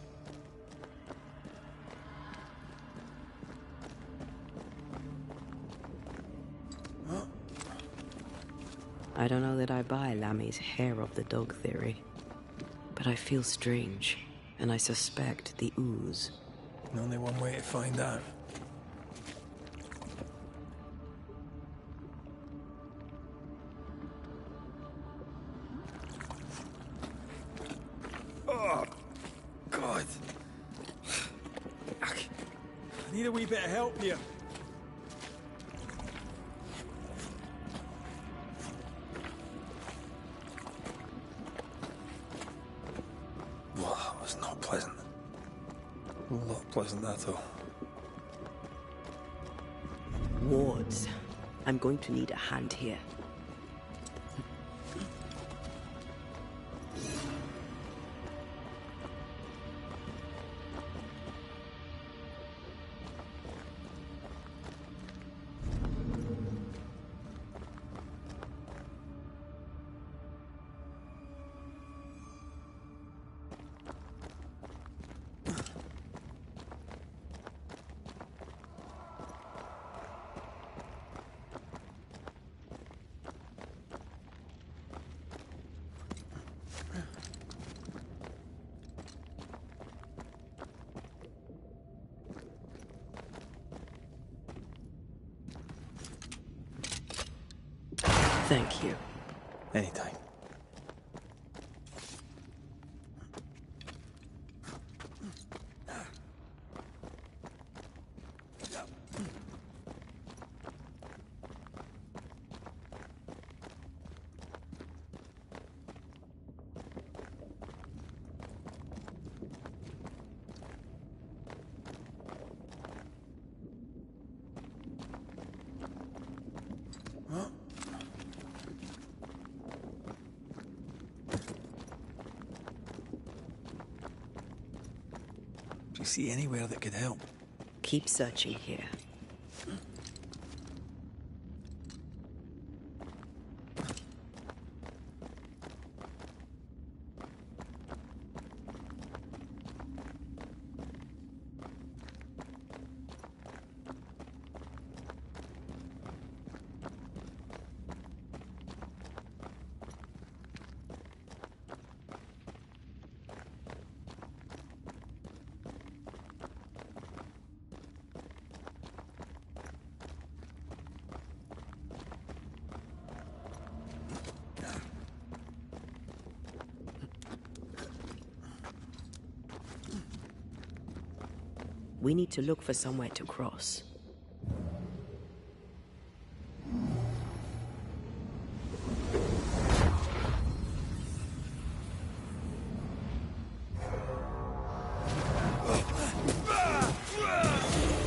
I don't know that I buy Lammy's hair of the dog theory, but I feel strange, and I suspect the ooze. Only one way to find out. Oh, God. I need a wee bit of help here. Well, that was not pleasant. Not pleasant at all. Wards, I'm going to need a hand here. Thank you. Anytime. Do you see anywhere that could help? Keep searching here. We need to look for somewhere to cross.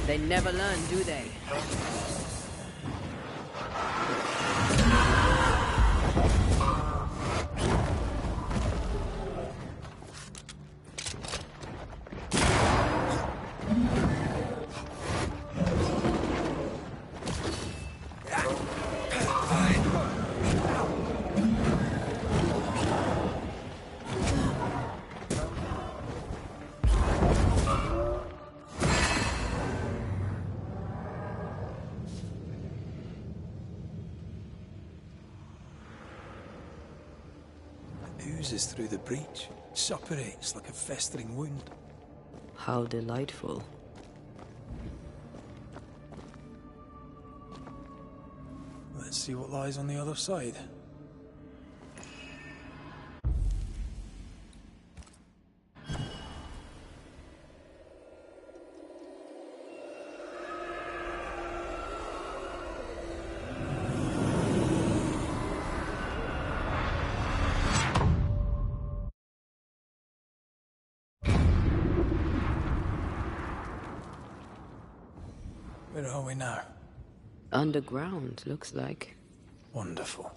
They never learn, do they? Oozes through the breach, suppurates like a festering wound. How delightful. see what lies on the other side. Where are we now? Underground, looks like. Wonderful.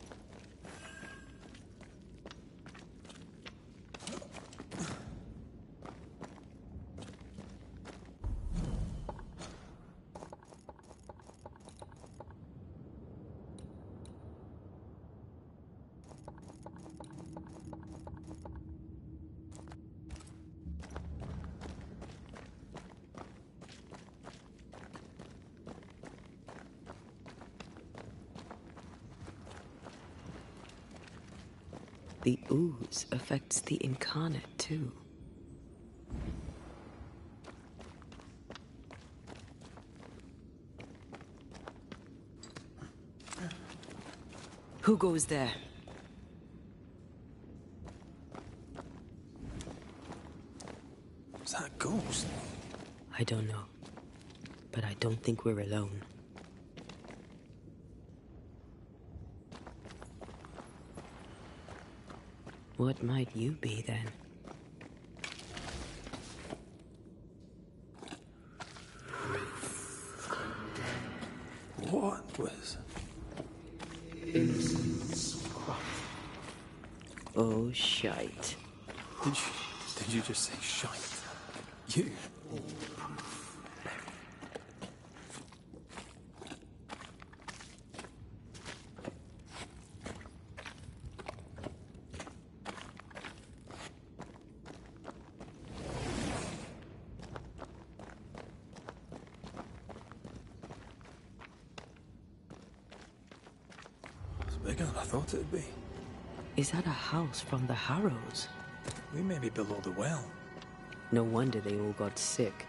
The ooze affects the incarnate, too. Who goes there? Is that a ghost? I don't know. But I don't think we're alone. What might you be, then? What was... Innocence. Oh, shite. Did you just say shite? You? Bigger than I thought it'd be. Is that a house from the Harrows? We may be below the well. No wonder they all got sick.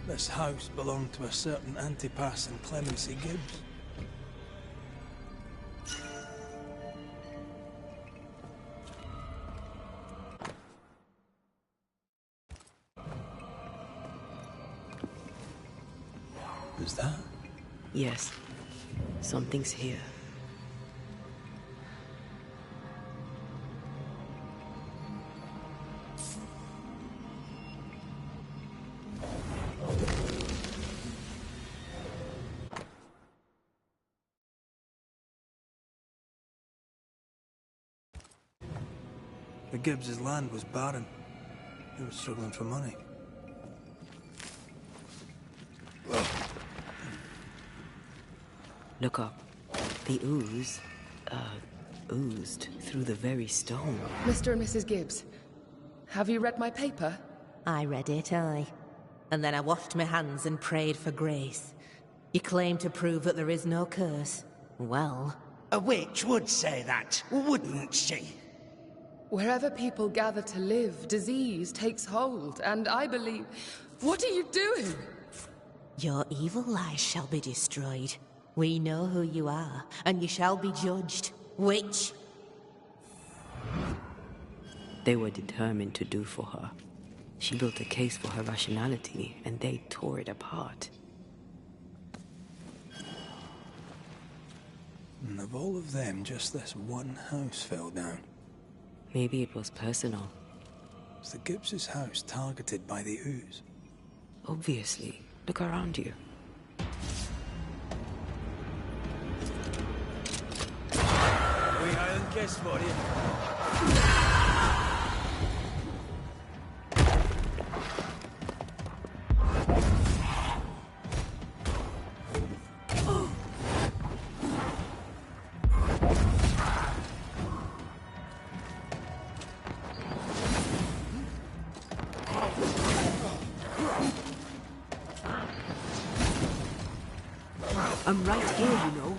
This house belonged to a certain Antipas and Clemency Gibbs. Is that? Yes. Something's here. The Gibbs' land was barren. He was struggling for money. Look up. The ooze, oozed through the very stone. Mr. and Mrs. Gibbs, have you read my paper? I read it, aye. And then I washed my hands and prayed for grace. You claim to prove that there is no curse. Well... A witch would say that, wouldn't she? Wherever people gather to live, disease takes hold, and I believe... What are you doing? Your evil lies shall be destroyed. We know who you are, and you shall be judged. Witch! They were determined to do for her. She built a case for her rationality, and they tore it apart. And of all of them, just this one house fell down. Maybe it was personal. Was the Gibbs' house targeted by the ooze? Obviously. Look around you. We Highland kiss for you. I'm right here, you know.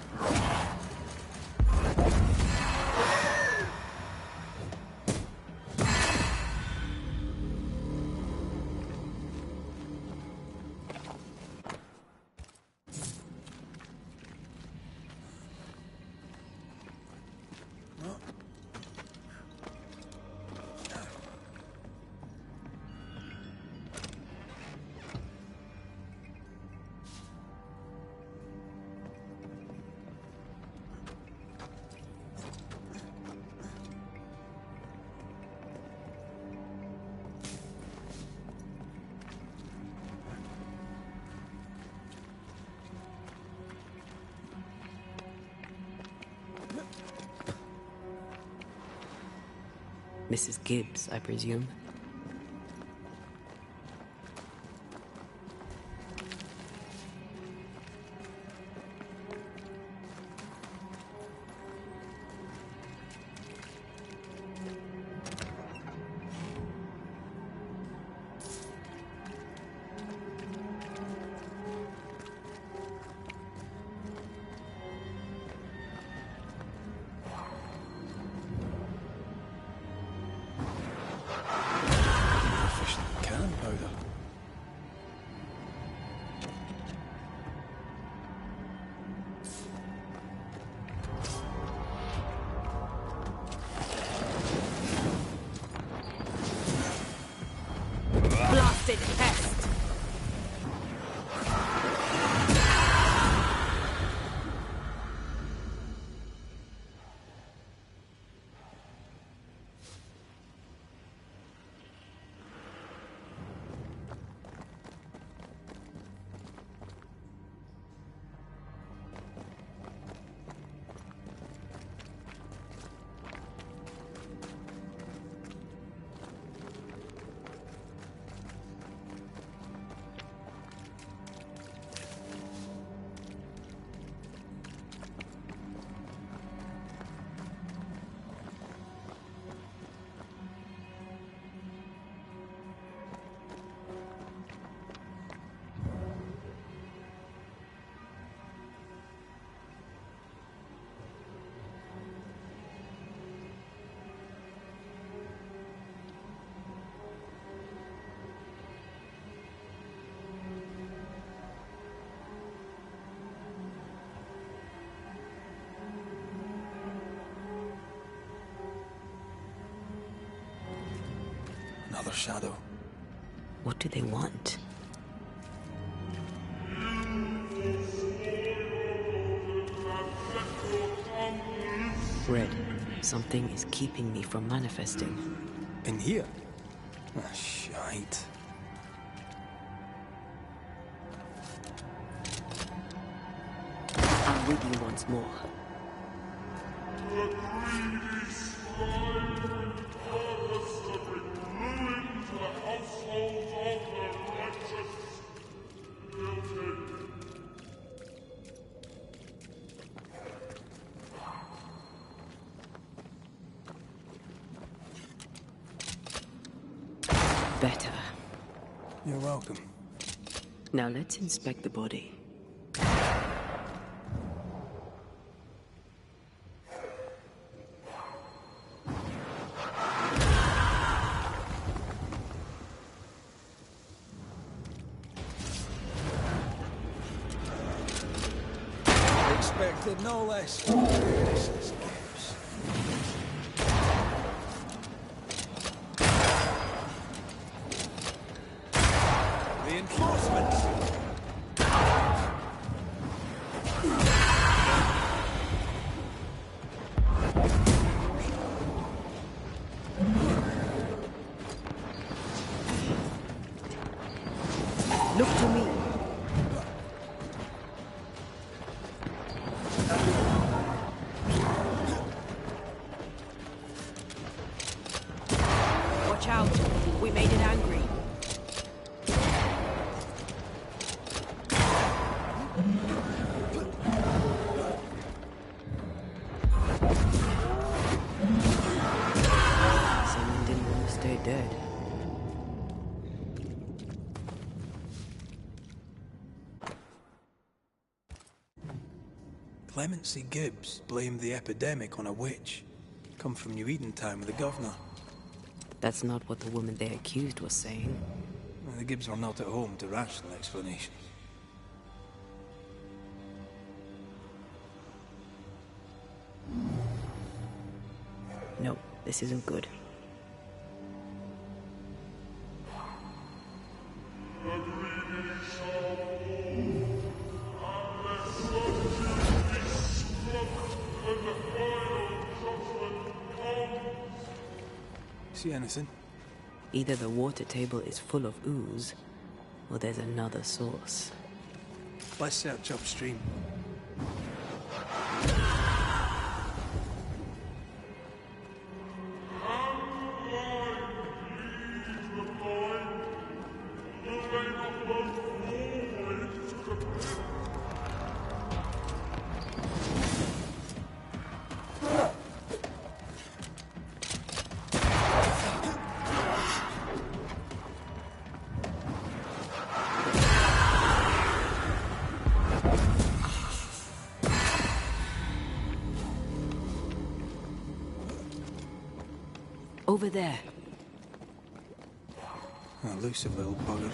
Mrs. Gibbs, I presume. Blasted pest! Another shadow. What do they want? Red, something is keeping me from manifesting. In here? Ah, shite. I'm with you once more. Better. You're welcome. Now let's inspect the body. Expected no less. Mrs. Gibbs. Reinforcements. Look to me. Clemency Gibbs blamed the epidemic on a witch. Come from New Eden Town with the governor. That's not what the woman they accused was saying. Well, the Gibbs were not at home to rational explanations. No, this isn't good. See anything? Either the water table is full of ooze, or there's another source. Let's search upstream. Over there. Elusive little buggers.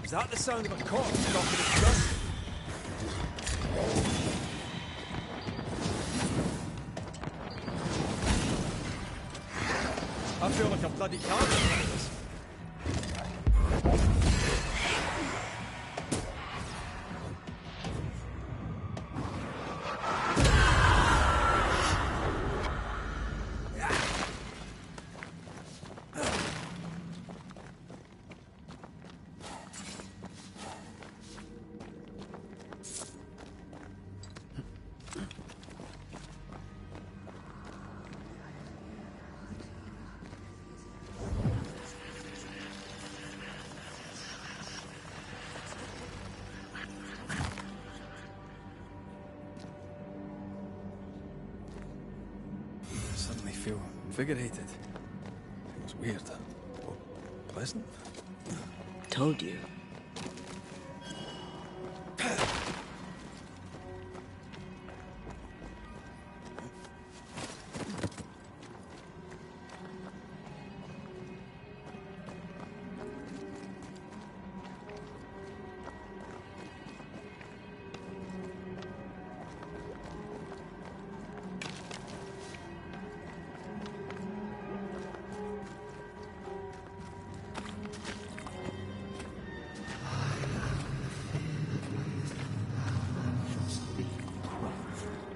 Is that the sound of a corpse dropping its dust? I feel like a bloody carpet like this. Feel invigorated. Feels weird. Or pleasant. Told you.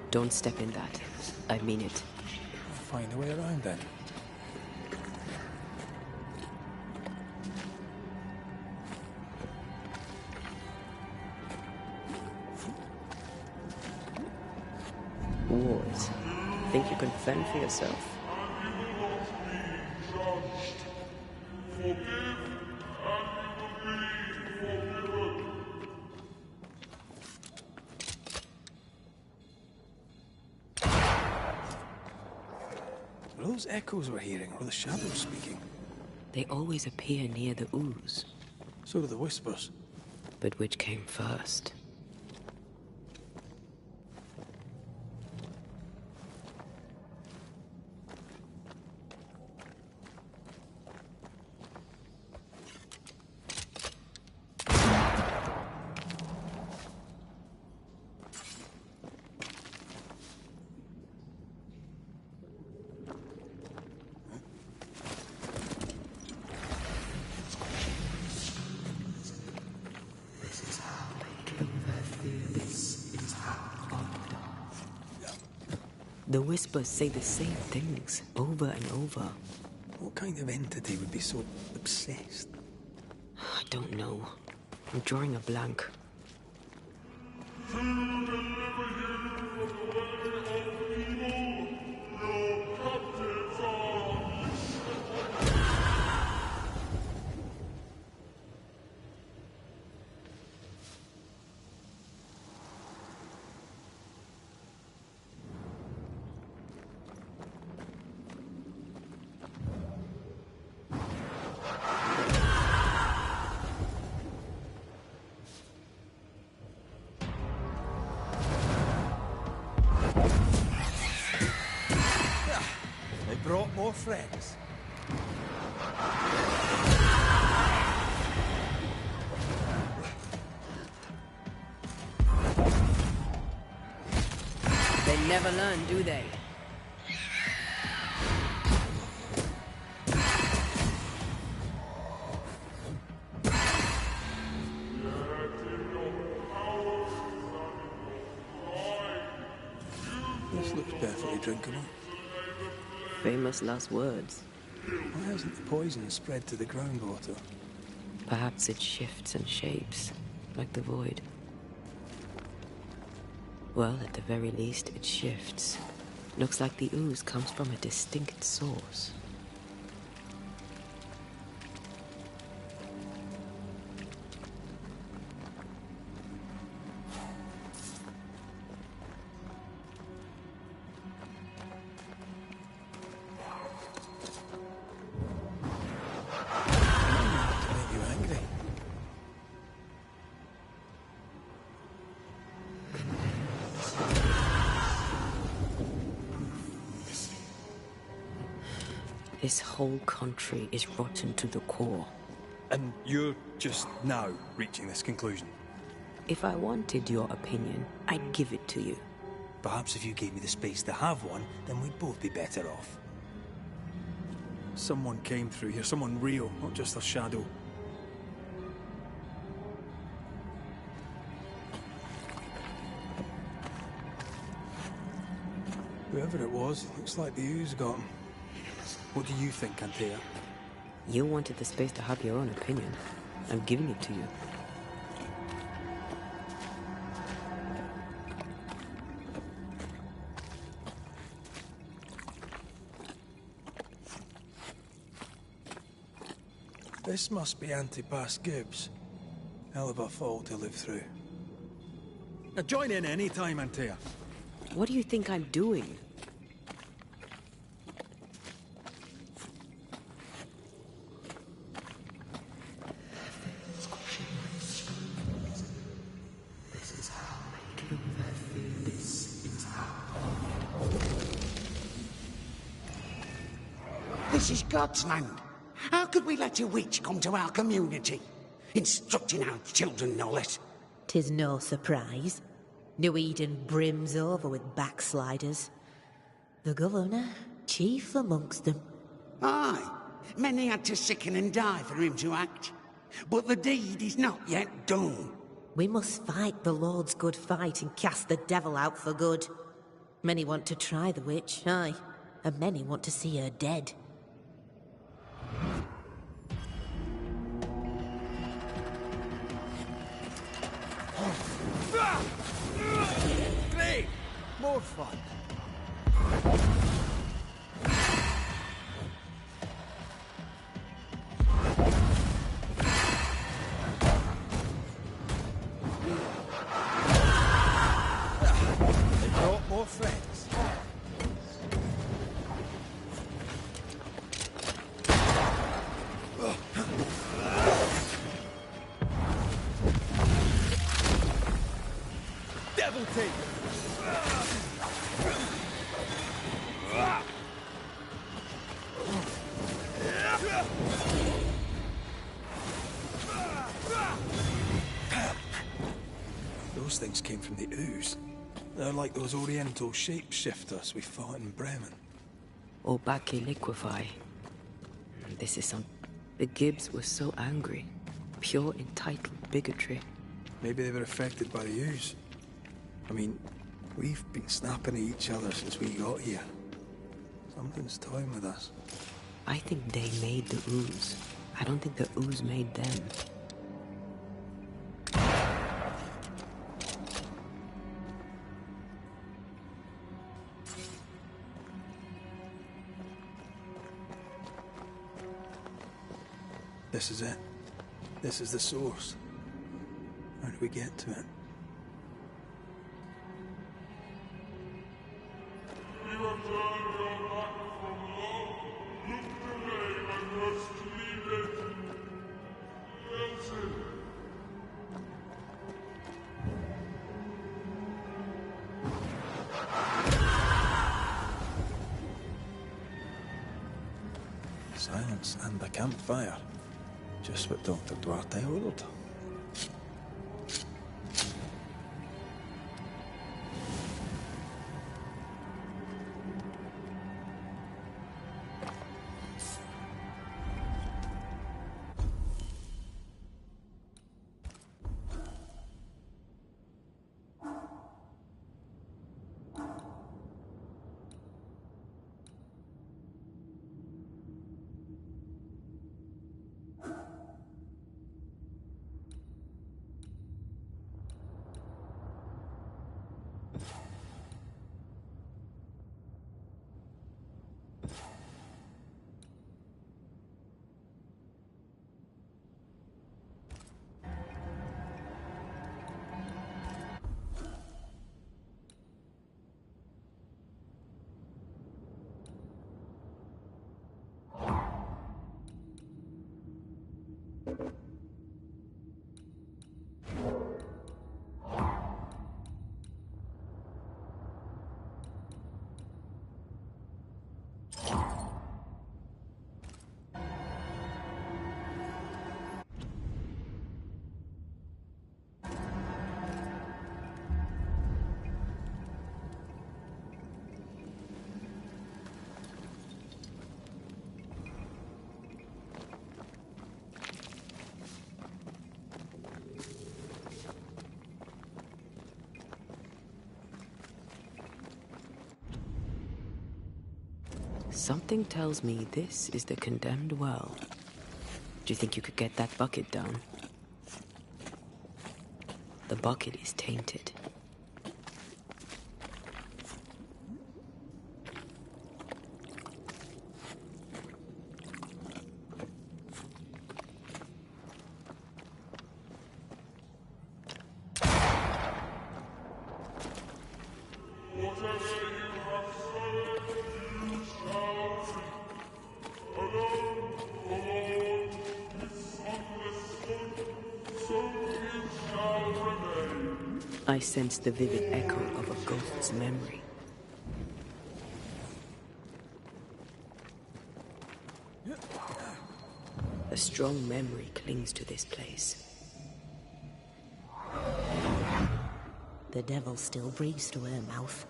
Don't step in that. I mean it. Find a way around then. What? Think you can fend for yourself? Those echoes we're hearing, or the shadows speaking? They always appear near the ooze. So do the whispers. But which came first? The whispers say the same things over and over. What kind of entity would be so obsessed? I don't know. I'm drawing a blank. brought more friends. They never learn, do they? This looks perfectly drinkable. Famous last words. Why hasn't the poison spread to the groundwater? Perhaps it shifts and shapes, like the void. Well, at the very least, it shifts. Looks like the ooze comes from a distinct source. This whole country is rotten to the core. And you're just now reaching this conclusion? If I wanted your opinion, I'd give it to you. Perhaps if you gave me the space to have one, then we'd both be better off. Someone came through here, someone real, not just a shadow. Whoever it was, looks like the ooze got him. What do you think, Antea? You wanted the space to have your own opinion. I'm giving it to you. This must be Antipas Gibbs. Hell of a fall to live through. Now join in any time, Antea. What do you think I'm doing? This is God's land. How could we let a witch come to our community? Instructing our children, no less. 'Tis no surprise. New Eden brims over with backsliders. The governor, chief amongst them. Aye, many had to sicken and die for him to act. But the deed is not yet done. We must fight the Lord's good fight and cast the devil out for good. Many want to try the witch, aye, and many want to see her dead. Great! More fun. They brought more friends. Devil take! Those things came from the ooze. They're like those oriental shapeshifters we fought in Bremen. Obake liquefy. This is some... The Gibbs were so angry. Pure entitled bigotry. Maybe they were affected by the ooze. I mean, we've been snapping at each other since we got here. Something's toying with us. I think they made the ooze. I don't think the ooze made them. This is it. This is the source. How do we get to it? silence and a campfire. Just what Dr. Duarte ordered. Something tells me this is the condemned well. Do you think you could get that bucket down? The bucket is tainted. I sense the vivid echo of a ghost's memory. A strong memory clings to this place. The devil still breathes through her mouth.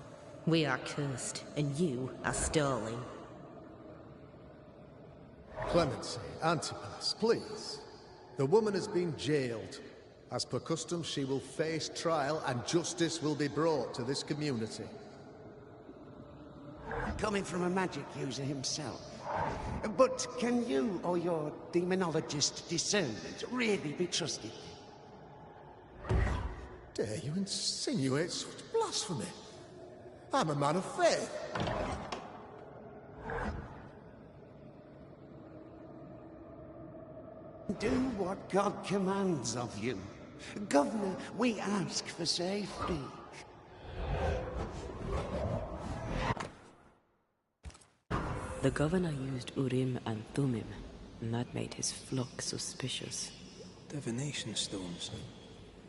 We are cursed, and you are stolen. Clemency, Antipas, please. The woman has been jailed. As per custom, she will face trial and justice will be brought to this community. Coming from a magic user himself. But can you or your demonologist discernment really be trusted? Dare you insinuate such blasphemy? I'm a man of faith. Do what God commands of you. Governor, we ask for safety. The governor used Urim and Thummim, and that made his flock suspicious. Divination stones.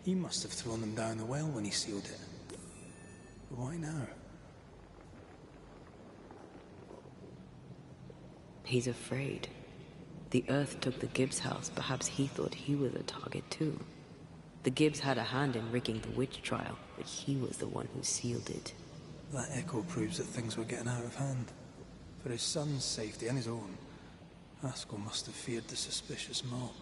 He must have thrown them down the well when he sealed it. But why now? He's afraid. The Earth took the Gibbs house. Perhaps he thought he was a target too. The Gibbs had a hand in rigging the witch trial, but he was the one who sealed it. That echo proves that things were getting out of hand. For his son's safety and his own, Haskell must have feared the suspicious mob.